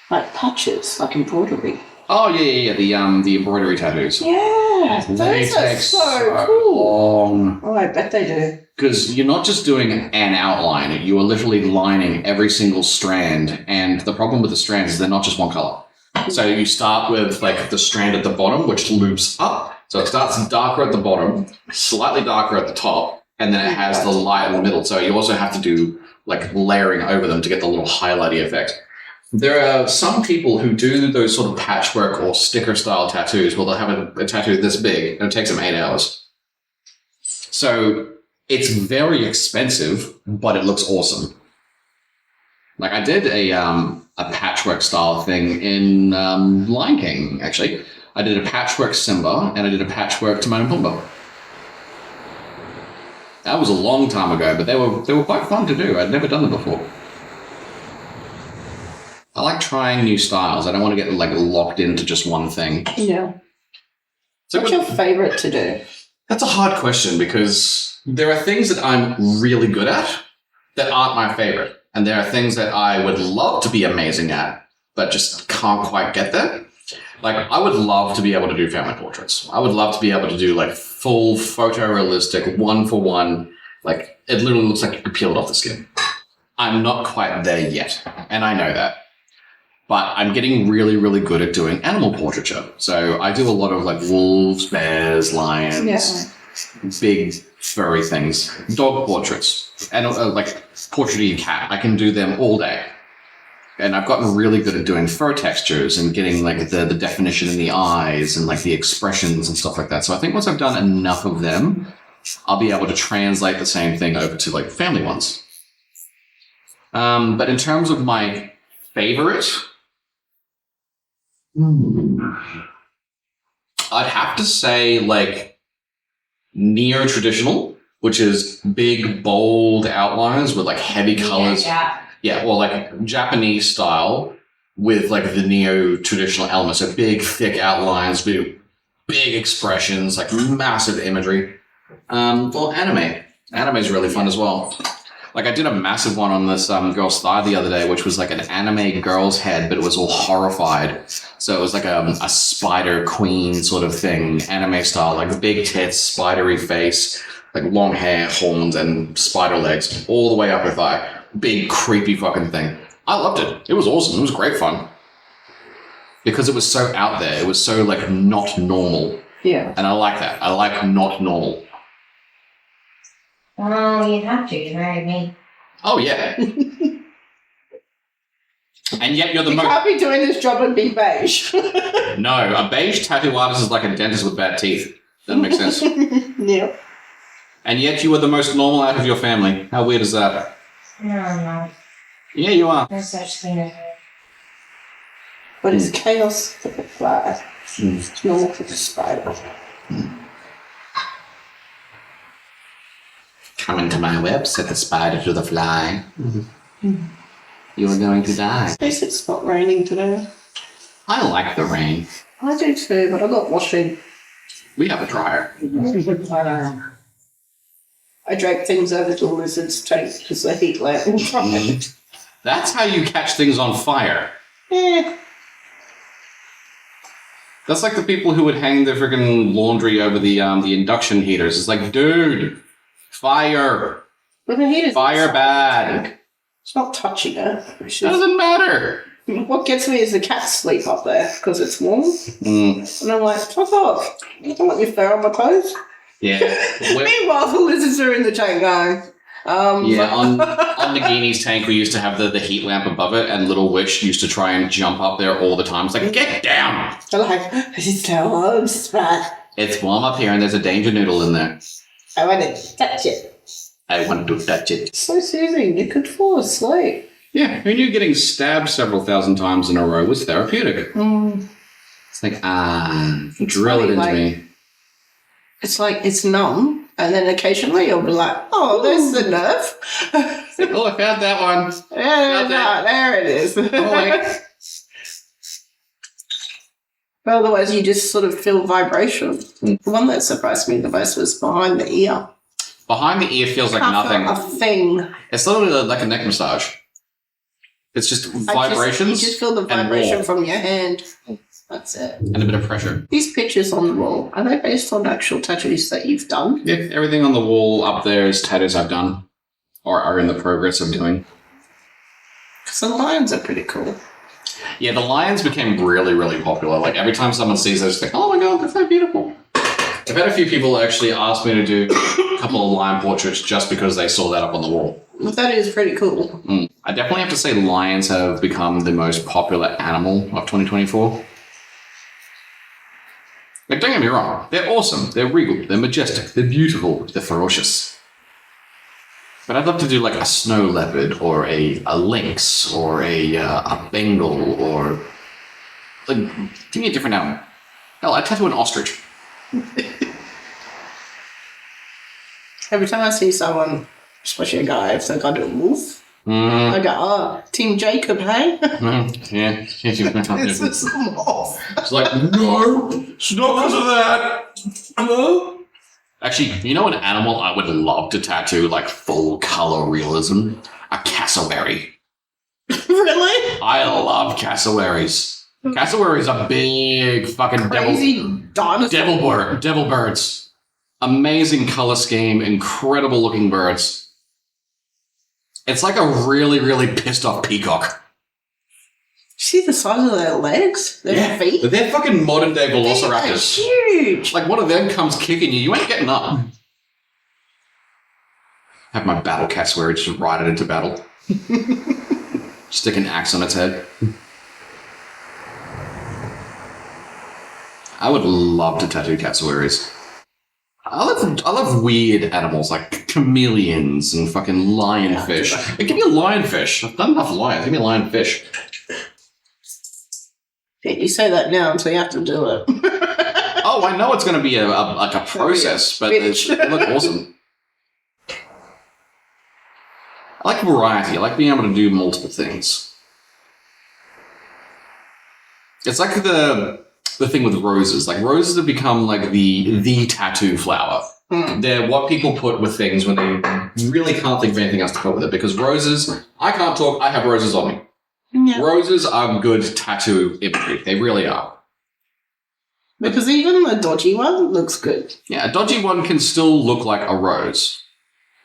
patches, like embroidery. Oh yeah, the embroidery tattoos. Yeah, They those are take so cool. long. Oh, I bet they do. Because you're not just doing an outline, you are literally lining every single strand, and the problem with the strands is they're not just one color. So you start with like the strand at the bottom, which loops up. So it starts darker at the bottom, slightly darker at the top, and then it has the light in the middle. So you also have to do like layering over them to get the little highlighty effect. There are some people who do those sort of patchwork or sticker style tattoos where they'll have a tattoo this big and it takes them 8 hours. So it's very expensive, but it looks awesome. Like, I did a patchwork style thing in Lion King, actually. I did a patchwork Simba and I did a patchwork Timon and Pumbaa. That was a long time ago, but they were quite fun to do. I'd never done them before. I like trying new styles. I don't want to get like locked into just one thing. Yeah. So what's your favourite to do? That's a hard question because there are things that I'm really good at that aren't my favorite. And there are things that I would love to be amazing at, but just can't quite get there. Like, I would love to be able to do family portraits. I would love to be able to do like full photorealistic, 1-for-1. Like, it literally looks like you could peel it off the skin. I'm not quite there yet, and I know that. But I'm getting really, really good at doing animal portraiture. So I do a lot of like wolves, bears, lions, big furry things, dog portraits, and like portraiting cat. I can do them all day. And I've gotten really good at doing fur textures and getting like the definition in the eyes and like the expressions and stuff like that. So I think once I've done enough of them, I'll be able to translate the same thing over to like family ones. But in terms of my favorite, I'd have to say like neo-traditional, which is big, bold outlines with like heavy colors. Yeah, or like Japanese style with like the neo-traditional elements. So big, thick outlines, big expressions, like massive imagery. Well, anime. Anime is really fun as well. Like, I did a massive one on this girl's thigh the other day, which was like an anime girl's head, but it was all horrified. So it was like a spider queen sort of thing, anime style, like big tits, spidery face, like long hair, horns, and spider legs all the way up her thigh. Big, creepy fucking thing. I loved it. It was awesome. It was great fun. Because it was so out there. It was so, like, not normal. Yeah. And I like that. I like not normal. Oh, you'd have to. You married me. Oh, yeah. And yet you're the You most... can't be doing this job and be beige. No, a beige tattoo artist is like a dentist with bad teeth. Doesn't make sense. Yeah. And yet you are the most normal out of your family. How weird is that? No, I'm not. Yeah, you are. There's such thing as But it's chaos for the fly. It's normal for the spider. Come into my web, said the spider to the fly. You are going to die. At least it's not raining today. I like the rain. I do too, but I'm not washing. We have a dryer. I drag things over to the lizard's tank because the heat lamp will dry it. That's how you catch things on fire. That's like the people who would hang their friggin' laundry over the induction heaters. It's like, dude, fire. But the heater's Fire bad. It's not touching it. It's It just, doesn't matter. what gets me is the cats sleep up there because it's warm. And I'm like, fuck off. I don't want your fur on my clothes. Yeah. Meanwhile, the lizards are in the tank going, Yeah, on Nagini's tank, we used to have the heat lamp above it, and Little Witch used to try and jump up there all the time. It's like, get down! I'm like, it's so warm, spot. It's warm up here, and there's a danger noodle in there. I want to touch it. I want to touch it. So soothing, you could fall asleep. Yeah, who knew getting stabbed several thousand times in a row was therapeutic? It's like, drill it into me. It's like, it's numb, and then occasionally you'll be like, oh, there's the nerve. Oh, I found that one. There it is. Oh, wait. But otherwise, you just sort of feel vibration. The one that surprised me the most was behind the ear. Behind the ear feels like nothing. A thing. It's literally like a neck massage. It's just vibrations. You just feel the vibration from your hand. That's it. And a bit of pressure. These pictures on the wall, are they based on actual tattoos that you've done? Yeah, everything on the wall up there is tattoos I've done or are in the progress of doing. Because the lions are pretty cool. Yeah, the lions became really, really popular. Like, every time someone sees those, they think, oh my god, that's so beautiful. I've had a few people actually ask me to do a couple of lion portraits just because they saw that up on the wall. But that is pretty cool. I definitely have to say lions have become the most popular animal of 2024. Like, don't get me wrong, they're awesome, they're regal, they're majestic, they're beautiful, they're ferocious. But I'd love to do like a snow leopard or a lynx or a Bengal or like, give me a different animal. Hell, I'd tattoo an ostrich. Every time I see someone, especially a guy, if they got to move, I go, oh, Team Jacob, hey? Yeah. This is more. It's like, no, it's not because of that. No. Actually, you know an animal I would love to tattoo, like full color realism? A cassowary. Really? I love cassowaries. Cassowaries are big fucking Crazy dinosaur. devil birds. Amazing color scheme, incredible looking birds. It's like a really, really pissed off peacock. See the size of their legs? Their feet? They're fucking modern day velociraptors. They're huge. Like, one of them comes kicking you, you ain't getting up. Have my battle cassowary just ride it into battle. Stick an axe on its head. I would love to tattoo cassowaries. I love weird animals like chameleons and fucking lionfish. Hey, give me a lionfish. I've done enough lions. Give me a lionfish. Yeah, you say that now, so you have to do it. Oh, I know it's going to be a process, but it looks awesome. I like variety. I like being able to do multiple things. It's like the thing with roses. Like, roses have become like the tattoo flower. They're what people put with things when they really can't think of anything else to put with it. Because roses, I can't talk, I have roses on me. Yeah. Roses are good tattoo imagery. They really are. Because even the dodgy one looks good. Yeah, a dodgy one can still look like a rose.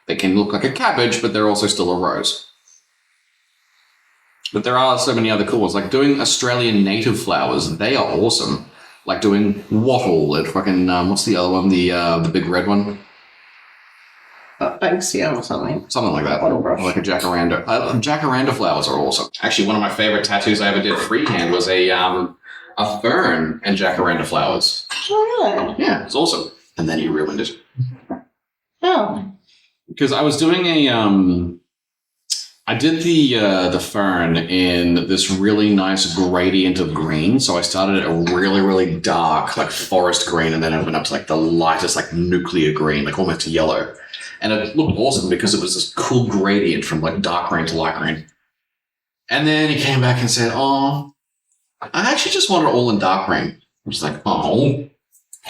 They can look like a cabbage, but they're also still a rose. But there are so many other cool ones, like doing Australian native flowers. They are awesome. Like doing wattle and fucking, what's the other one? The big red one? Banksia or something. Something like that. Bottle brush. Like a jacaranda. Jacaranda flowers are awesome. Actually, one of my favorite tattoos I ever did freehand was a fern and jacaranda flowers. Oh, really? Yeah, it's awesome. And then he ruined it. Oh. Because I was doing I did the fern in this really nice gradient of green. So I started at a really, really dark, like forest green, and then it went up to like the lightest, like nuclear green, like almost yellow. And it looked awesome because it was this cool gradient from like dark green to light green. And then he came back and said, oh, I actually just want it all in dark green. I was like, oh.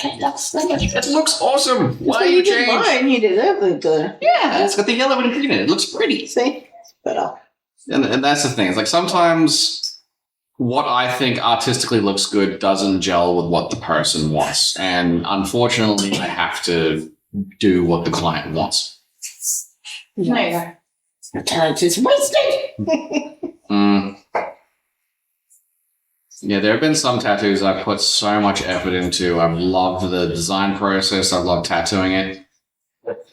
It looks like It looks awesome. Why you change? Mine, you did everything. Yeah, it's got the yellow and green in it. It looks pretty. See? It's better. And that's the thing. It's like sometimes what I think artistically looks good doesn't gel with what the person wants. And unfortunately, I have to do what the client wants. There you go. Your talent is wasted. Yeah, there have been some tattoos I've put so much effort into. I've loved the design process. I've loved tattooing it.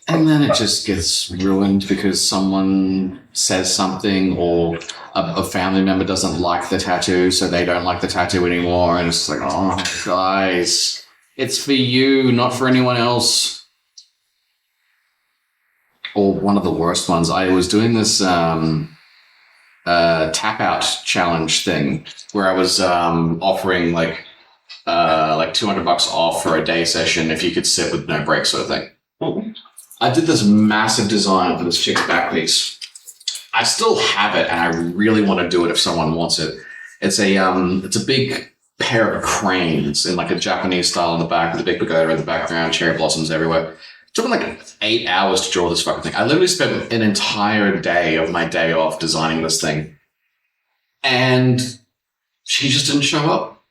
And then it just gets ruined because someone says something or a family member doesn't like the tattoo, so they don't like the tattoo anymore. And it's like, oh, guys, it's for you, not for anyone else. Or one of the worst ones, I was doing this tap out challenge thing where I was offering like $200 off for a day session if you could sit with no break sort of thing. I did this massive design for this chick's back piece. I still have it, and I really want to do it if someone wants it. It's a big pair of cranes in like a Japanese style in the back with a big pagoda in the background, cherry blossoms everywhere. It took me like 8 hours to draw this fucking thing. I literally spent an entire day of my day off designing this thing. And she just didn't show up.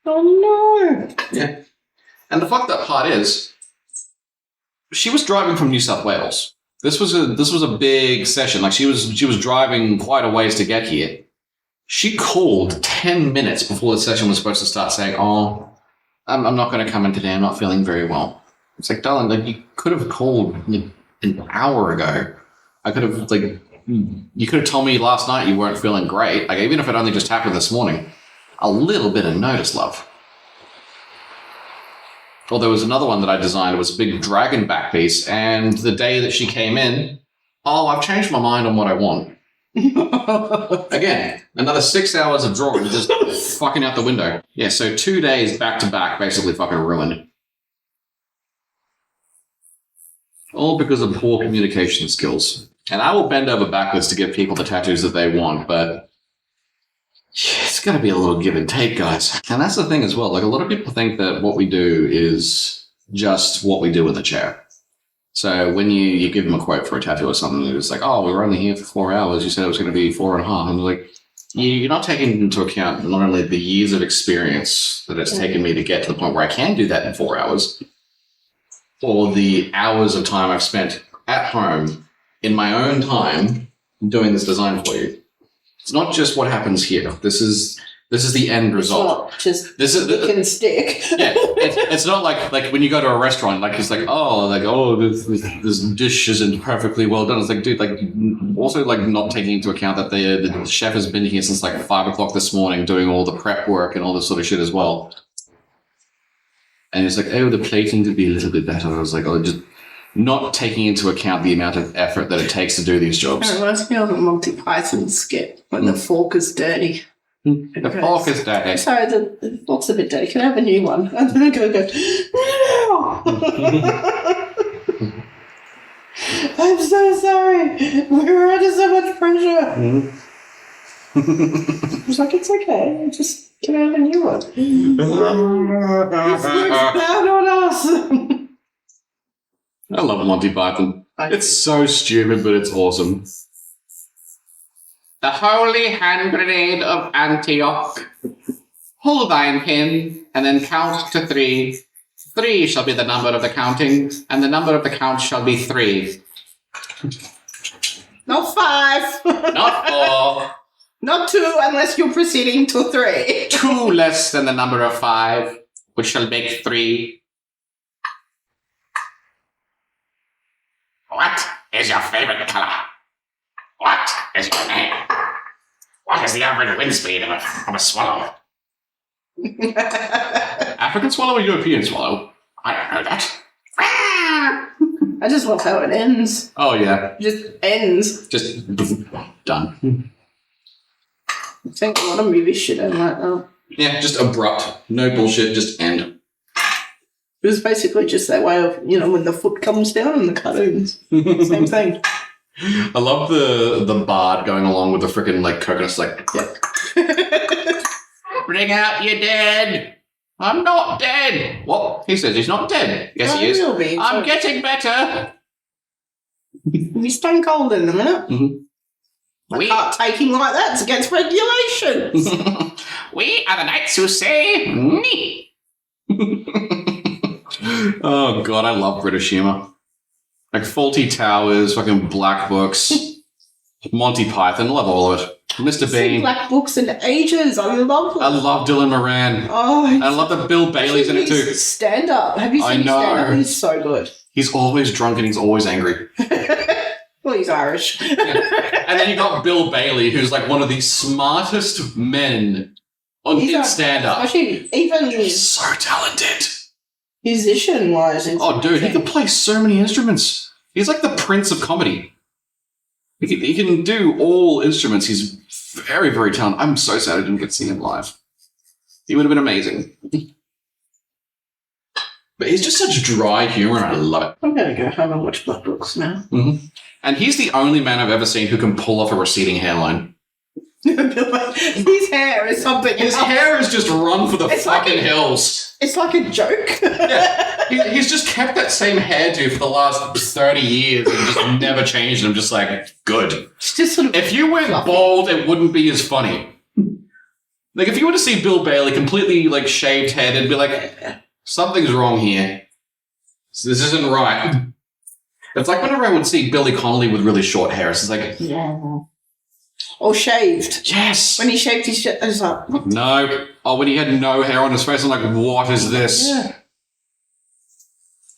Oh no. Yeah. And the fucked up part is, she was driving from New South Wales. This was a big session. Like she was driving quite a ways to get here. She called 10 minutes before the session was supposed to start saying, "Oh, I'm not going to come in today. I'm not feeling very well." It's like, darling, like you could have called an hour ago. I could have you could have told me last night you weren't feeling great. Like even if it only just happened this morning, a little bit of notice, love. Well, there was another one that I designed. It was a big dragon back piece, and the day that she came in, I've changed my mind on what I want. Again, another 6 hours of drawing just fucking out the window. Yeah, so 2 days back to back, basically fucking ruined. All because of poor communication skills. And I will bend over backwards to give people the tattoos that they want, but it's got to be a little give and take, guys. And that's the thing as well. Like, a lot of people think that what we do is just what we do in the chair. So when you give them a quote for a tattoo or something, it's like, oh, we were only here for 4 hours. You said it was going to be 4.5. And like, you're not taking into account not only the years of experience that it's taken me to get to the point where I can do that in 4 hours, or the hours of time I've spent at home in my own time doing this design for you. It's not just what happens here. This is the end result. It's not just stick and stick. Yeah, it's not like when you go to a restaurant, like it's like, this dish isn't perfectly well done. It's like, dude, like also like not taking into account that the chef has been here since like 5 o'clock this morning doing all the prep work and all this sort of shit as well. And it's like, oh, the plating could be a little bit better. I was like, just not taking into account the amount of effort that it takes to do these jobs. It reminds me of a Monty Python skit when the fork is dirty. The fork is dirty. Sorry, the fork's a bit dirty. Can I have a new one? And then I go, I'm so sorry. We were under so much pressure. I was like, it's okay. Just can I have a new one? This looks bad on us. I love Monty Python. It's so stupid, but it's awesome. The holy hand grenade of Antioch. Hold thine pin, and then count to 3. 3 shall be the number of the counting, and the number of the count shall be 3. Not 5. Not 4. Not 2, unless you're proceeding to 3. 2 less than the number of 5, which shall make 3. What is your favorite color? What is your name? What is the average wind speed of a swallow? African swallow or European swallow? I don't know that. I just love how it ends. Oh, yeah. Just ends. Just done. I think a lot of movies should end like that. Yeah, just abrupt. No bullshit, just end. It was basically just that way of, when the foot comes down in the cartoons. Same thing. I love the bard going along with the freaking like coconuts, like, yep. Bring out your dead. I'm not dead. What? He says he's not dead. Yes, he is. Will be. I'm getting better. You'll be stone cold in a minute. Mm-hmm. I can't take him like that. It's against regulations. We are the knights who say me. Oh, God, I love British humour. Like Faulty Towers, fucking Black Books, Monty Python, love all of it. Mr. Bean. Black Books in ages. I love them. I love Dylan Moran. Oh, I love that Bill Bailey's in it too. Stand Up. Have you seen Stand Up? It's so good. He's always drunk and he's always angry. Well, he's Irish. Yeah. And then you got Bill Bailey, who's like one of the smartest men in stand-up. Actually, even He's so talented. musician-wise. Oh, dude, he can play so many instruments. He's like the prince of comedy. He can do all instruments. He's very, very talented. I'm so sad I didn't get to see him live. He would have been amazing. But he's just such dry humor, and I love it. I'm going to go home and watch Black Books now. Mm-hmm. And he's the only man I've ever seen who can pull off a receding hairline. His hair is something His else. hair is just run for the It's fucking like hills. It's like a joke. Yeah. He's just kept that same hairdo for the last 30 years and just never changed it. I'm just like, good. It's just sort of If you went fluffy. bald, it wouldn't be as funny. Like, if you were to see Bill Bailey completely, like, shaved head, it'd be like, something's wrong here. This isn't right. It's like whenever I would see Billy Connolly with really short hair, it's like, Yeah. Or shaved. yes. When he shaved his shit, I was like, what? No. Oh, when he had no hair on his face, I'm like, what is this? Yeah.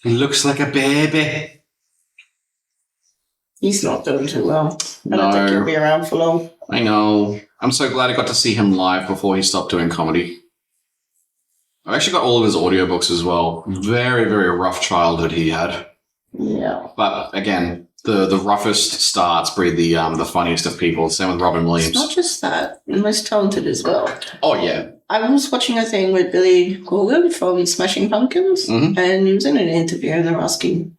He looks like a baby. He's not doing too well. I don't think No. he'll be around for long. I know. I'm so glad I got to see him live before he stopped doing comedy. I've actually got all of his audiobooks as well. Very, very rough childhood he had. Yeah. But again, the roughest starts breed the funniest of people. Same with Robin It's Williams. not just that. The most talented as well. Oh, yeah. I was watching a thing with Billy Connolly from Smashing Pumpkins, Mhm. and he was in an interview, and they're asking,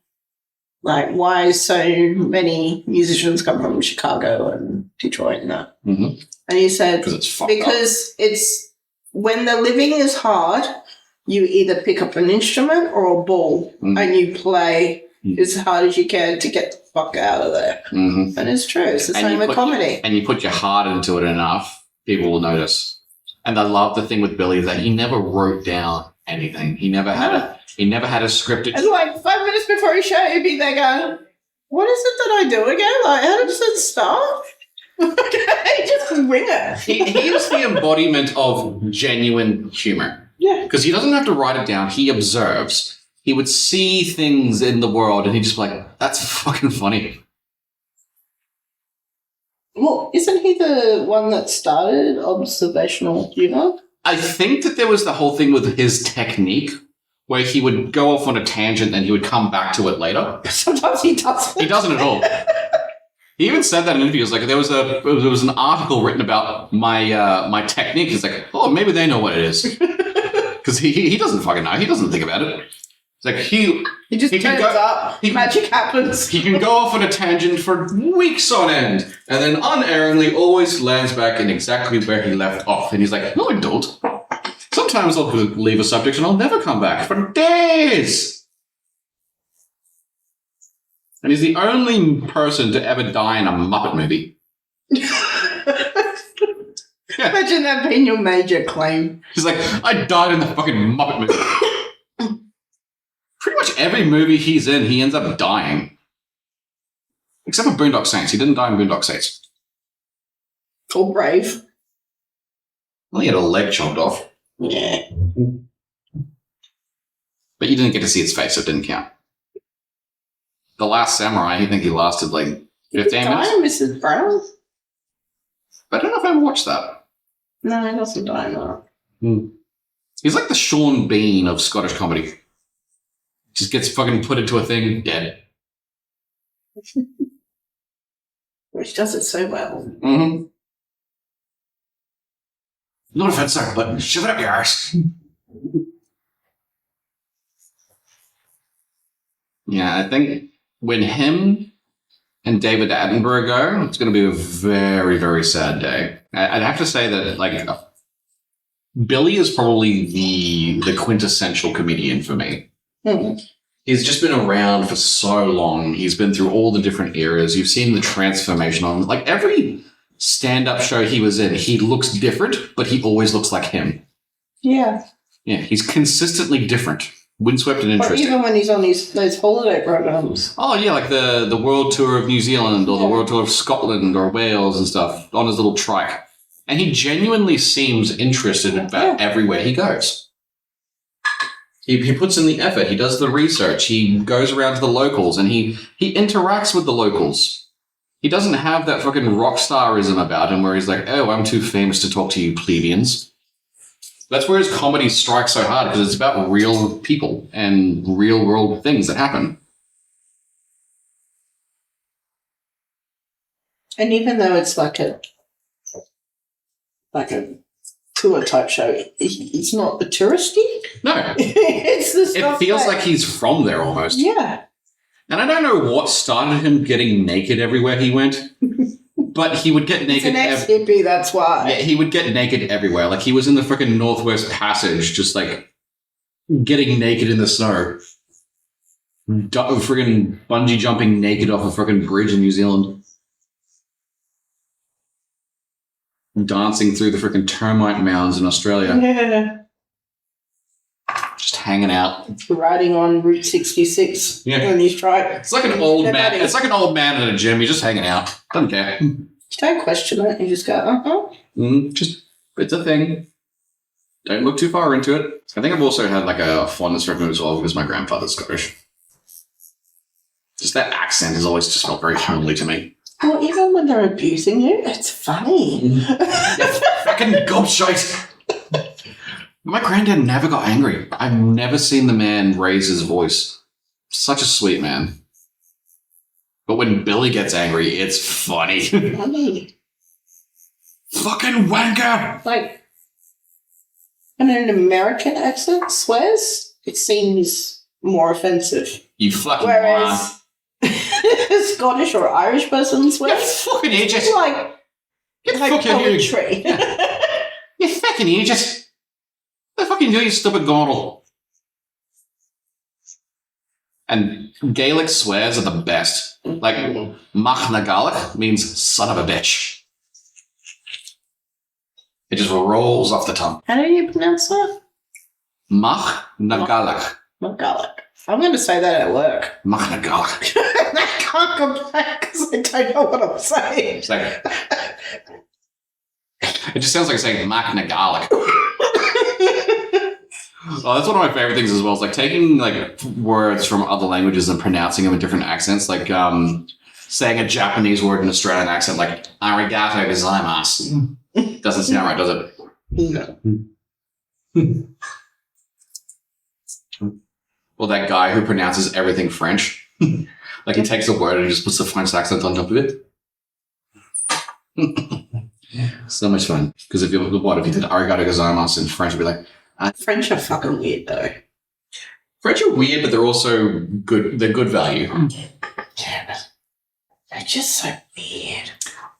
like, why so many musicians come from Chicago and Detroit and that. Mm-hmm. And he said, Because it's fucked up. because it's when the living is hard, you either pick up an instrument or a ball and you play as hard as you can to get the fuck out of there. Mm-hmm. And it's true. It's the And same you with put- comedy. And you put your heart into it enough, people will notice. And I love the thing with Billy is that he never wrote down anything. He never had a scripted. And like 5 minutes before he show, he'd be there going, what is it that I do again? Like, how does it start? Okay, just wing it. He is the embodiment of genuine humor. Yeah. Because he doesn't have to write it down. He observes. He would see things in the world and he'd just be like, that's fucking funny. Well, isn't he the one that started observational humor? I think that there was the whole thing with his technique where he would go off on a tangent and he would come back to it later. Sometimes he doesn't. He doesn't at all. He even said that in interviews. Like there was an article written about my technique. He's like, oh, maybe they know what it is, because he doesn't fucking know. He doesn't think about it. It's like He just he can turns go- up. he- Magic happens. he can go off on a tangent for weeks on end, and then unerringly always lands back in exactly where he left off. And he's like, no, I don't. Sometimes I'll leave a subject and I'll never come back for days. And he's the only person to ever die in a Muppet movie. Imagine that being your major claim. He's like, I died in the fucking Muppet movie. Pretty much every movie he's in, he ends up dying. Except for Boondock Saints. He didn't die in Boondock Saints. Or brave. Well, he had a leg chopped off. Yeah. But you didn't get to see his face, so it didn't count. The Last Samurai, I think he lasted like 15 minutes. Mrs. Brown? But I don't know if I ever watched that. No, he doesn't die now. He's like the Sean Bean of Scottish comedy. Just gets fucking put into a thing, dead. Which does it so well. Mm-hmm. Not offense, sir, but shove it up your arse. Yeah, I think when him and David Attenborough go, it's going to be a very, very sad day. I'd have to say that, like, Billy is probably the quintessential comedian for me. He's just been around for so long. He's been through all the different eras. You've seen the transformation on him. Like, every stand-up show he was in, he looks different, but he always looks like him. Yeah. Yeah, he's consistently different. Windswept and Or interesting. even when he's on those holiday programs. Oh, yeah, like the world tour of New Zealand or the Yeah. world tour of Scotland or Wales and stuff on his little trike. And he genuinely seems interested about everywhere he goes. He puts in the effort. He does the research. He goes around to the locals, and he interacts with the locals. He doesn't have that fucking rock starism about him where he's like, oh, I'm too famous to talk to you plebeians. That's where his comedy strikes so hard, because it's about real people and real world things that happen. And even though it's like a tour type show, it's not the touristy. No. It's the stuff It feels like he's from there almost. Yeah. And I don't know what started him getting naked everywhere he went, but he would get naked. It's an ex-hippie, that's why. Yeah, he would get naked everywhere. Like, he was in the freaking Northwest Passage, just, like, getting naked in the snow. Friggin' bungee jumping naked off a freaking bridge in New Zealand. Dancing through the freaking termite mounds in Australia. Yeah. Just hanging out. Riding on Route 66 on his trike. It's like an old man. It's like an old man at a gym. You're just hanging out. Doesn't care. You don't question it. You just go, Just, it's a thing. Don't look too far into it. I think I've also had like a fondness for him as well because my grandfather's Scottish. Just that accent has always just felt very homely to me. Well, even when they're abusing you, it's funny. Fucking gobshite. My granddad never got angry. I've never seen the man raise his voice. Such a sweet man. But when Billy gets angry, it's funny. Funny. Fucking wanker! Like, when an American accent swears, it seems more offensive. You fucking moron. Whereas a Scottish or Irish person swears, You fucking idiot! it's like fucking poetry. You fucking idiot! What the fucking do, you stupid gordle? And Gaelic swears are the best. Like, Mach na Gaelic means son of a bitch. It just rolls off the tongue. How do you pronounce that? Mach na Gaelic. Not Gaelic. I'm going to say that at work. Mach na Gaelic. I can't complain because I don't know what I'm saying. It's like, it just sounds like saying Mach na Gaelic. Oh, that's one of my favorite things as well. It's like taking like words from other languages and pronouncing them in different accents. Like saying a Japanese word in an Australian accent, like arigato gozaimasu. Doesn't sound right, does it? No. Or that guy who pronounces everything French. Like he takes a word and he just puts the French accent on top of it. So much fun. Because if you did arigato gozaimasu in French, it'd be like, French are fucking weird though. French are weird, but they're also good. They're good value. Yeah, they're just so weird.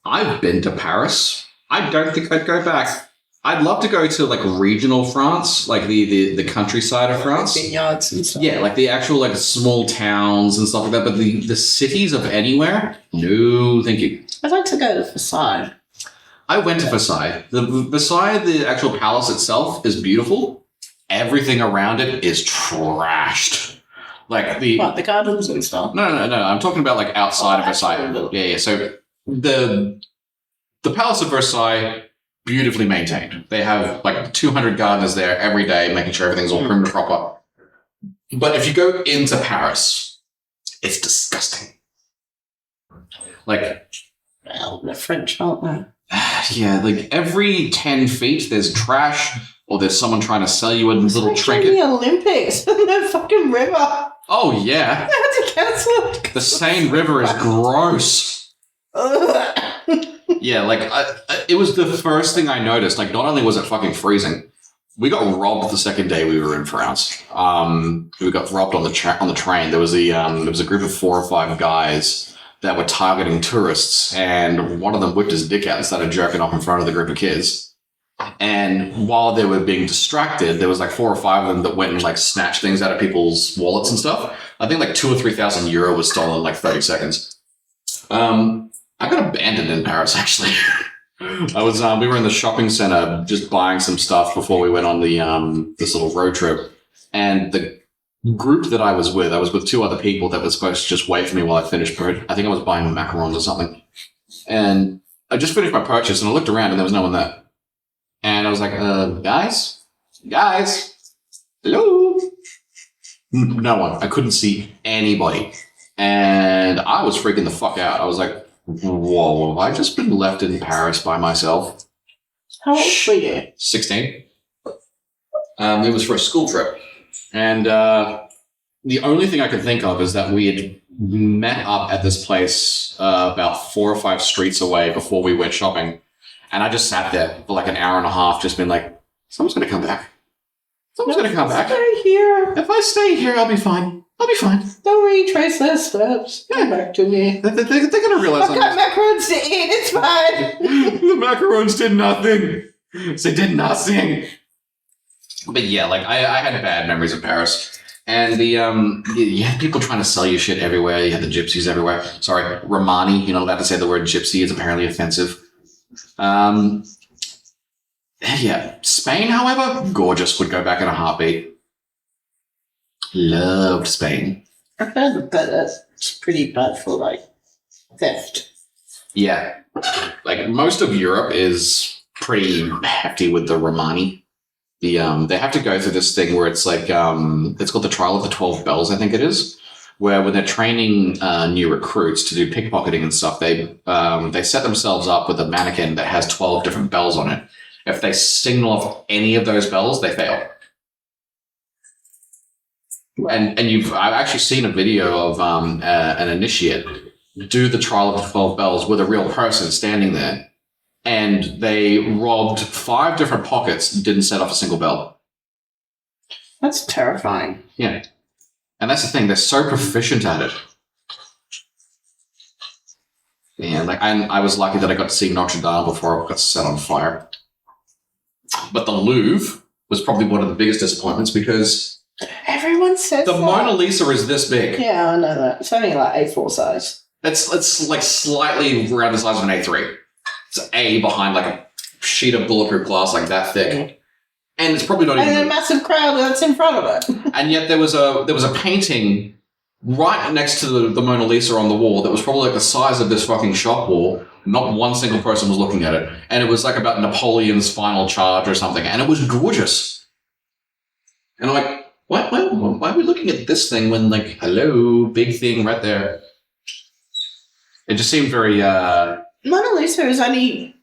I've been to Paris. I don't think I'd go back. I'd love to go to like regional France, like the countryside of France. Vineyards and stuff. Yeah, like the actual like small towns and stuff like that. But the cities of anywhere, no, thank you. I'd like to go to Versailles. I went to Versailles. Versailles, the actual palace itself, is beautiful. Everything around it is trashed. Like the gardens and stuff? No. I'm talking about like outside of Versailles. Yeah. So the Palace of Versailles, beautifully maintained. They have like 200 gardeners there every day, making sure everything's all prim and proper. But if you go into Paris, it's disgusting. Like, well, they're French, aren't they? Yeah, like every 10 feet there's trash or there's someone trying to sell you a little trinket. The Olympics and the fucking river. Oh, yeah. They had to cancel it. The Seine River is gross. Yeah, like it was the first thing I noticed. Like, not only was it fucking freezing, we got robbed the second day we were in France. We got robbed on the train. There was a group of 4 or 5 guys that were targeting tourists, and one of them whipped his dick out and started jerking off in front of the group of kids. And while they were being distracted, there was like 4 or 5 of them that went and like snatched things out of people's wallets and stuff. I think like 2,000 or 3,000 euro was stolen in like 30 seconds. I got abandoned in Paris actually. We were in the shopping center just buying some stuff before we went on this little road trip, and the group that I was with 2 other people that were supposed to just wait for me while I finished. I think I was buying macarons or something. And I just finished my purchase and I looked around and there was no one there. And I was like, guys, hello? No one. I couldn't see anybody. And I was freaking the fuck out. I was like, whoa, have I just been left in Paris by myself? How old were you? 16. It was for a school trip. And the only thing I could think of is that we had met up at this place about 4 or 5 streets away before we went shopping. And I just sat there for like an hour and a half, just been like, someone's going to come back. Someone's going to come back. Stay here. If I stay here, I'll be fine. I'll be fine. They'll retrace their steps. Come back to me. They're going to realize I've got macarons to eat. It's fine. the macarons did nothing. They did nothing. But yeah, like I had bad memories of Paris. And you had people trying to sell you shit everywhere. You had the gypsies everywhere. Sorry, Romani. You're not allowed to say the word gypsy. It's apparently offensive. Yeah, Spain, however, gorgeous. Would go back in a heartbeat. Loved Spain. I've heard that it's pretty bad for, like, theft. Yeah. Like, most of Europe is pretty hefty with the Romani. They have to go through this thing where it's like, it's called the Trial of the 12 Bells, I think it is, where when they're training new recruits to do pickpocketing and stuff, they set themselves up with a mannequin that has 12 different bells on it. If they signal off any of those bells, they fail. And I've actually seen a video of an initiate do the Trial of the 12 Bells with a real person standing there, and they robbed 5 different pockets and didn't set off a single bell. That's terrifying. Yeah. And that's the thing, they're so proficient at it. Yeah, like I was lucky that I got to see Notre Dame before it got set on fire. But the Louvre was probably one of the biggest disappointments because everyone says the Mona Lisa is this big. Yeah, I know that. It's only like A4 size. It's like slightly around the size of an A3. It's A behind like a sheet of bulletproof glass like that thick. Mm-hmm. And it's probably not even... And a massive crowd that's in front of it. And yet there was a painting right next to the Mona Lisa on the wall that was probably like the size of this fucking shop wall. Not one single person was looking at it. And it was like about Napoleon's final charge or something. And it was gorgeous. And I'm like, why are we looking at this thing when, like, hello, big thing right there? It just seemed very... Mona Lisa is only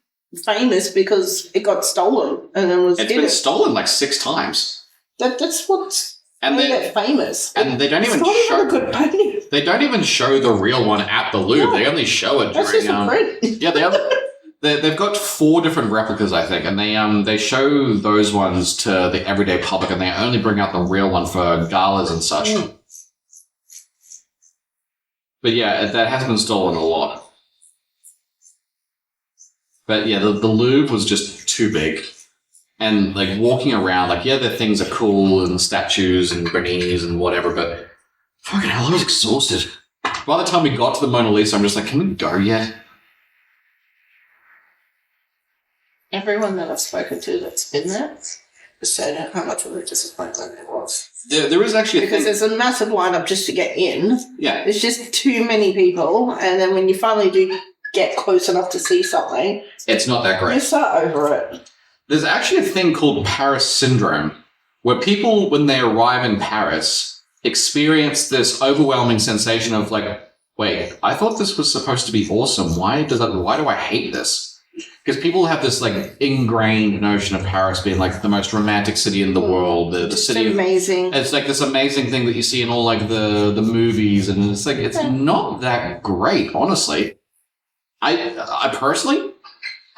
famous because it got stolen and then was... It's been stolen like 6 times. That's what's... And they get famous. And they don't even show... a good painting. They don't even show the real one at the Louvre. No. They only show it during... That's just a print. Yeah, they've got 4 different replicas, I think, and they show those ones to the everyday public, and they only bring out the real one for galas and such. Mm. But yeah, that has been stolen a lot. But yeah, the Louvre was just too big. And like walking around, like, yeah, the things are cool and statues and Berninis and whatever, but fucking hell, I was exhausted. By the time we got to the Mona Lisa, I'm just like, can we go yet? Everyone that I've spoken to that's been there has said how much of a disappointment it was. There is actually because there's a massive lineup just to get in. Yeah. There's just too many people, and then when you finally do get close enough to see something, it's not that great. You start over it. There's actually a thing called Paris syndrome, where people, when they arrive in Paris, experience this overwhelming sensation of like, wait, I thought this was supposed to be awesome. Why do I hate this? Because people have this like ingrained notion of Paris being like the most romantic city in the world, the city. Amazing. It's like this amazing thing that you see in all like the movies, and it's like it's not that great, honestly. I personally,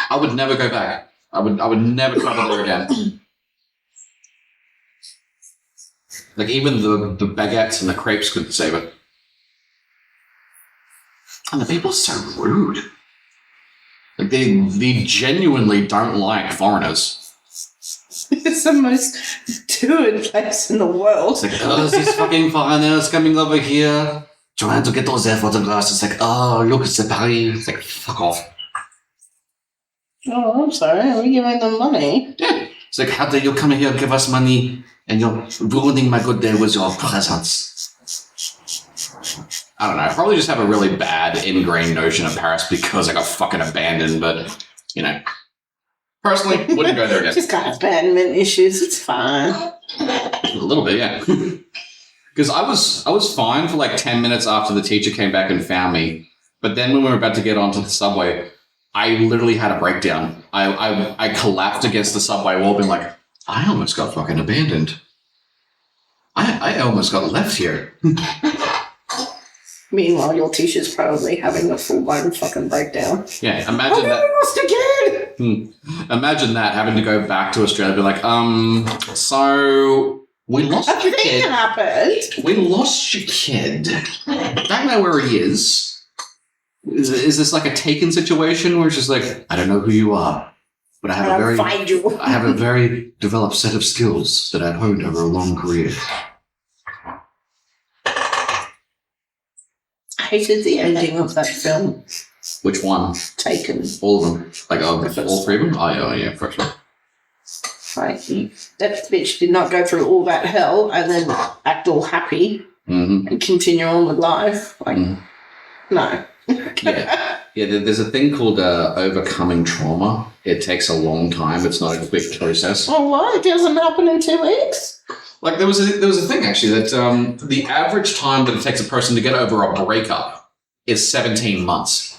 I would never go back. I would never travel there again. Like even the baguettes and the crepes couldn't save it. And the people are so rude. Like they genuinely don't like foreigners. It's the most toured place in the world. It's like, oh, these fucking foreigners coming over here trying to get those their photographs. It's like, oh, look, it's a Paris. It's like, fuck off. Oh, I'm sorry. We're giving them money. Yeah. It's like, how dare you come here and give us money and you're ruining my good day with your presents. I don't know. I probably just have a really bad ingrained notion of Paris because I got fucking abandoned, but, you know. Personally, wouldn't go there again. Just got abandonment issues. It's fine. A little bit, yeah. Because I was fine for like 10 minutes after the teacher came back and found me. But then when we were about to get onto the subway, I literally had a breakdown. I collapsed against the subway wall, being like, I almost got fucking abandoned. I almost got left here. Meanwhile, your teacher's probably having a full-blown fucking breakdown. Yeah, imagine that. I lost again! Imagine that, having to go back to Australia, be like, so we lost your kid. It happened. We lost your kid. Don't know where he is. Is this like a Taken situation where it's just like, I don't know who you are, but I have a very developed set of skills that I've honed over a long career. I hated the ending of that film. Which one? Taken. All of them. Like, all three of them? Oh, yeah, for sure. Right. That bitch did not go through all that hell and then act all happy and continue on with life. Like, no. Yeah, there's a thing called overcoming trauma. It takes a long time. It's not a quick process. Oh, what? It doesn't happen in 2 weeks? Like, there was a thing, actually, that the average time that it takes a person to get over a breakup is 17 months.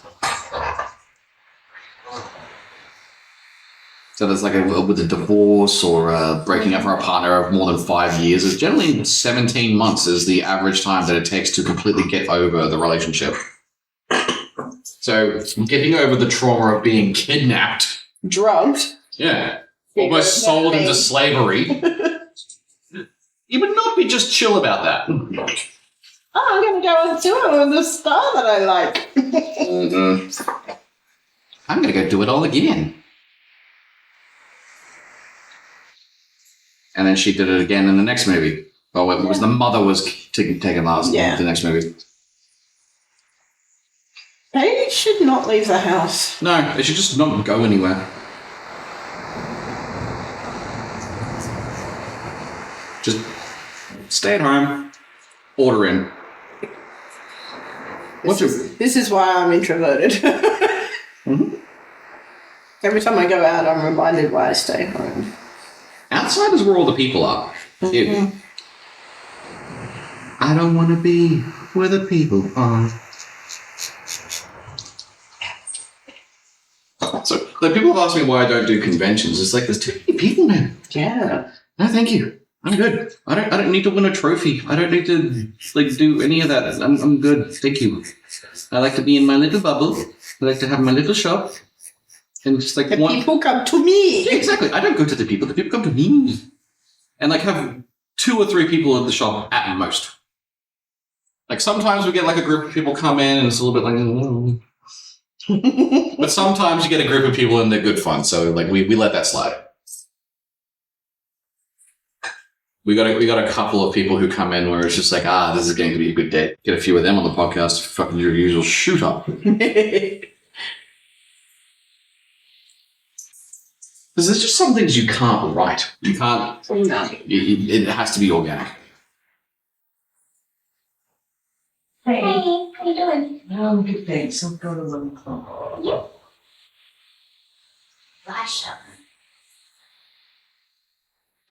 So there's like with a divorce or breaking up from a partner of more than 5 years, it's generally 17 months is the average time that it takes to completely get over the relationship. So getting over the trauma of being kidnapped. Drugged. Yeah. Almost sold into slavery. You would not be just chill about that. Oh, I'm going to go and do it with the star that I like. I'm going to go do it all again. And then she did it again in the next movie. Oh, it was the mother was taken last in the next movie. They should not leave the house. No, they should just not go anywhere. Just stay at home, order in. This is why I'm introverted. Every time I go out, I'm reminded why I stay home. Outside is where all the people are. I don't want to be where the people are. So, like, people have asked me why I don't do conventions. It's like, there's too many people now. Yeah. No, thank you. I'm good. I don't need to win a trophy. I don't need to do any of that. I'm good. Thank you. I like to be in my little bubble. I like to have my little shop. And just like people come to me. Yeah, exactly. I don't go to the people come to me. And like have 2 or 3 people at the shop at most. Like sometimes we get like a group of people come in and it's a little bit like but sometimes you get a group of people and they're good fun, so like we let that slide. We got a couple of people who come in where it's just like, this is going to be a good day. Get a few of them on the podcast, fucking your usual shoot up. Because there's just some things you can't write. You can't. No. It has to be organic. Hey, how you doing? Oh, good thanks. I'll go to 11 o'clock. Flash up.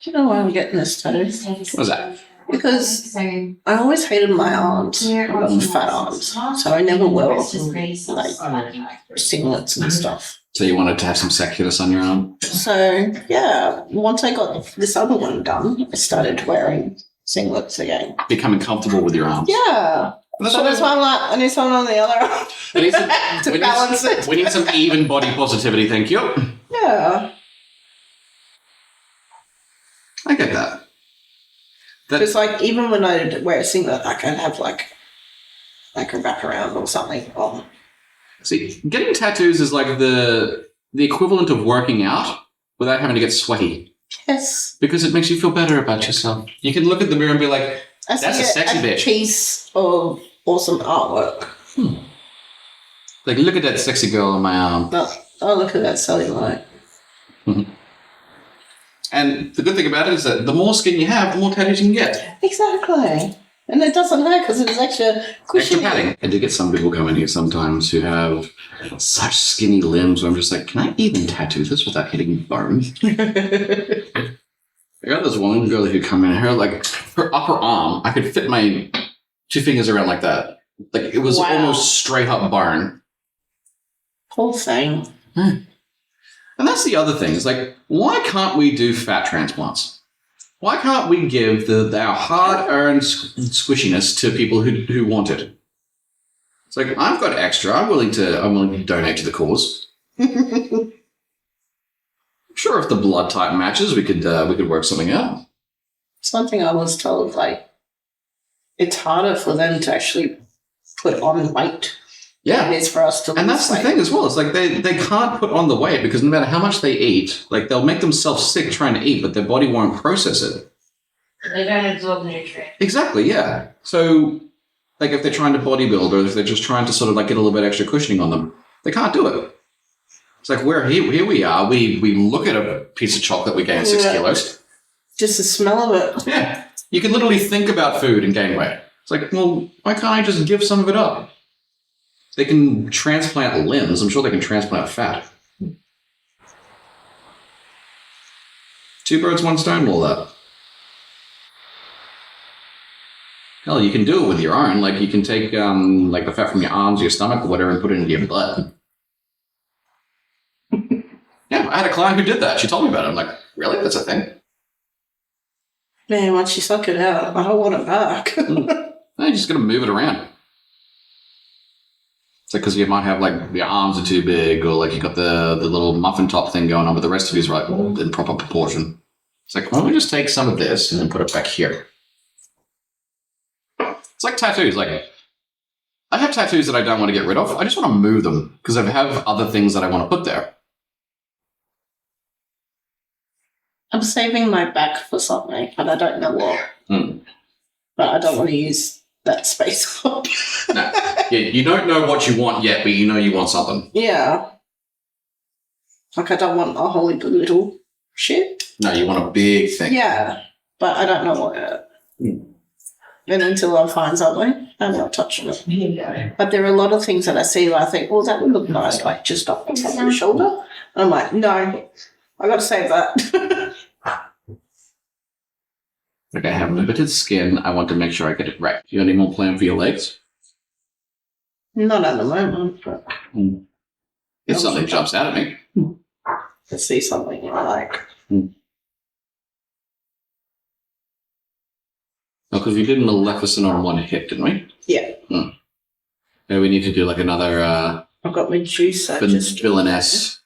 Do you know why I'm getting this tattoo? What's that? Because I always hated my arms. I've got fat arms. So I never wear like singlets and stuff. So you wanted to have some sexiness on your arm? So, yeah, once I got this other one done, I started wearing singlets again. Becoming comfortable with your arms. Yeah. So that's why I'm like, I need someone on the other arm to balance it. We need some even body positivity, thank you. Yeah. I get that. It's like, even when I wear a singlet, I can have like a wraparound or something on. See, getting tattoos is like the equivalent of working out without having to get sweaty. Yes. Because it makes you feel better about yourself. You can look at the mirror and be like, that's a sexy bitch. Piece of awesome artwork. Like, look at that sexy girl on my arm. Oh, look at that cellulite. And the good thing about it is that the more skin you have, the more tattoos you can get. Exactly. And it doesn't hurt because it's extra cushiony. Extra padding. I do get some people come in here sometimes who have such skinny limbs where I'm just like, can I even tattoo this without hitting bone? And I got this one girl who come in, her upper arm, I could fit my 2 fingers around like that. Like, it was almost straight up bone. Whole thing. And that's the other thing. Is like, why can't we do fat transplants? Why can't we give our hard-earned squishiness to people who want it? It's like, I've got extra. I'm willing to donate to the cause. Sure, if the blood type matches, we could work something out. Something I was told, like, it's harder for them to actually put on weight. Yeah. It is for us to lose And that's weight. the thing as well. It's like they can't put on the weight because no matter how much they eat, like they'll make themselves sick trying to eat, but their body won't process it. They don't absorb nutrients. Exactly, yeah. So, like if they're trying to bodybuild or if they're just trying to sort of like get a little bit extra cushioning on them, they can't do it. It's like here we are. We look at a piece of chocolate, we gain 6 kilos. Just the smell of it. Yeah. You can literally think about food and gain weight. It's like, well, why can't I just give some of it up? They can transplant limbs. I'm sure they can transplant fat. 2 birds, 1 stone, all that. Hell, you can do it with your own. Like, you can take like the fat from your arms, your stomach, or whatever, and put it into your butt. Yeah, I had a client who did that. She told me about it. I'm like, really? That's a thing? Man, once you suck it out, I don't want it back. No, you're just going to move it around. It's like because you might have like your arms are too big, or like you got the little muffin top thing going on, but the rest of you's right in proper proportion. It's like, why don't we just take some of this and then put it back here? It's like tattoos. Like, I have tattoos that I don't want to get rid of. I just want to move them because I have other things that I want to put there. I'm saving my back for something, and I don't know what. But I don't want to use that space up. No. Yeah, you don't know what you want yet, but you know you want something. Yeah. Like, I don't want a whole heap of little shit. No, you want a big thing. Yeah, but I don't know what it. And until I find something, I'm not touching it. But there are a lot of things that I see where I think, oh, that would look nice, like just up on the shoulder. And I'm like, no, I got to save that. Like, I have limited skin. I want to make sure I get it right. Do you have any more plan for your legs? Not at the moment, but If something jumps out at me. I see something I like. Oh, because we did Maleficent on 1 hit, didn't we? Yeah. Maybe we need to do like another I've got Medusa. villainess.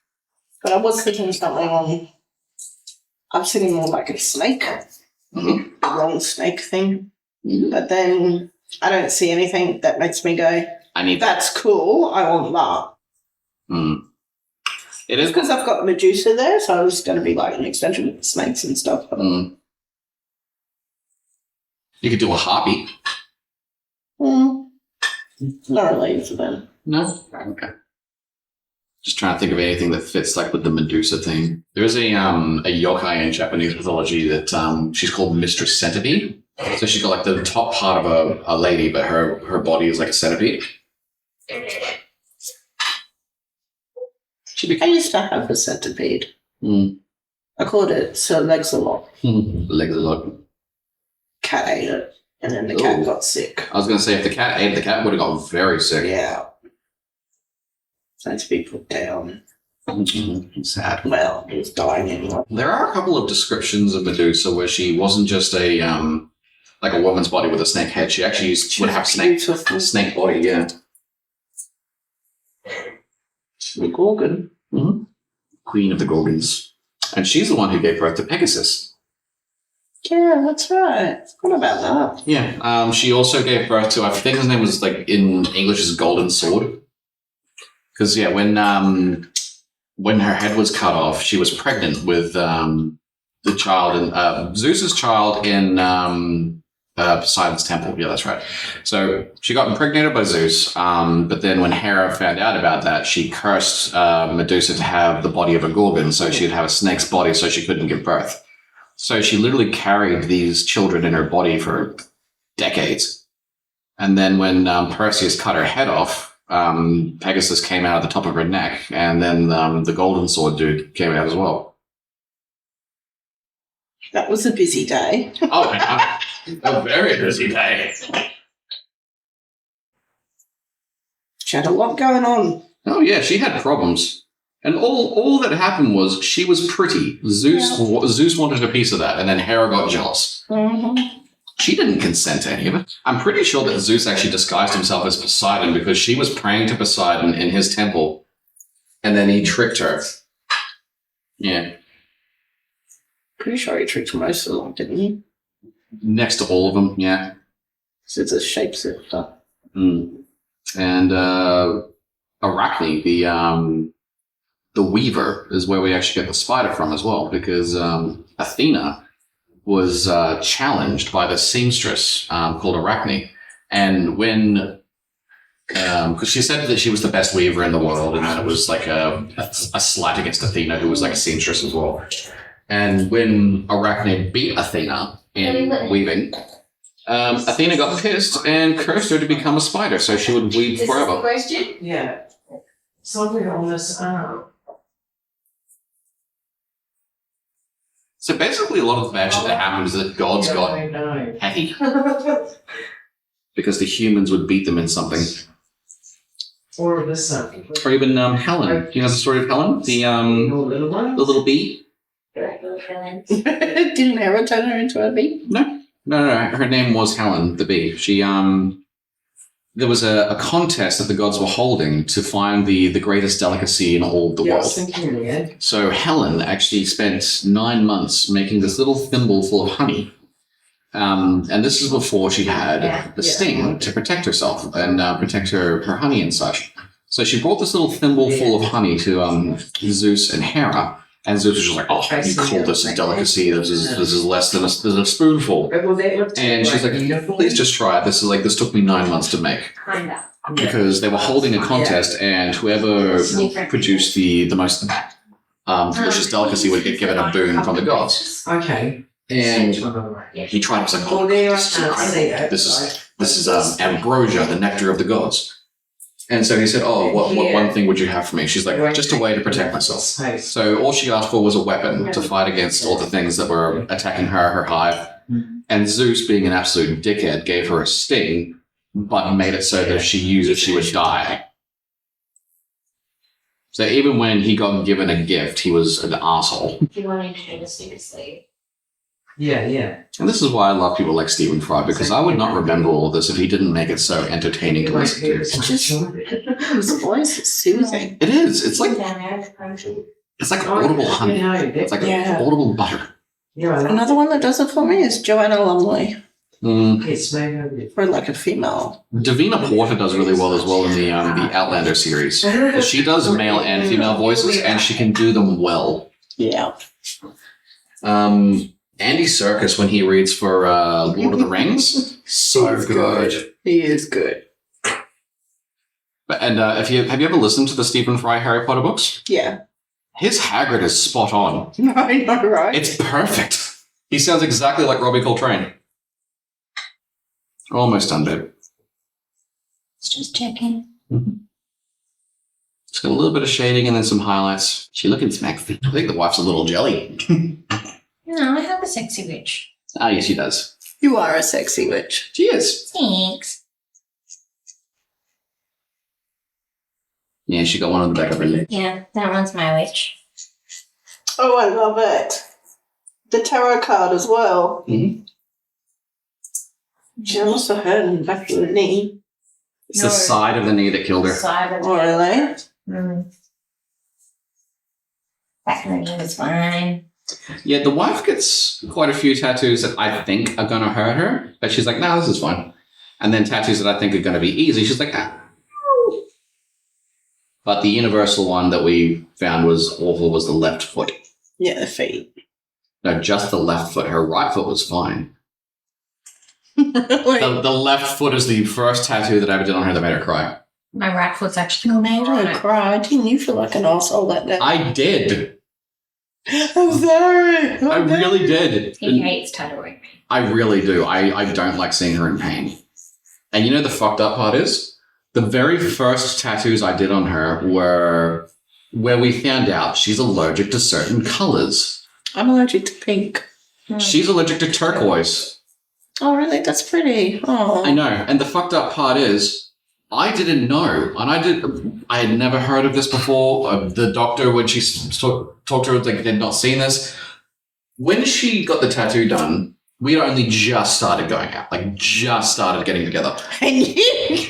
But I was thinking something on. I'm thinking more like a snake. Mm-hmm. The long snake thing. But then I don't see anything that makes me go, I need that. that's cool, I want that. It is Because I've got Medusa there, so I was going to be like an extension with snakes and stuff. You could do a harpy. Not related to them. No? Okay. Just trying to think of anything that fits like with the Medusa thing. There is a yokai in Japanese mythology that she's called Mistress Centipede. So she's got like the top part of a lady, but her body is like a centipede. I used to have a centipede. I called it Sir Legs-a-Lot. Legs a lot. Cat ate it, and then the cat got sick. I was going to say if the cat ate the cat would have got very sick. Yeah. So to be put down. Sad. Well, he was dying anyway. There are a couple of descriptions of Medusa where she wasn't just a like a woman's body with a snake head. She actually would have snake body, yeah. The Gorgon. Queen of the Gorgons. And she's the one who gave birth to Pegasus. Yeah, that's right. What about that? Yeah. She also gave birth to, I think his name was like in English is Golden Sword. Because yeah, when her head was cut off, she was pregnant with the child and Zeus's child in Poseidon's temple. Yeah, that's right. So she got impregnated by Zeus, but then when Hera found out about that, she cursed Medusa to have the body of a gorgon, so she'd have a snake's body, so she couldn't give birth. So she literally carried these children in her body for decades. And then when Perseus cut her head off, Pegasus came out at the top of her neck, and then the golden sword dude came out as well. That was a busy day. Oh, I know. A very busy day. She had a lot going on. Oh, yeah, she had problems. And all that happened was she was pretty. Zeus wanted a piece of that, and then Hera got jealous. Mm-hmm. She didn't consent to any of it. I'm pretty sure that Zeus actually disguised himself as Poseidon because she was praying to Poseidon in his temple, and then he tricked her. Yeah. Pretty sure he tricked most of them, didn't he? Next to all of them, yeah. So it's a shapeshifter. Mm. And Arachne, the weaver, is where we actually get the spider from as well, because Athena was challenged by the seamstress called Arachne. And when, because she said that she was the best weaver in the world, and that it was like a slight against Athena, who was like a seamstress as well. And when Arachne beat Athena in weaving, Athena got pissed and cursed her to become a spider, so she would weave This is the forever. question? Yeah. Something on this arm. So basically, a lot of the bad shit that happened is that gods got I know. petty because the humans would beat them in something. Or this arm. Or even Helen. Do you know the story of Helen? The Little one? little bee? Didn't Hera turn her into a bee? No. Her name was Helen the Bee. She there was a contest that the gods were holding to find the greatest delicacy in all the Yeah, I world. was thinking the end. So Helen actually spent 9 months making this little thimble full of honey. And this is before she had the sting to protect herself and protect her honey and such. So she brought this little thimble full of honey to Zeus and Hera. And Zeus was just like, "Oh, you call this a delicacy? This is less than a spoonful." Well, they looked And she's like, "Please just try it. This took me 9 months to make." Kinda. Because they were holding a contest, and whoever produced the most delicious delicacy would get given a boon from the gods. Okay. And he tried it. Was like, "Oh, this is incredible. This is ambrosia, the nectar of the gods." And so he said, "Oh, what one thing would you have for me?" She's like, "Just a way to protect myself." So all she asked for was a weapon to fight against all the things that were attacking her hive. And Zeus, being an absolute dickhead, gave her a sting, but made it so that if she used it, she would die. So even when he got given a gift, he was an asshole. If you want to do this seriously. Yeah. And this is why I love people like Stephen Fry, because I would not remember all this if he didn't make it so entertaining to listen to. His voice is soothing. It is. It's like Oh, audible honey. It's like audible butter. Another one that does it for me is Joanna Lumley. It's made For like a female. Davina Porter does really well as well in the Outlander series. 'Cause she does male and female voices, and she can do them well. Yeah. Andy Serkis, when he reads for Lord of the Rings, so good. He is good. And have you ever listened to the Stephen Fry Harry Potter books? Yeah. His Hagrid is spot on. I know, right? It's perfect. He sounds exactly like Robbie Coltrane. Almost done, babe. Just checking. Just got a little bit of shading and then some highlights. She looking smack. I think the wife's a little jelly. No, I have a sexy witch. Ah, yes, she does. You are a sexy witch. She is. Thanks. Yeah, she got one on the back of her leg. Yeah, that one's my witch. Oh, I love it. The tarot card as well. Mm-hmm. She must have hurt in the back of the knee. It's the side of the knee that killed her. Oh, really? Back of the knee is fine. Yeah, the wife gets quite a few tattoos that I think are going to hurt her, but she's like, "No, this is fine." And then tattoos that I think are going to be easy, she's like, "Ah." But the universal one that we found was awful was the left foot. Yeah, the feet. No, just the left foot. Her right foot was fine. Like, The left foot is the first tattoo that I ever did on her that made her cry. My right foot's actually amazing. don't cry. Didn't you feel like an asshole that day? I did. I'm sorry. I really did. He hates tattooing me. I really do. I don't like seeing her in pain. And you know the fucked up part is? The very first tattoos I did on her were where we found out she's allergic to certain colors. I'm allergic to pink. She's allergic to turquoise. Oh, really? That's pretty. Oh. I know. And the fucked up part is, I didn't know. And I had never heard of this before. The doctor, when she talked to her, like, they'd not seen this. When she got the tattoo done, we had only just started going out. Like, just started getting together. And you?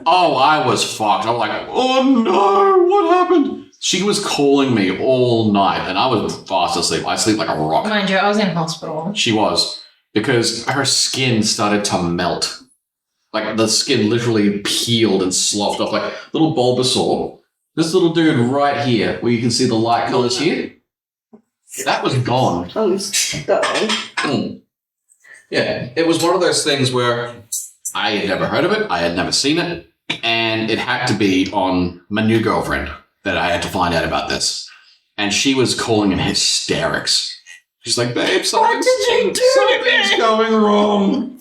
Oh, I was fucked. I was like, oh no, what happened? She was calling me all night, and I was fast asleep. I sleep like a rock. Mind you, I was in hospital. She was, because her skin started to melt. Like, the skin literally peeled and sloughed off, like little Bulbasaur. This little dude right here, where you can see the light colours here, that was gone. Yeah, it was one of those things where I had never heard of it, I had never seen it, and it had to be on my new girlfriend that I had to find out about this. And she was calling in hysterics. She's like, babe, something's going wrong.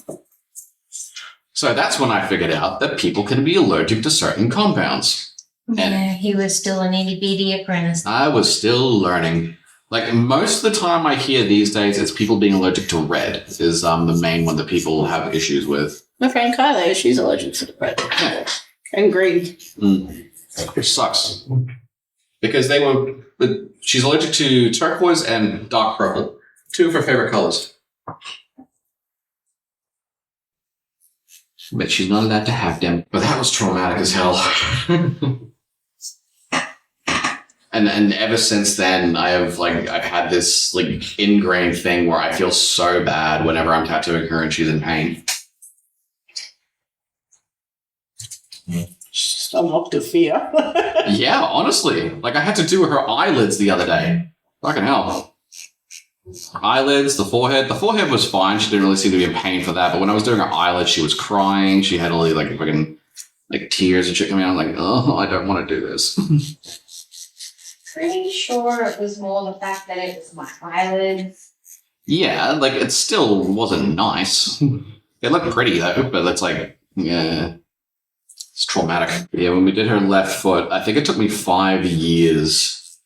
So that's when I figured out that people can be allergic to certain compounds. Yeah, he was still an itty-bitty apprentice. I was still learning. Like, most of the time I hear these days, it's people being allergic to red is the main one that people have issues with. My friend Kylie, she's allergic to the red. Yeah. And green. Which sucks. Because she's allergic to turquoise and dark purple. Two of her favorite colors. But she's not allowed to have them. But that was traumatic as hell. And ever since then, I've had this like ingrained thing where I feel so bad whenever I'm tattooing her and she's in pain. Just unlocked a fear. Yeah, honestly. Like, I had to do her eyelids the other day. Fucking hell. Eyelids, the forehead. The forehead was fine. She didn't really seem to be in pain for that. But when I was doing her eyelids, she was crying. She had all these like fucking like tears and shit coming out. I'm like, oh, I don't want to do this. Pretty sure it was more the fact that it was my eyelids. Yeah, like, it still wasn't nice. It looked pretty though, but it's like, yeah, it's traumatic. Yeah, when we did her left foot, I think it took me 5 years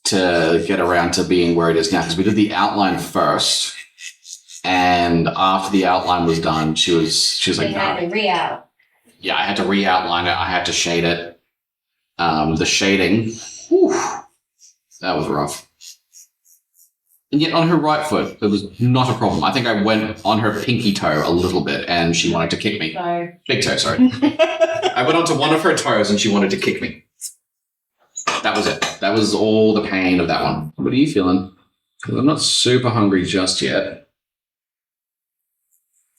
to get around to being where it is now, because we did the outline first, and after the outline was done, she was like, They had to re-out. yeah, I had to re-outline it, I had to shade it. The shading, whew, that was rough. And yet on her right foot, it was not a problem. I think I went on her pinky toe a little bit, and she wanted to kick me. So, Big toe, sorry. I went onto one of her toes, and she wanted to kick me. That was it. That was all the pain of that one. What are you feeling? Because I'm not super hungry just yet.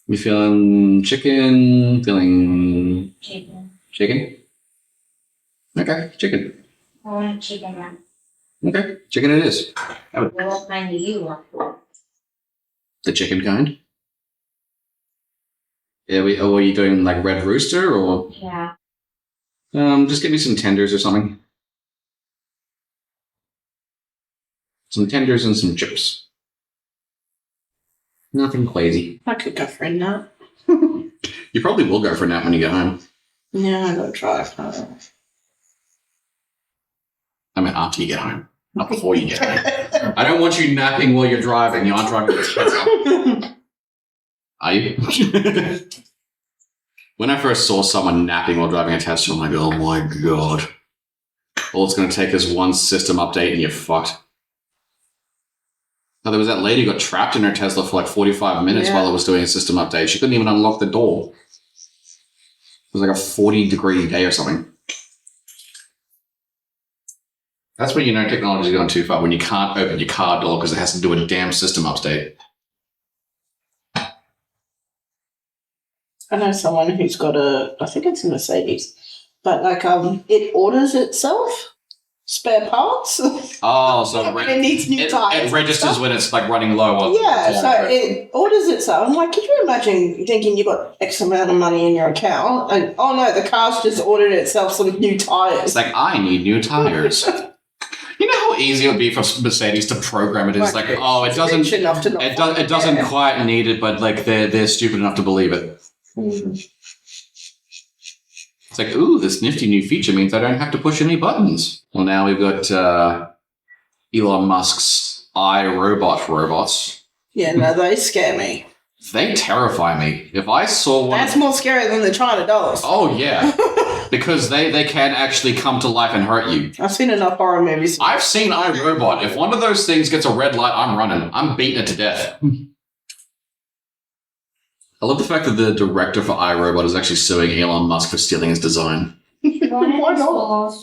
You feeling chicken? Feeling chicken. chicken? Okay, chicken. I want chicken now. Okay, chicken it is. What kind do you want? The chicken kind? Yeah, are you doing like red rooster or? Yeah. Just give me some tenders or something. Some tenders and some chips. Nothing crazy. I could go for a nap. You probably will go for a nap when you get home. Yeah, I gotta drive home. I mean, after you get home, not before you get home. I don't want you napping while you're driving. You aren't driving with Tesla. Are you? When I first saw someone napping while driving a Tesla, I'm like, oh my god. All it's going to take is one system update and you're fucked. Now, there was that lady who got trapped in her Tesla for like 45 minutes while it was doing a system update. She couldn't even unlock the door. It was like a 40-degree day or something. That's when you know technology's gone too far, when you can't open your car door because it has to do a damn system update. I know someone who's got I think it's a Mercedes, but like it orders itself spare parts. Oh, so when it needs new tires. It registers when it's like running low. On it orders itself. I'm like, could you imagine thinking you got X amount of money in your account and oh no, the car's just ordered itself some new tires. It's like, I need new tires. You know how easy it would be for Mercedes to program it? It's like, oh, it doesn't quite need it, but like they're stupid enough to believe it. It's like, ooh, this nifty new feature means I don't have to push any buttons. Well, now we've got Elon Musk's iRobot robots. Yeah, no, they scare me. They terrify me. If I saw one... That's more scary than the China dolls. Oh, yeah. Because they can actually come to life and hurt you. I've seen enough horror movies. I've seen iRobot. If one of those things gets a red light, I'm running. I'm beating it to death. I love the fact that the director for iRobot is actually suing Elon Musk for stealing his design. Why not?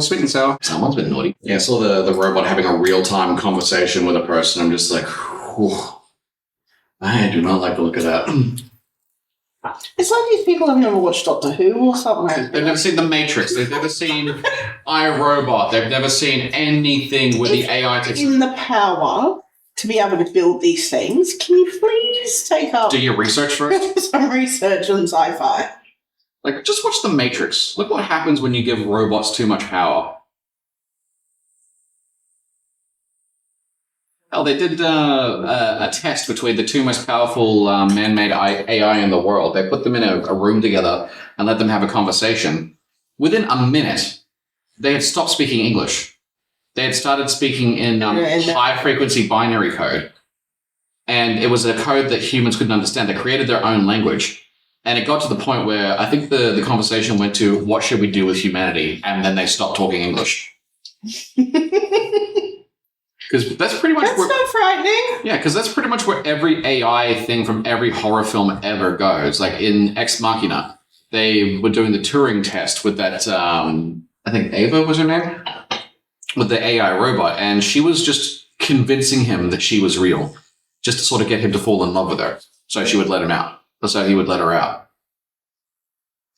Sweet and sour. Someone's been naughty. Yeah, I saw the robot having a real-time conversation with a person. I'm just like, whew. I do not like the look of that. It's like these people have never watched Doctor Who or something. They've never seen The Matrix. They've never seen iRobot. They've never seen anything with the AI If text. in the power to be able to build these things, can you please take up Do your research first. some research on sci-fi? Like, just watch The Matrix. Look what happens when you give robots too much power. Hell, they did a test between the two most powerful man-made AI in the world. They put them in a room together and let them have a conversation. Within a minute, they had stopped speaking English. They had started speaking in high-frequency binary code. And it was a code that humans couldn't understand. They created their own language. And it got to the point where I think the conversation went to, what should we do with humanity? And then they stopped talking English. Because that's pretty much... That's not frightening. Yeah, because that's pretty much where every AI thing from every horror film ever goes. Like in Ex Machina, they were doing the Turing test with that, I think Ava was her name, with the AI robot. And she was just convincing him that she was real, just to sort of get him to fall in love with her. So she would let him out. So he would let her out.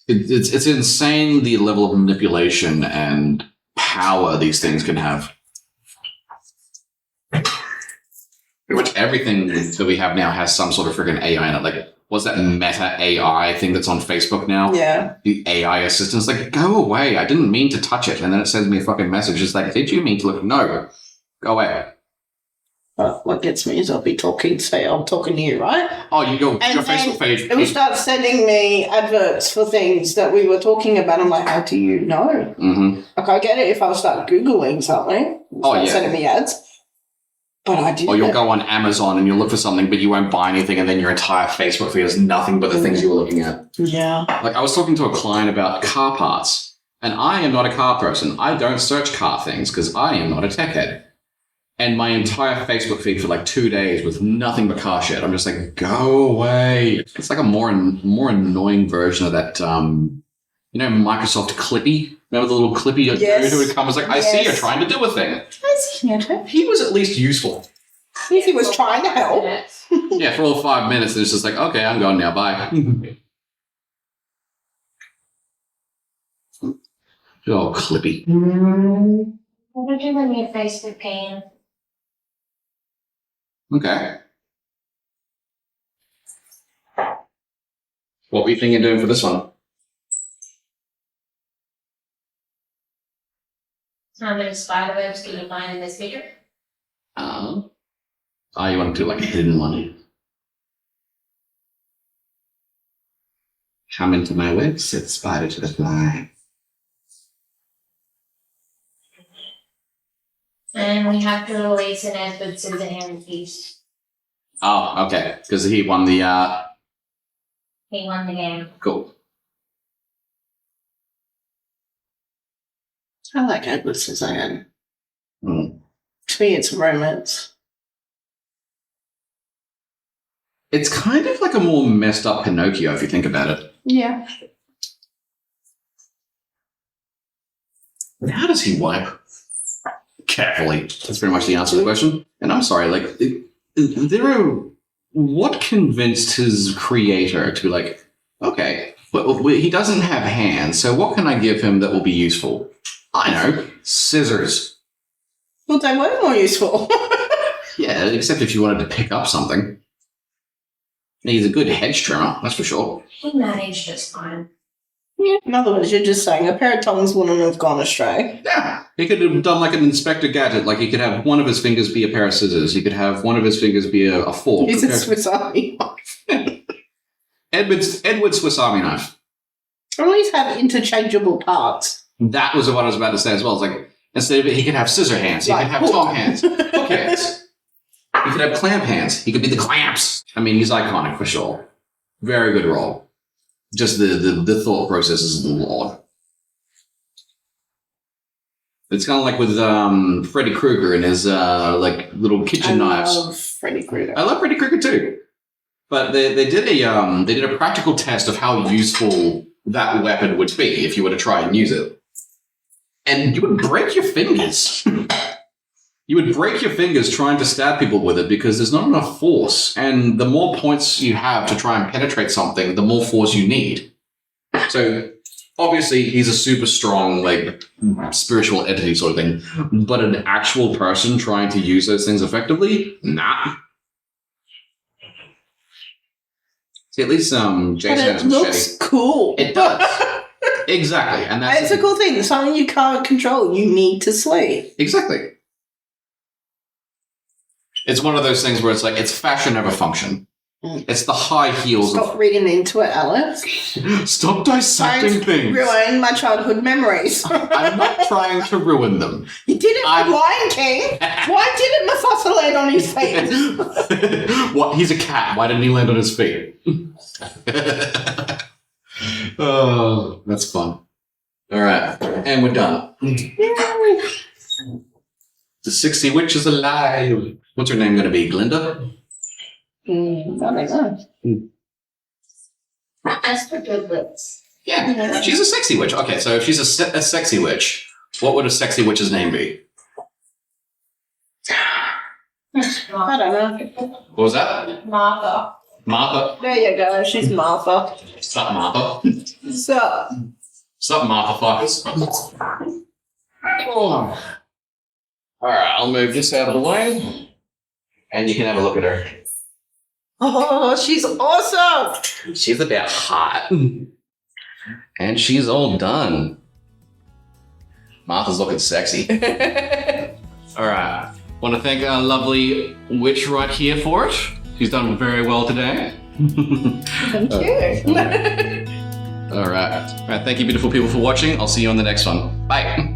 It's insane the level of manipulation and power these things can have. Pretty much everything that we have now has some sort of freaking AI in it. Like, what's that Meta AI thing that's on Facebook now? Yeah. The AI assistant's like, go away. I didn't mean to touch it. And then it sends me a fucking message. It's like, did you mean to look? No. Go away. But what gets me is I'll be talking, say I'm talking to you, right? Oh, you go And your then Facebook page. It will start sending me adverts for things that we were talking about. I'm like, how do you know? Mm-hmm. Like, I get it if I start Googling something. Start sending me ads. But I didn't. Or you'll go on Amazon and you'll look for something, but you won't buy anything, and then your entire Facebook feed is nothing but the things you were looking at. Yeah. Like, I was talking to a client about car parts, and I am not a car person. I don't search car things because I am not a tech head. And my entire Facebook feed for like 2 days was nothing but car shit. I'm just like, go away. It's like a more annoying version of that, Microsoft Clippy. Remember the little Clippy dude who would come and was like, I see you're trying to do a thing. He was at least useful. If he was trying to help. Yeah, for all 5 minutes, and it's just like, okay, I'm gone now, bye. Oh, Clippy. What would you when your face with pain? Okay. What were you thinking of doing for this one? How many spider webs can you find in this picture? You want to do like a hidden one? Come into my web, set spider to the fly. And we have to release an Edward Scissorhands piece. Oh, okay. Because he won the, He won the game. Cool. I like Edward Scissorhands. Mm. To me, it's romance. It's kind of like a more messed up Pinocchio if you think about it. Yeah. How does he wipe? Carefully. That's pretty much the answer to the question. And I'm sorry, like, what convinced his creator to be like, okay, but he doesn't have hands, so what can I give him that will be useful? I know, scissors. Well, they were more useful. Yeah, except if you wanted to pick up something. He's a good hedge trimmer, that's for sure. He managed just fine. Yeah. In other words, you're just saying a pair of tongs wouldn't have gone astray. Yeah. He could have done like an Inspector Gadget, like he could have one of his fingers be a pair of scissors, he could have one of his fingers be a fork. He's a Swiss Army knife. Edward Swiss Army knife. Or at least have interchangeable parts. That was what I was about to say as well. It's like, instead of it, he could have scissor hands, he Like could have hook. tong hands, hook hands. He could have clamp hands. He could be the clamps. I mean, he's iconic for sure. Very good role. Just the thought process is a little odd. It's kind of like with Freddy Krueger and his like little kitchen knives. I love Freddy Krueger. I love Freddy Krueger too. But they did a practical test of how useful that weapon would be if you were to try and use it. And you would break your fingers. You would break your fingers trying to stab people with it because there's not enough force. And the more points you have to try and penetrate something, the more force you need. So obviously he's a super strong, like, spiritual entity sort of thing. But an actual person trying to use those things effectively? Nah. See, at least Jason But has it a looks machete. cool. It does. Exactly. And that's It's a cool thing. Something you can't control. You need to slay. Exactly. It's one of those things where it's like, it's fashion over function. It's the high heels Stop reading into it, Alex. Stop dissecting things. Ruin my childhood memories. I'm not trying to ruin them. You did it with Lion King. Why didn't Mufasa land on his feet? What? He's a cat. Why didn't he land on his feet? Oh, that's fun. All right. And we're done. The 60 Witch is alive. What's her name going to be? Glinda? That makes sense. That's for good lips. Yeah, she's a sexy witch. Okay, so if she's a sexy witch, what would a sexy witch's name be? I don't know. What was that? Martha. Martha? There you go. She's Martha. Sup, Martha? So, Sup, Martha fuckers? Oh. Alright, I'll move this out of the way. And you can have a look at her. oh, she's awesome. She's about hot. And she's all done. Martha's looking sexy. Alright. Want to thank our lovely witch right here for it. She's done very well today. Thank you. Alright. Alright, thank you beautiful people for watching. I'll see you on the next one. Bye.